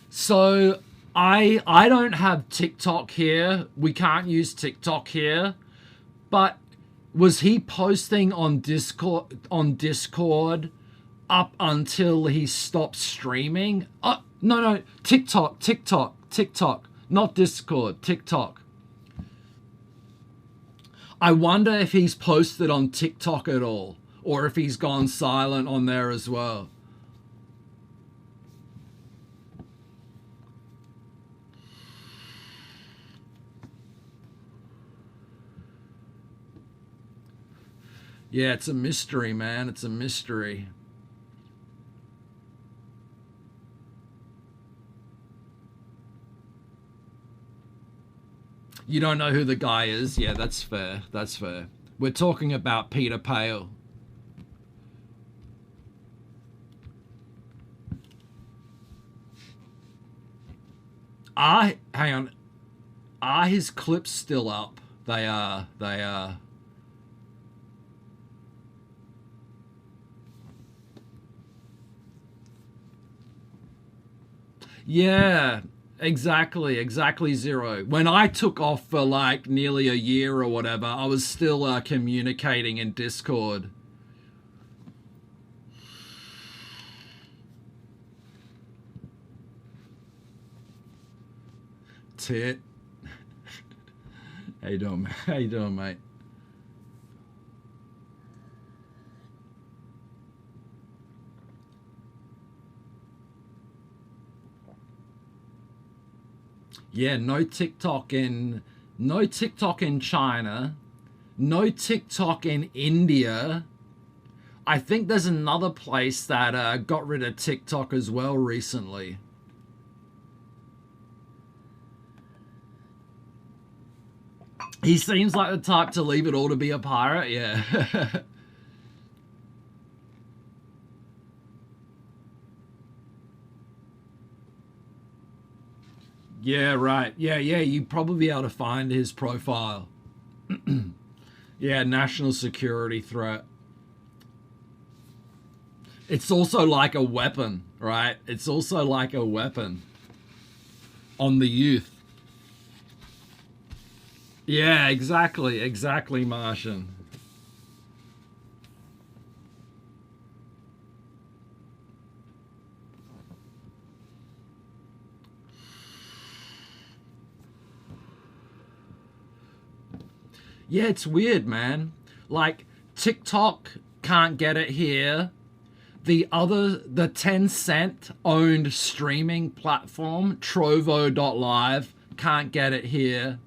So I don't have TikTok here. We can't use TikTok here. But was he posting on Discord up until he stopped streaming? Oh, no, TikTok. Not Discord, TikTok. I wonder if he's posted on TikTok at all, or if he's gone silent on there as well. Yeah, it's a mystery, man. It's a mystery. You don't know who the guy is? Yeah, that's fair. That's fair. We're talking about Peter Pale. Hang on. Are his clips still up? They are. They are. Yeah, exactly zero. When I took off for like nearly a year or whatever, I was still communicating in Discord. Tit. How you doing, mate? How you doing, mate? Yeah, no TikTok in China, no TikTok in India. I think there's another place that got rid of TikTok as well recently. He seems like the type to leave it all to be a pirate, yeah. Yeah, right. Yeah, you'd probably be able to find his profile. Yeah, national security threat. It's also like a weapon, right? It's also like a weapon on the youth. Yeah, exactly, Martian. Yeah, it's weird, man. Like, TikTok can't get it here. The Tencent owned streaming platform, Trovo.live, can't get it here.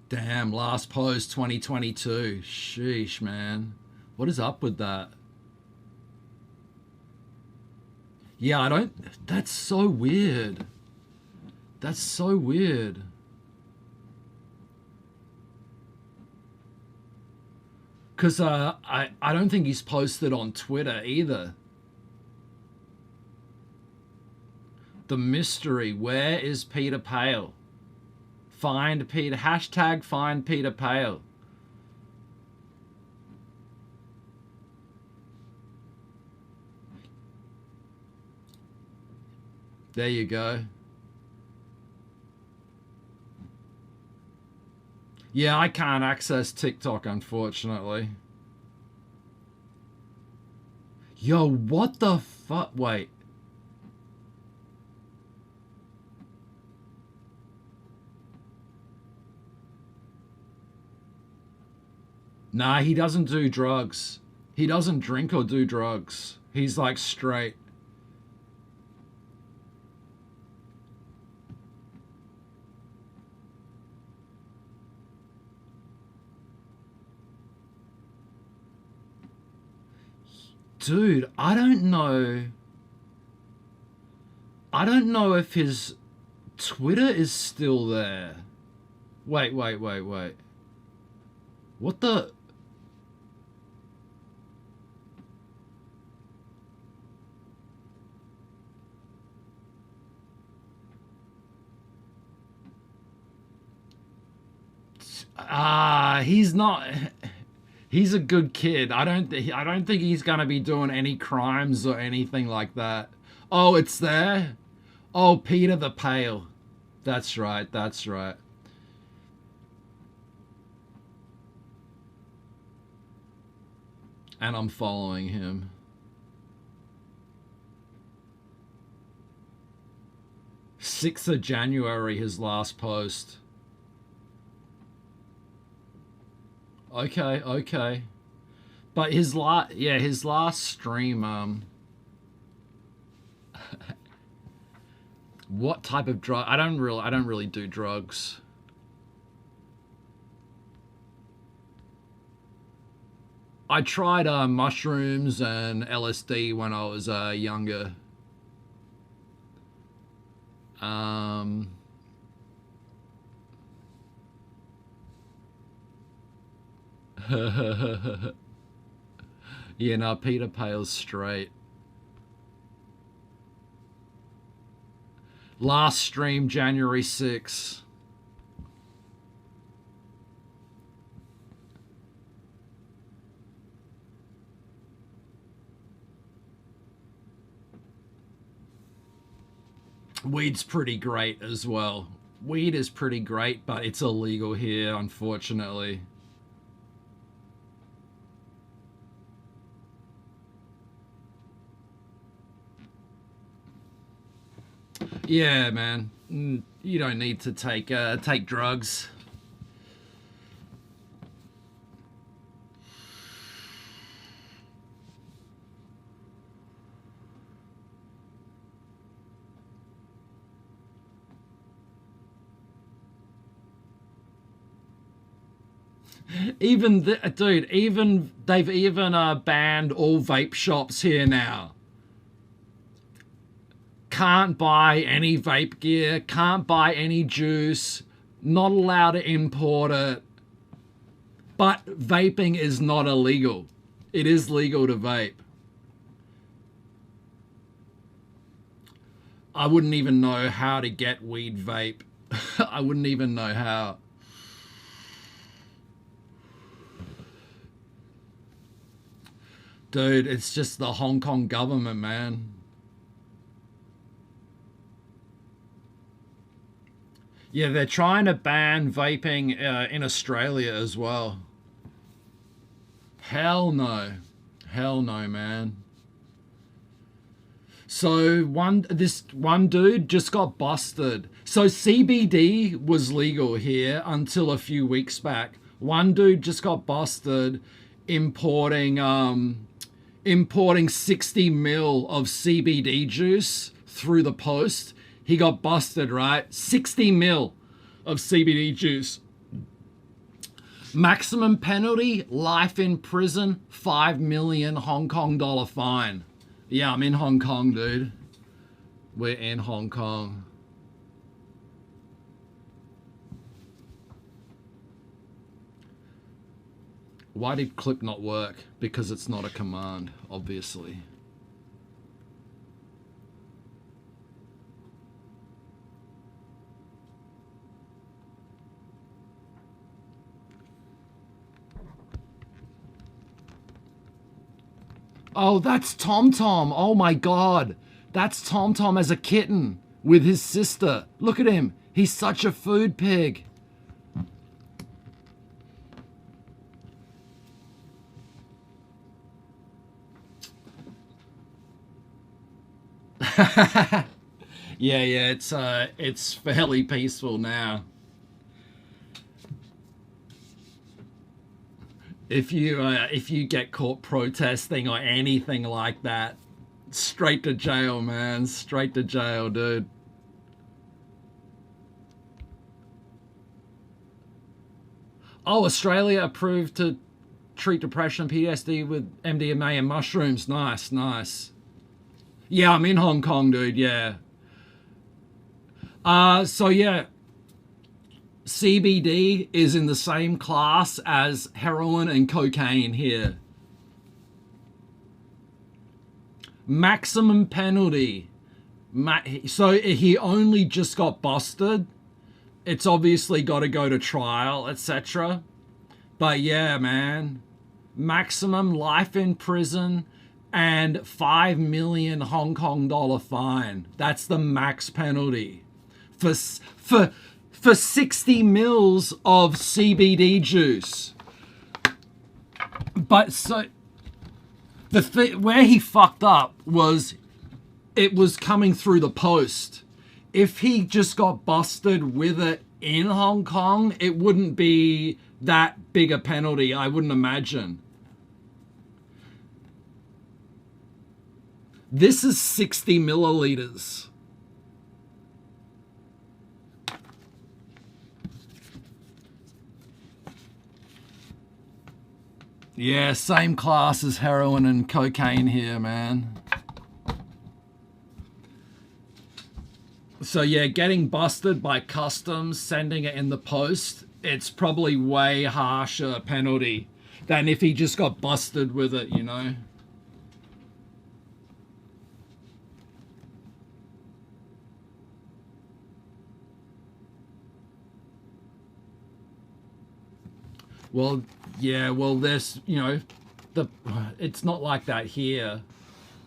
Damn, last post 2022. Sheesh, man. What is up with that? Yeah, I don't. That's so weird. That's so weird. Because I don't think he's posted on Twitter either. The mystery. Where is Peter Pale? Find Peter. Hashtag find Peter Pale. There you go. Yeah, I can't access TikTok, unfortunately. Yo, what the fuck? Wait. Nah, he doesn't do drugs. He doesn't drink or do drugs. He's like straight. Dude, I don't know. I don't know if his Twitter is still there. Wait. What the? He's not. He's a good kid. I don't think he's gonna be doing any crimes or anything like that. Oh, it's there. Oh, Peter the Pale. That's right. That's right. And I'm following him. January 6th, his last post. Okay. But his last stream, what type of drug? I don't really do drugs. I tried mushrooms and LSD when I was younger. Yeah, no, Peter Pale's straight. Last stream, January 6th. Weed's pretty great as well. Weed is pretty great, but it's illegal here, unfortunately. Yeah, man. You don't need to take drugs. They've even banned all vape shops here now. Can't buy any vape gear, can't buy any juice, not allowed to import it. But vaping is not illegal. It is legal to vape. I wouldn't even know how to get weed vape. I wouldn't even know how. Dude, it's just the Hong Kong government, man. Yeah, they're trying to ban vaping in Australia as well. Hell no. Hell no, man. So this one dude just got busted. So CBD was legal here until a few weeks back. One dude just got busted importing 60 mil of CBD juice through the post. He got busted, right? 60 mil of CBD juice. Maximum penalty, life in prison, 5 million Hong Kong dollar fine. Yeah, I'm in Hong Kong, dude. We're in Hong Kong. Why did clip not work? Because it's not a command, obviously. Oh, that's TomTom. Oh my God. That's TomTom as a kitten. with his sister. Look at him. He's such a food pig. Yeah, it's fairly peaceful now. If you get caught protesting or anything like that, straight to jail, man. Straight to jail, dude. Oh, Australia approved to treat depression, PTSD with MDMA and mushrooms. Nice, nice. Yeah, I'm in Hong Kong, dude. Yeah. So yeah, CBD is in the same class as heroin and cocaine here. Maximum penalty. So he only just got busted. It's obviously got to go to trial, etc. But yeah, man, maximum life in prison and 5 million Hong Kong dollar fine. That's the max penalty for 60 mils of CBD juice. But so where he fucked up was it was coming through the post. If he just got busted with it in Hong Kong, it wouldn't be that big a penalty, I wouldn't imagine. This is 60 milliliters. Yeah, same class as heroin and cocaine here, man. So yeah, getting busted by customs, sending it in the post, it's probably way harsher penalty than if he just got busted with it, you know? Well, yeah, well, there's, you know, it's not like that here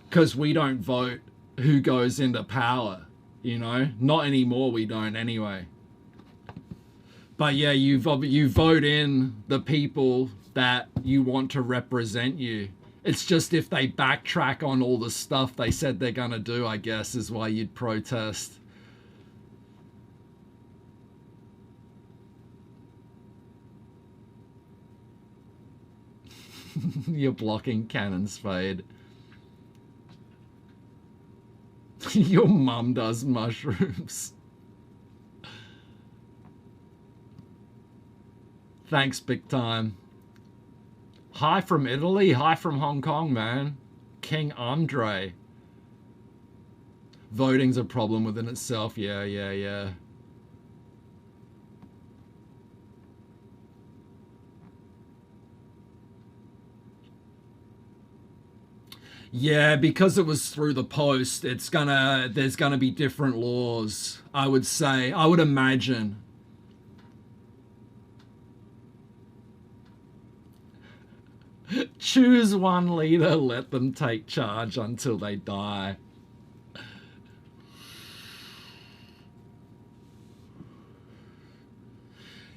because we don't vote who goes into power, you know? Not anymore, we don't anyway. But yeah, you vote in the people that you want to represent you. It's just if they backtrack on all the stuff they said they're going to do, I guess, is why you'd protest. You're blocking Cannon's fade. Your mum does mushrooms. Thanks, big time. Hi from Italy. Hi from Hong Kong, man. King Andre. Voting's a problem within itself. Yeah. Yeah, because it was through the post, there's gonna be different laws, I would say. I would imagine. Choose one leader, let them take charge until they die.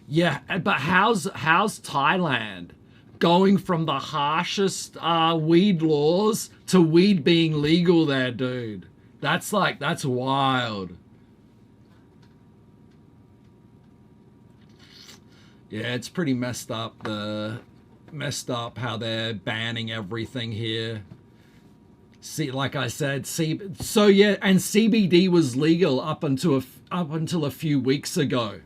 Yeah, but how's Thailand going from the harshest weed laws to weed being legal there, dude? That's wild. Yeah, it's pretty messed up how they're banning everything here. See, like I said, so yeah, and CBD was legal up until a few weeks ago.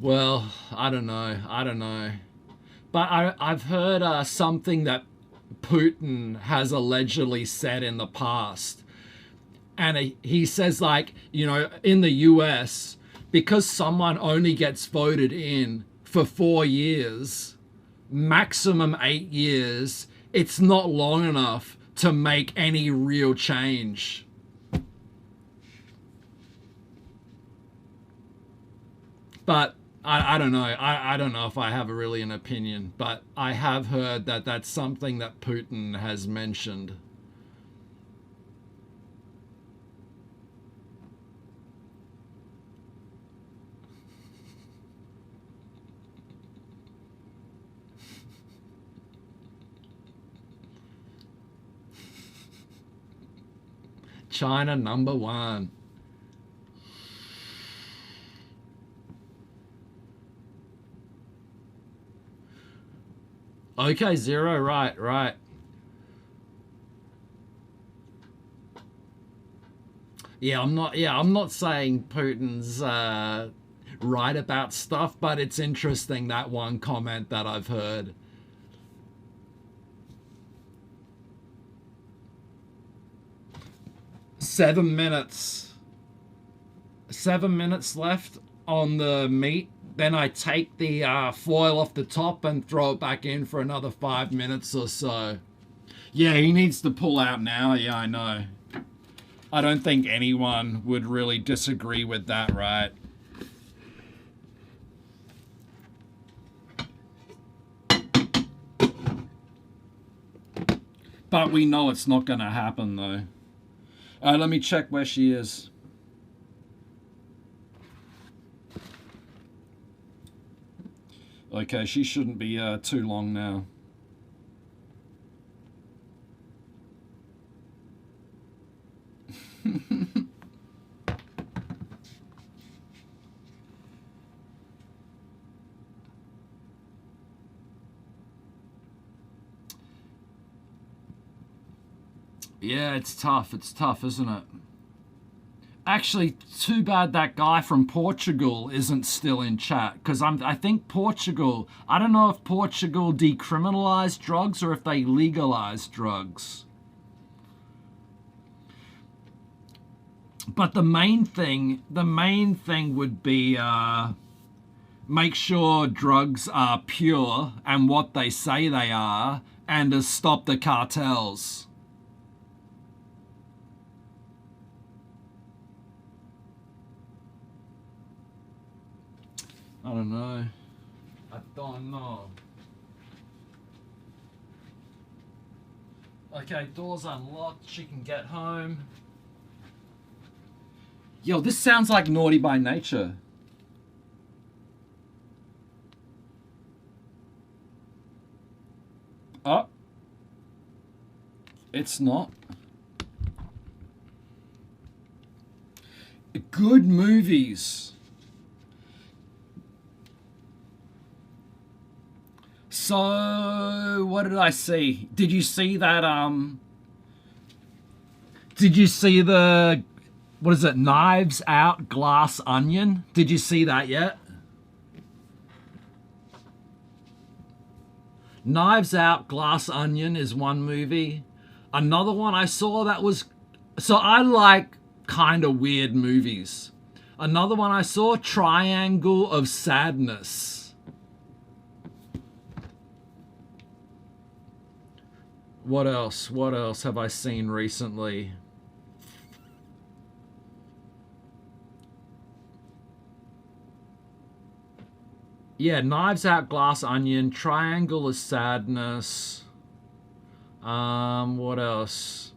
Well, I don't know. But I've heard something that Putin has allegedly said in the past. And he says, like, you know, in the US, because someone only gets voted in for 4 years, maximum 8 years, it's not long enough to make any real change. But I don't know. I don't know if I have really an opinion, but I have heard that that's something that Putin has mentioned. China #1. Okay, Zero, right. Yeah, I'm not saying Putin's right about stuff, but it's interesting, that one comment that I've heard. Seven minutes left on the meat. Then I take the foil off the top and throw it back in for another 5 minutes or so. Yeah, he needs to pull out now. Yeah, I know. I don't think anyone would really disagree with that, right? But we know it's not going to happen, though. Let me check where she is. Okay, she shouldn't be too long now. Yeah, it's tough. It's tough, isn't it? Actually, too bad that guy from Portugal isn't still in chat, because I think Portugal, I don't know if Portugal decriminalized drugs or if they legalized drugs. But the main thing would be make sure drugs are pure and what they say they are, and to stop the cartels. I don't know. I don't know. Okay, door's unlocked. She can get home. Yo, this sounds like Naughty by Nature. Oh. It's not. Good movies. So, what did I see? Did you see that, did you see the, what is it, Knives Out, Glass Onion? Did you see that yet? Knives Out, Glass Onion is one movie. Another one I saw that was, so I like kind of weird movies. Another one I saw, Triangle of Sadness. What else? What else have I seen recently? Yeah, Knives Out, Glass Onion, Triangle of Sadness. What else?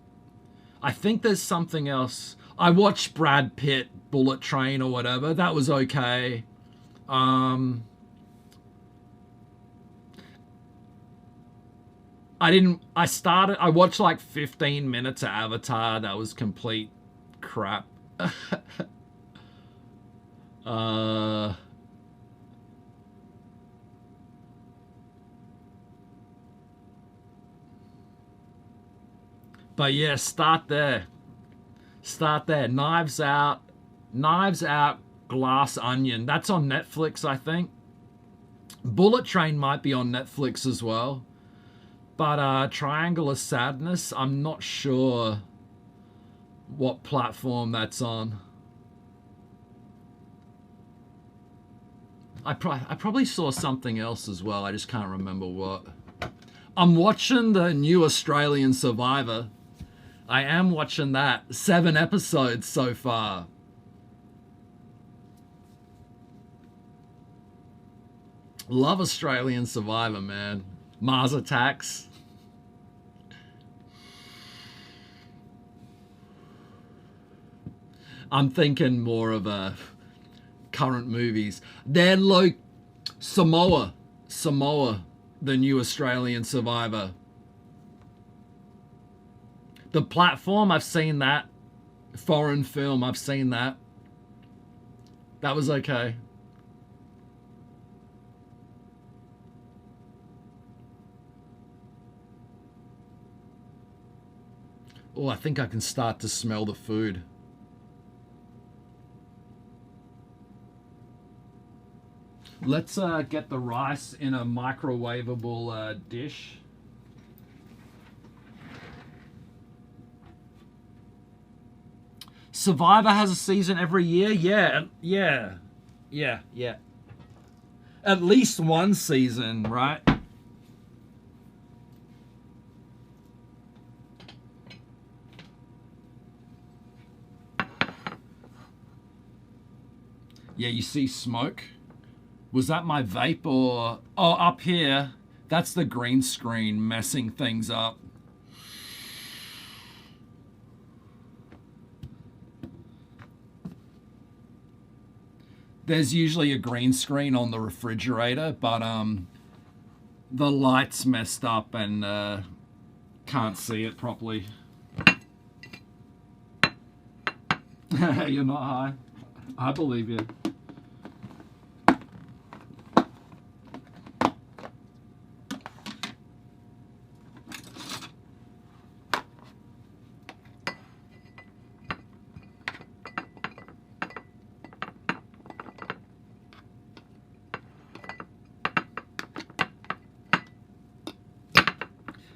I think there's something else. I watched Brad Pitt, Bullet Train or whatever. That was okay. I watched like 15 minutes of Avatar. That was complete crap. But yeah, start there. Knives Out, Glass Onion. That's on Netflix, I think. Bullet Train might be on Netflix as well. But Triangle of Sadness, I'm not sure what platform that's on. I probably saw something else as well. I just can't remember what. I'm watching the new Australian Survivor. I am watching that. 7 episodes so far. Love Australian Survivor, man. Mars Attacks. I'm thinking more of current movies. Then like Samoa, the new Australian Survivor. The Platform, I've seen that. Foreign film, I've seen that. That was okay. Oh, I think I can start to smell the food. Let's get the rice in a microwavable dish. Survivor has a season every year? Yeah. At least one season, right? Yeah, you see smoke? Was that my vape or... Oh, up here, that's the green screen messing things up. There's usually a green screen on the refrigerator, but the light's messed up and can't see it properly. You're not high? I believe you.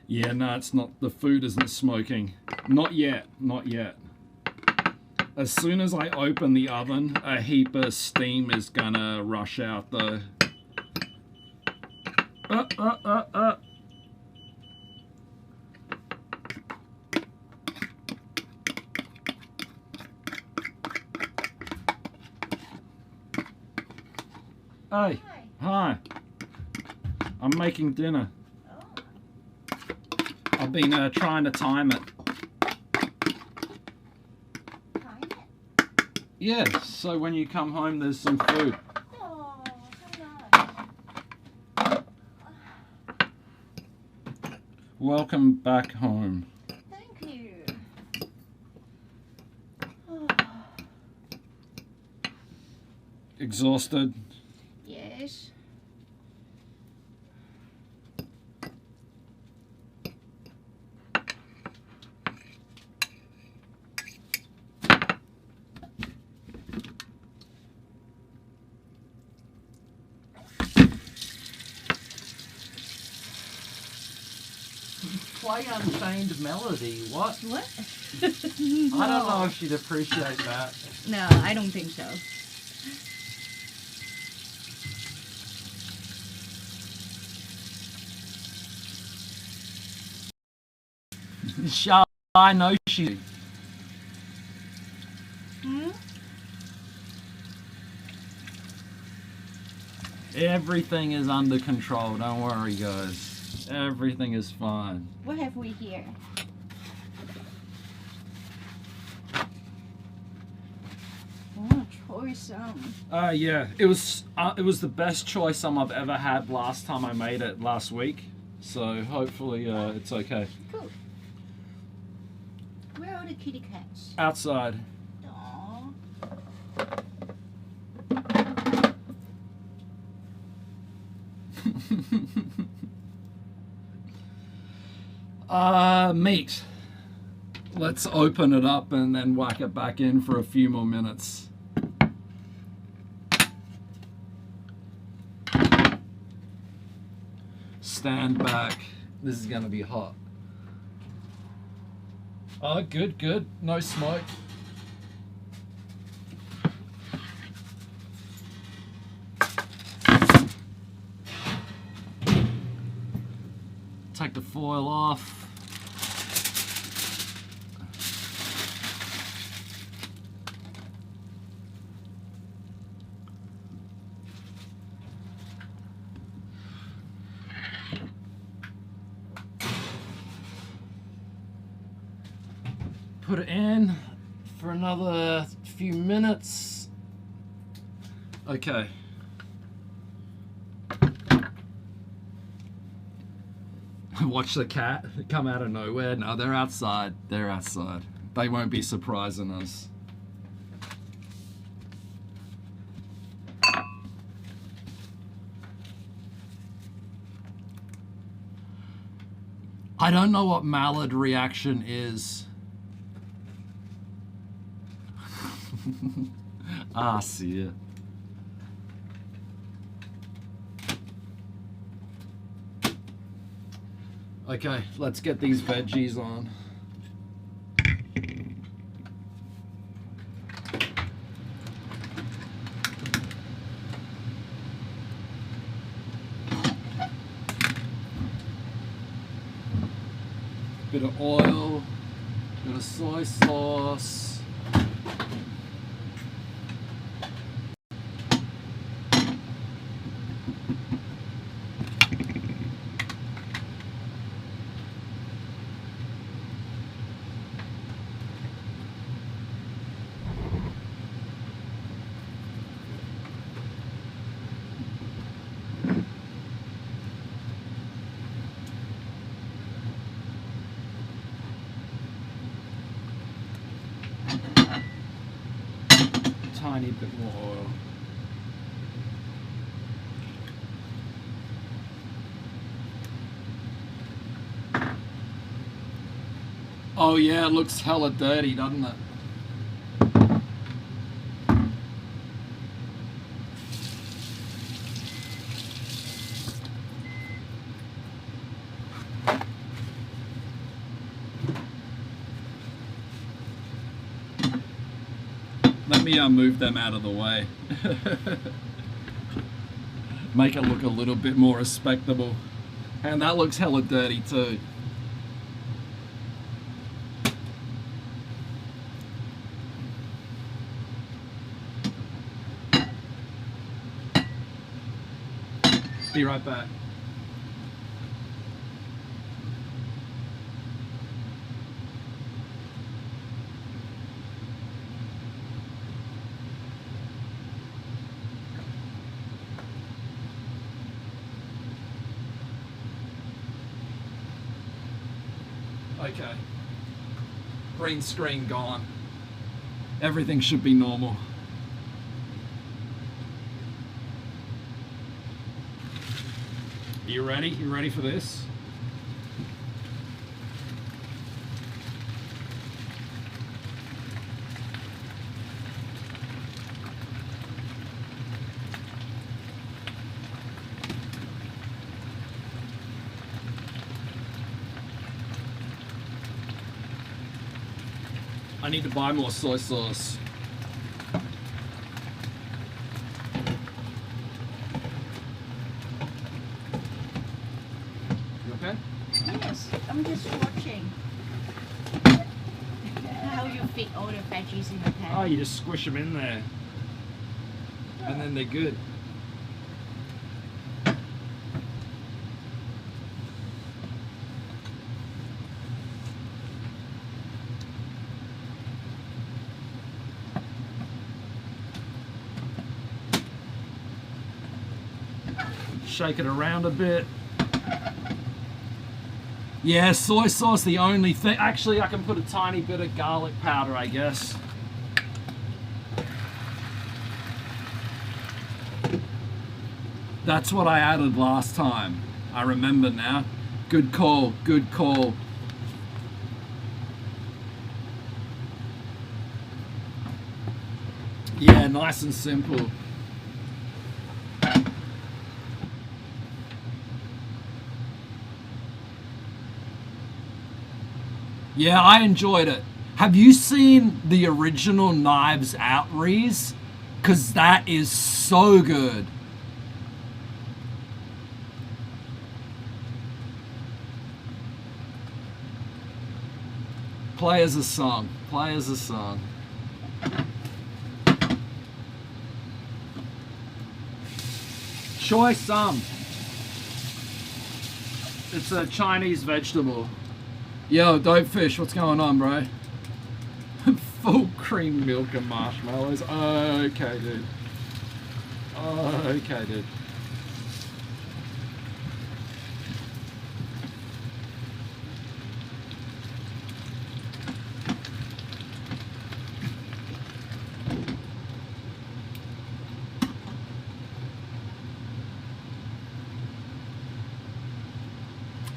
Yeah, no, it's not. The food isn't smoking. Not yet. Not yet. As soon as I open the oven, a heap of steam is gonna rush out though. Hey. Hi. I'm making dinner. I've been trying to time it. Time it? Yeah, so when you come home there's some food. Oh, so nice. Welcome back home. Thank you. Exhausted? Yes. Play Unchained Melody. What? What? No. I don't know if she'd appreciate that. No, I don't think so. I know she. Hmm? Everything is under control. Don't worry, guys. Everything is fine. What have we here? Oh, choice Yeah, it was the best choice I've ever had last time I made it last week. So hopefully it's okay. Cool. Where are the kitty cats? Outside. Aww. Meat. Let's open it up and then whack it back in for a few more minutes. Stand back. This is gonna be hot. Oh, good, good. No smoke. Take the foil off. put it in for another few minutes. Okay. Watch the cat come out of nowhere. No, they're outside. They're outside. They won't be surprising us. I don't know what mallard reaction is. Ah, see ya. Okay, let's get these veggies on. Bit of oil, bit of soy sauce. Tiny bit more oil. Oh yeah, it looks hella dirty, doesn't it? Let me move them out of the way. Make it look a little bit more respectable. And that looks hella dirty too. Be right back. Okay. Green screen gone. Everything should be normal. You ready? You ready for this? I need to buy more soy sauce. You okay? Yes, I'm just watching how you fit all the veggies in the pan. Oh, you just squish them in there. And then they're good. Shake it around a bit. Yeah, soy sauce, the only thing. Actually, I can put a tiny bit of garlic powder, I guess. That's what I added last time. I remember now. Good call, good call. Yeah, nice and simple. Yeah, I enjoyed it. Have you seen the original Knives Out Rees? Because that is so good. Play as a song. Play as a song. Choy sum. It's a Chinese vegetable. Yo, Dope Fish, what's going on, bro? Full cream milk and marshmallows. Okay, dude. Okay, dude.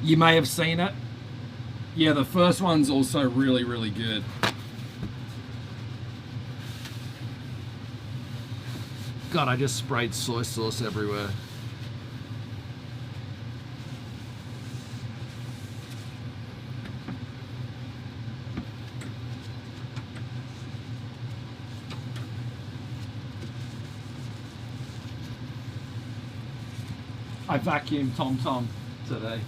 You may have seen it. Yeah, the first one's also really, really good. God, I just sprayed soy sauce everywhere. I vacuumed Tom Tom today.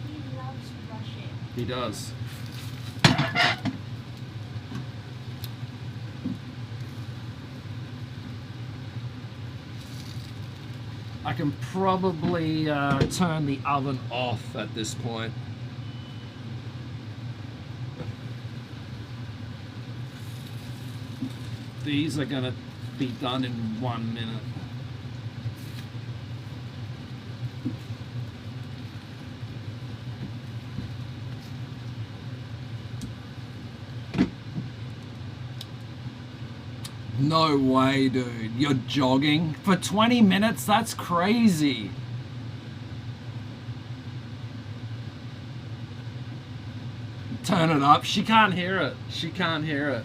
He loves brushing. He does. I can probably turn the oven off at this point. These are gonna be done in 1 minute. No way, dude. You're jogging for 20 minutes? That's crazy. Turn it up. She can't hear it. She can't hear it.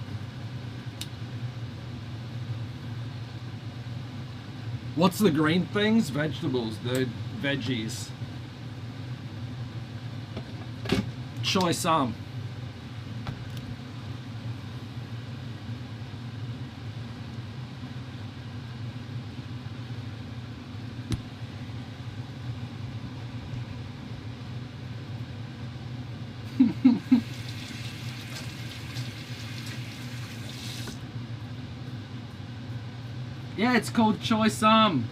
What's the green things? Vegetables, dude. Veggies. Choy some. Yeah, it's called Choy Some.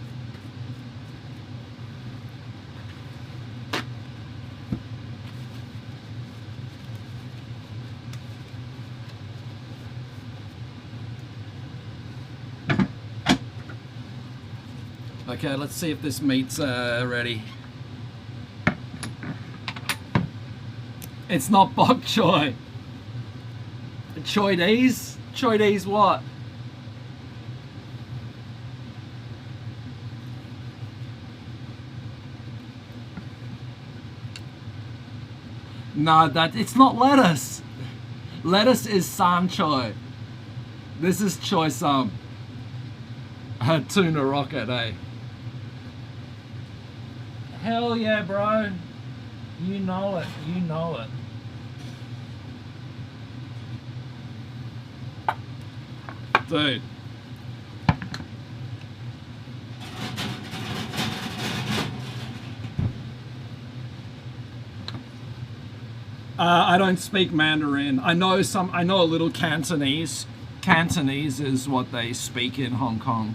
Okay, let's see if this meat's ready. It's not bok choy. Choy days? Choy days what? No, it's not lettuce. Lettuce is san choy. This is choy some. Tuna rocket, eh? Hell yeah, bro. You know it. You know it. Dude. I don't speak Mandarin. I know a little Cantonese. Cantonese is what they speak in Hong Kong.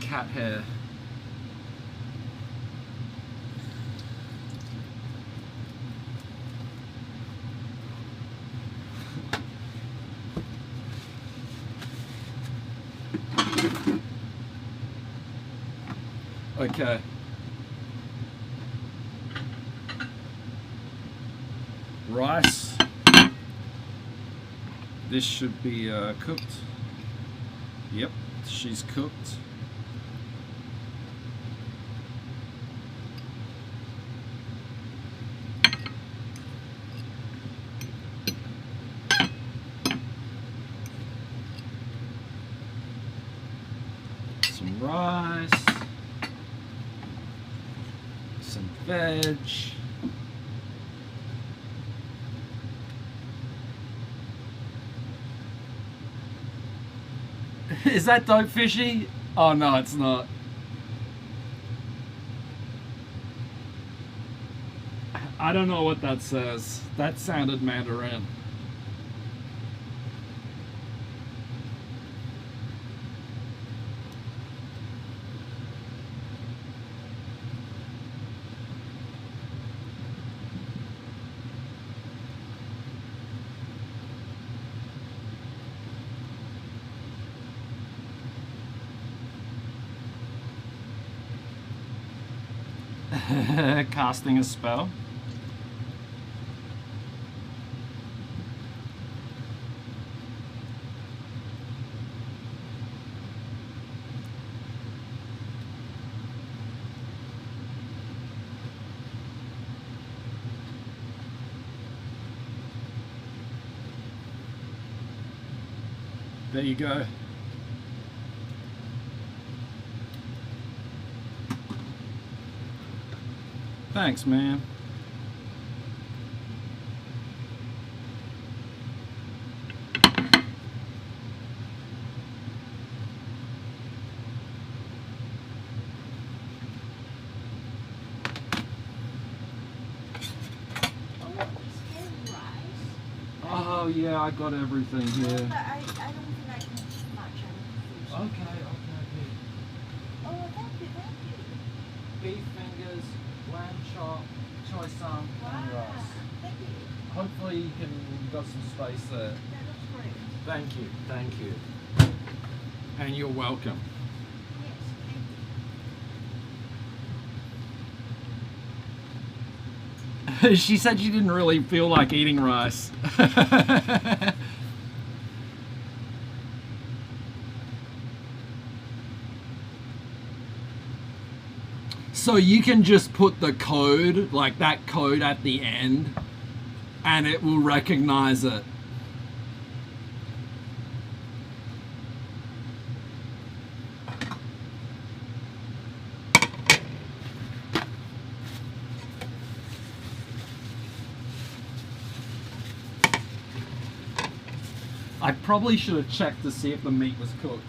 Cat hair. Okay. Rice. This should be cooked. Yep, she's cooked. Some rice. Some veg. Is that dope fishy? Oh no, it's not. I don't know what that says. That sounded Mandarin. Casting a spell. There you go. Thanks, man. Oh yeah, I got everything here. But I don't think I can eat much. I'm confused. Okay. Oh, thank you. Beef fingers, lamb chop, choy sam, and Wow. rice. Thank you. Hopefully you got some space there. That looks great. Thank you. And you're welcome. Yes, thank you. She said she didn't really feel like eating rice. So you can just put the code, like that code at the end, and it will recognize it. I probably should have checked to see if the meat was cooked.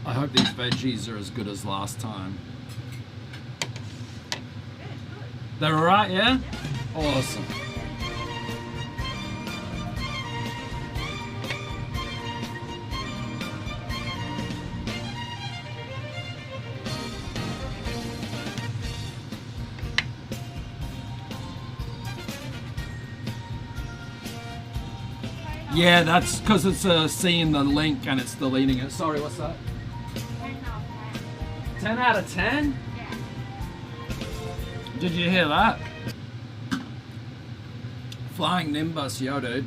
I hope these veggies are as good as last time. They're alright, yeah? Awesome. Yeah, that's because it's seeing the link and it's deleting it. Sorry, what's that? 10 out of 10? Yeah. Did you hear that? Flying Nimbus, yo, dude.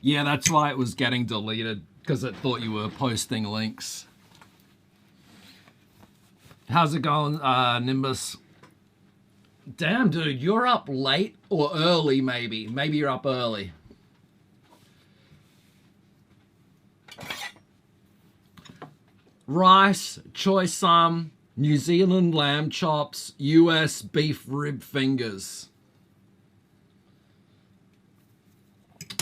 Yeah, that's why it was getting deleted, because it thought you were posting links. How's it going, Nimbus? Damn, dude, you're up late or early, maybe. Maybe you're up early. Rice, choy sam, New Zealand lamb chops, US beef rib fingers.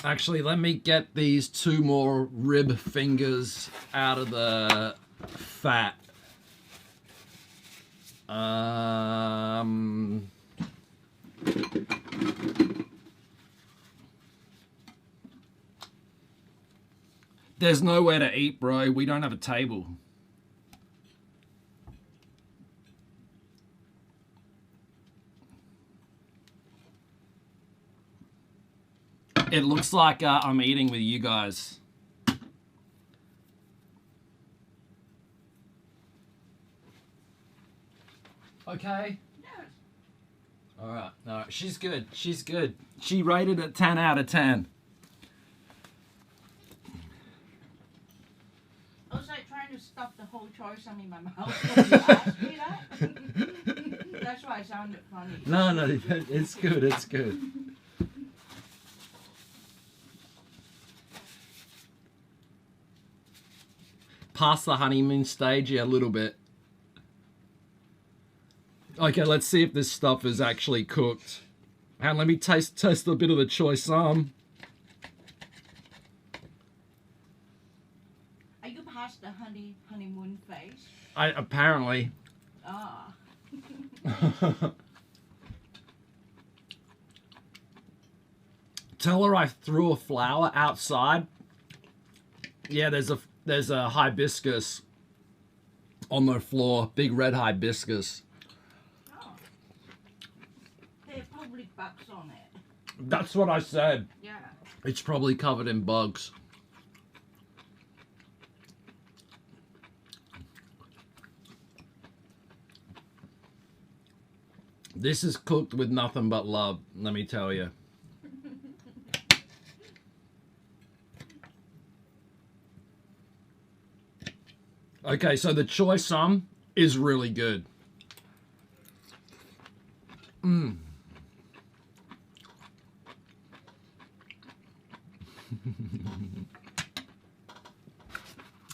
Actually, let me get these 2 more rib fingers out of the fat. There's nowhere to eat, bro. We don't have a table. It looks like I'm eating with you guys. Okay. All right. All right. She's good. She's good. She rated it 10 out of 10. I was like trying to stuff the whole choy sum in my mouth when you asked me that. That's why it sounded funny. No, it's good. It's good. Past the honeymoon stage, yeah, a little bit. Okay, let's see if this stuff is actually cooked. And let me taste a bit of the choy sum. Are you past the honeymoon phase? Apparently. Ah. Tell her I threw a flower outside. Yeah, there's a hibiscus on the floor, big red hibiscus. Oh. There are probably bugs on it. That's what I said. Yeah. It's probably covered in bugs. This is cooked with nothing but love, let me tell you. Okay, so the choy sum is really good.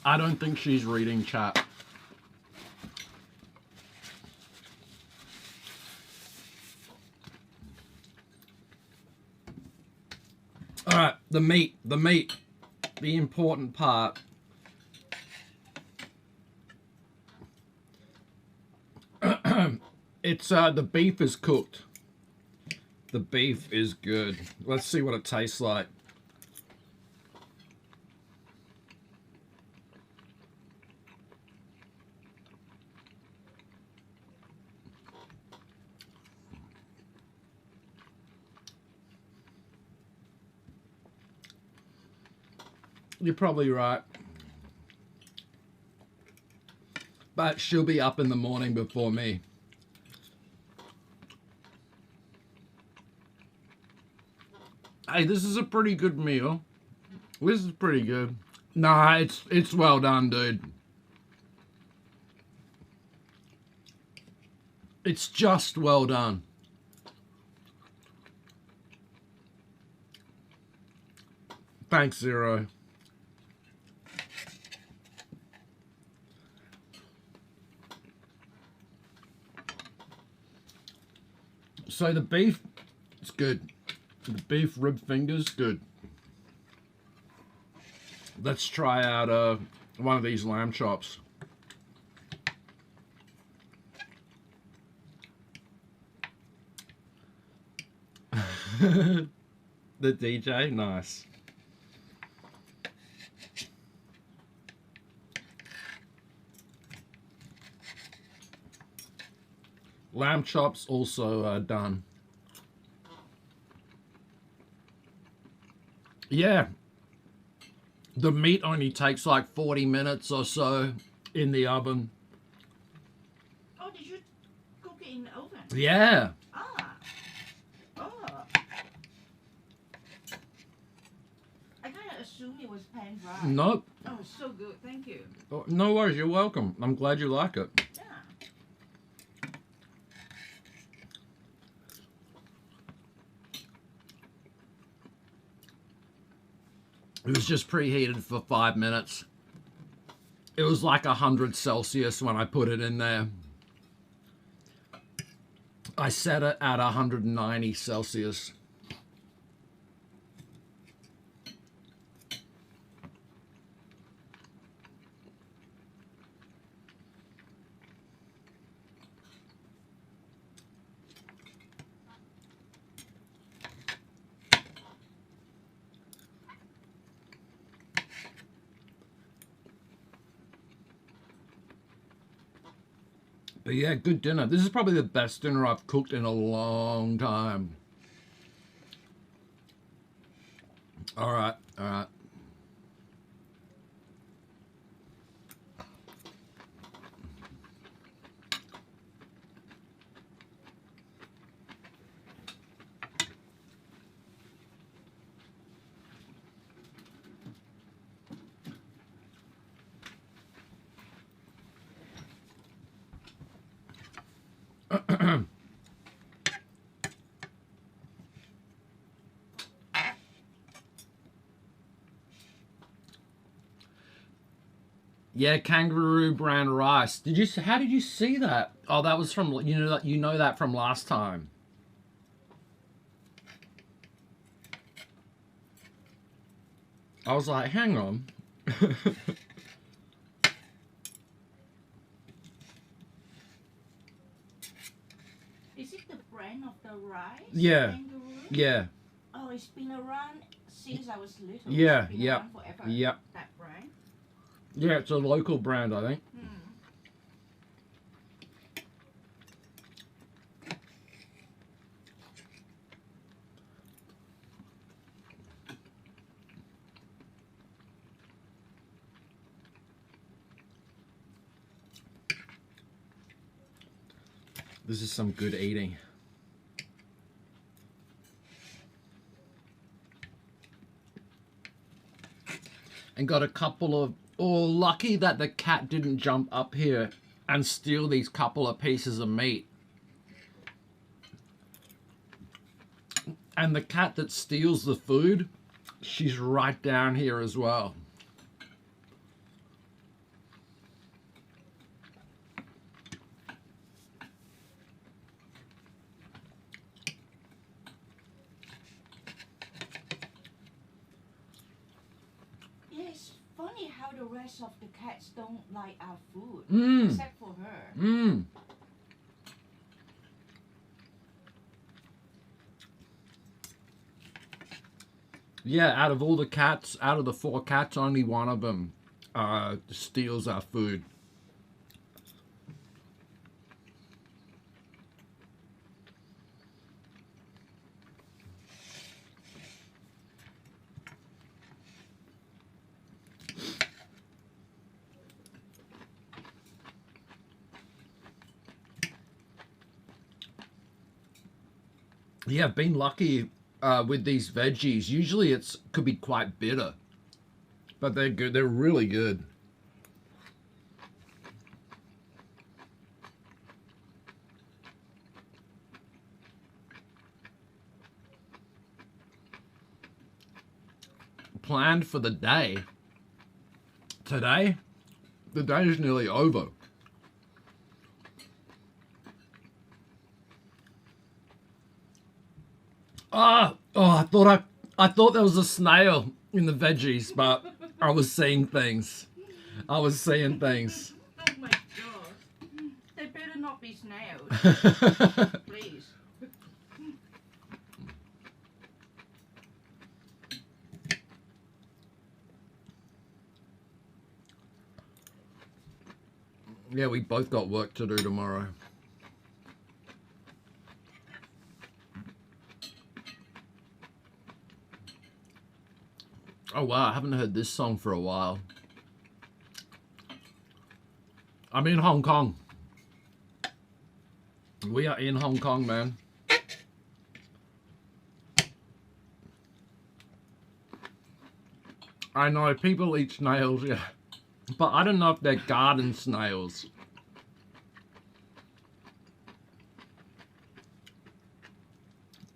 I don't think she's reading chat. All right, the meat, the important part. It's the beef is cooked. The beef is good. Let's see what it tastes like. You're probably right. But she'll be up in the morning before me. Hey, this is a pretty good meal. This is pretty good. Nah, it's well done, dude. It's just well done. Thanks, Zero. So the beef, it's good. The beef rib fingers, good. Let's try out one of these lamb chops. The DJ, nice. Lamb chops also done. Yeah. The meat only takes like 40 minutes or so in the oven. Oh, did you cook it in the oven? Yeah. Ah. Oh. I kind of assumed it was pan fried. Nope. Oh, it's so good. Thank you. Oh, no worries, you're welcome. I'm glad you like it. Yeah. It was just preheated for 5 minutes. It was like 100 Celsius when I put it in there. I set it at 190 Celsius. But yeah, good dinner. This is probably the best dinner I've cooked in a long time. All right, all right. Yeah, kangaroo brand rice. Did you? How did you see that? Oh, that was from you know that from last time. I was like, hang on. Is it the brand of the rice? Yeah. Kangaroo? Yeah. Oh, it's been around since I was little. Yeah. It's been Yep. around forever. Yep. That brand. Yeah, it's a local brand, I think. This is some good eating. And got a couple of... Oh, lucky that the cat didn't jump up here and steal these couple of pieces of meat. And the cat that steals the food, she's right down here as well. Funny how the rest of the cats don't like our food, Mm. except for her. Mm. Yeah, out of all the cats, out of the 4 cats, only one of them steals our food. Yeah, I've been lucky with these veggies. Usually it's could be quite bitter, but they're good. They're really good. Planned for the day. Today, the day is nearly over. Oh, I thought there was a snail in the veggies, but I was seeing things. I was seeing things. Oh my god. They better not be snails. Please. Yeah, we both got work to do tomorrow. Oh wow, I haven't heard this song for a while. I'm in Hong Kong. We are in Hong Kong, man. I know, people eat snails, yeah. But I don't know if they're garden snails.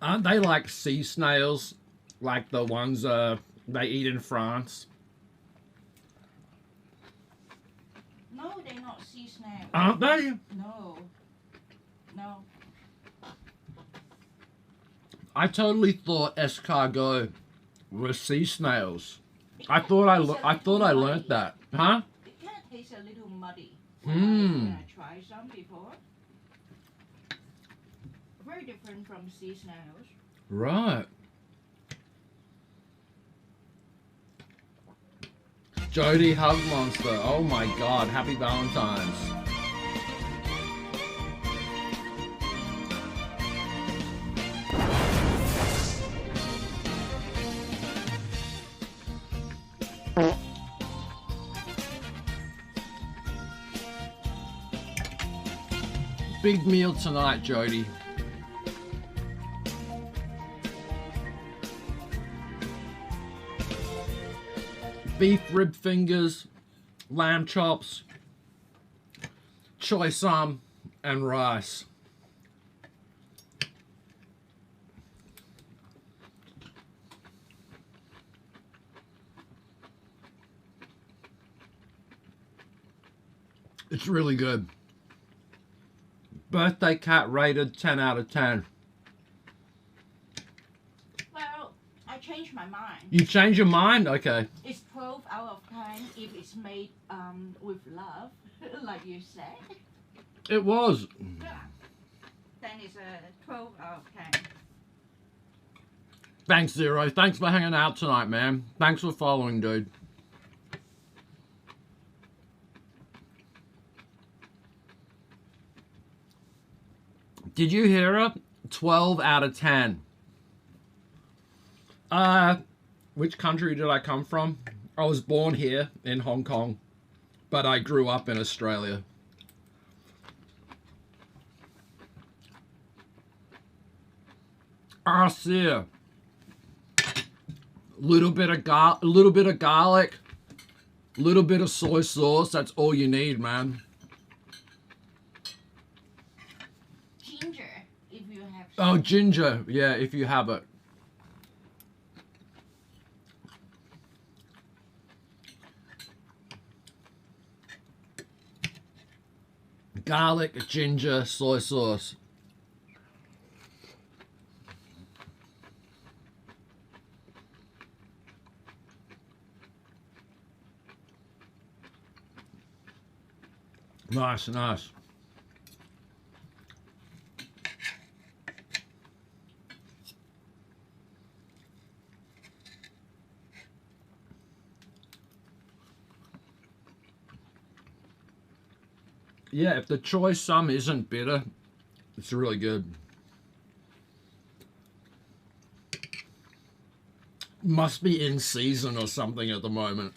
Aren't they like sea snails? Like the ones they eat in France? No, they're not sea snails. Aren't they? No. No. I totally thought escargot were sea snails. I thought I learned that. Huh? It kind of tastes a little muddy. Mm. I tried some before. Very different from sea snails. Right. Jody Hug Monster. Oh my god, happy Valentine's. big meal tonight, Jody? Beef rib fingers, lamb chops, choy sum, and rice. It's really good. Birthday cat rated 10 out of 10. Well, I changed my mind. You change your mind? Okay. It's 12 out of 10 if it's made with love, like you said. It was. Yeah. Then it's a 12 out of 10. Thanks, Zero. Thanks for hanging out tonight, man. Thanks for following, dude. Did you hear her? 12 out of 10. Which country did I come from? I was born here in Hong Kong, but I grew up in Australia. Arcia. Little bit of garlic, little bit of soy sauce. That's all you need, man. Ginger, if you have. Oh, ginger. Yeah, if you have it. Garlic, ginger, soy sauce. Nice, nice. Yeah, if the choy sum isn't bitter, it's really good. Must be in season or something at the moment.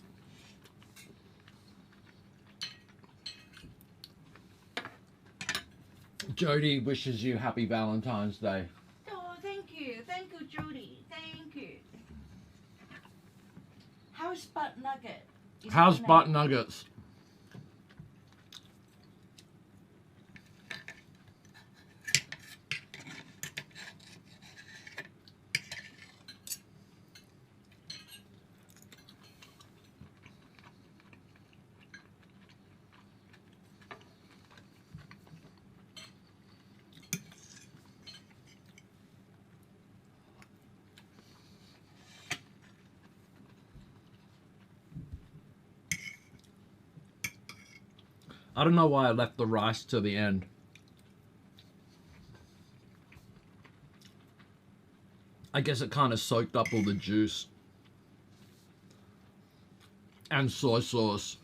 Jody wishes you happy Valentine's Day. Oh, thank you, Jody. Thank you. How's butt nugget? How's butt nuggets? I don't know why I left the rice to the end. I guess it kind of soaked up all the juice. And soy sauce.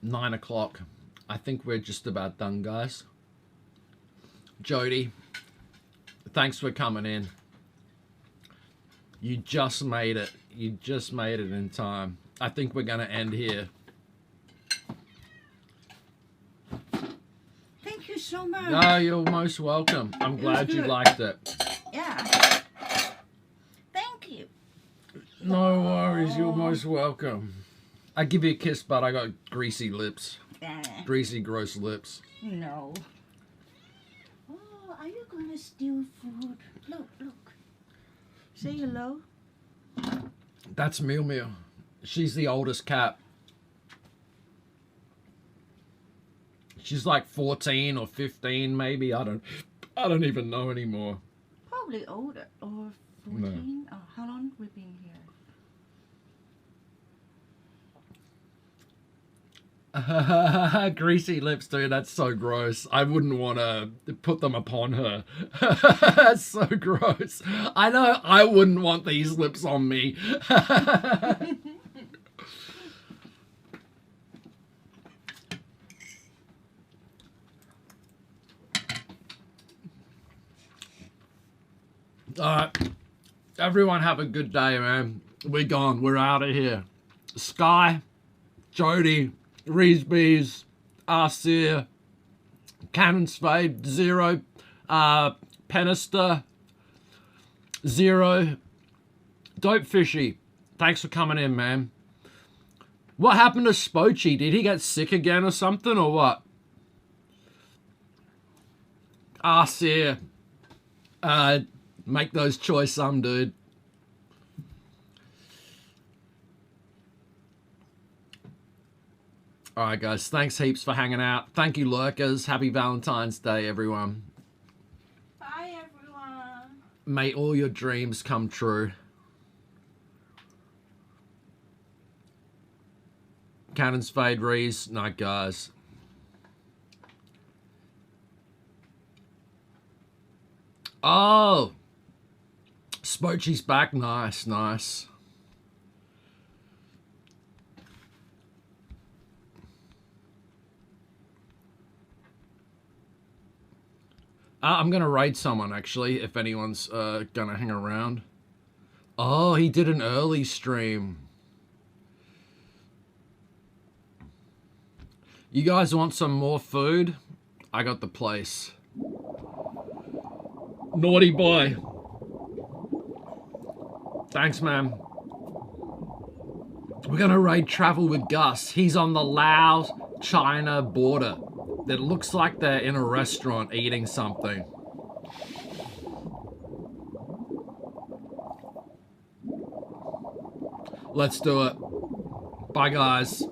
Nine o'clock. I think we're just about done, guys. Jody, thanks for coming in. You just made it. You just made it in time. I think we're going to end here. Thank you so much. No, you're most welcome. I'm glad you liked it. Yeah. Thank you. No worries. You're most welcome. I give you a kiss, but I got greasy lips. Greasy, gross lips. No. Oh, are you gonna steal food? Look, look. Say hello. That's Mew Mew. She's the oldest cat. She's like 14 or 15, maybe. I don't even know anymore. Probably older or 14? Oh, how long we been here? Greasy lips, dude, that's so gross. I wouldn't want to put them upon her. That's so gross. I know I wouldn't want these lips on me. Alright, everyone have a good day, man. We're gone, we're out of here. Sky, Jody, Reesbees, Arseer, Cannon Spade, Zero, Penister, Zero, Dope Fishy. Thanks for coming in, man. What happened to Spoochy? Did he get sick again or something, or what? Arseer, make those choice some, dude. Alright guys, thanks heaps for hanging out. Thank you lurkers. Happy Valentine's Day, everyone. Bye, everyone. May all your dreams come true. Cannons fade, Rees. Night, guys. Oh! Spoochy's back. Nice, nice. I'm going to raid someone, actually, if anyone's going to hang around. Oh, he did an early stream. You guys want some more food? I got the place. Naughty boy. Thanks, man. We're going to raid Travel with Gus. He's on the Laos-China border. It looks like they're in a restaurant eating something. Let's do it. Bye, guys.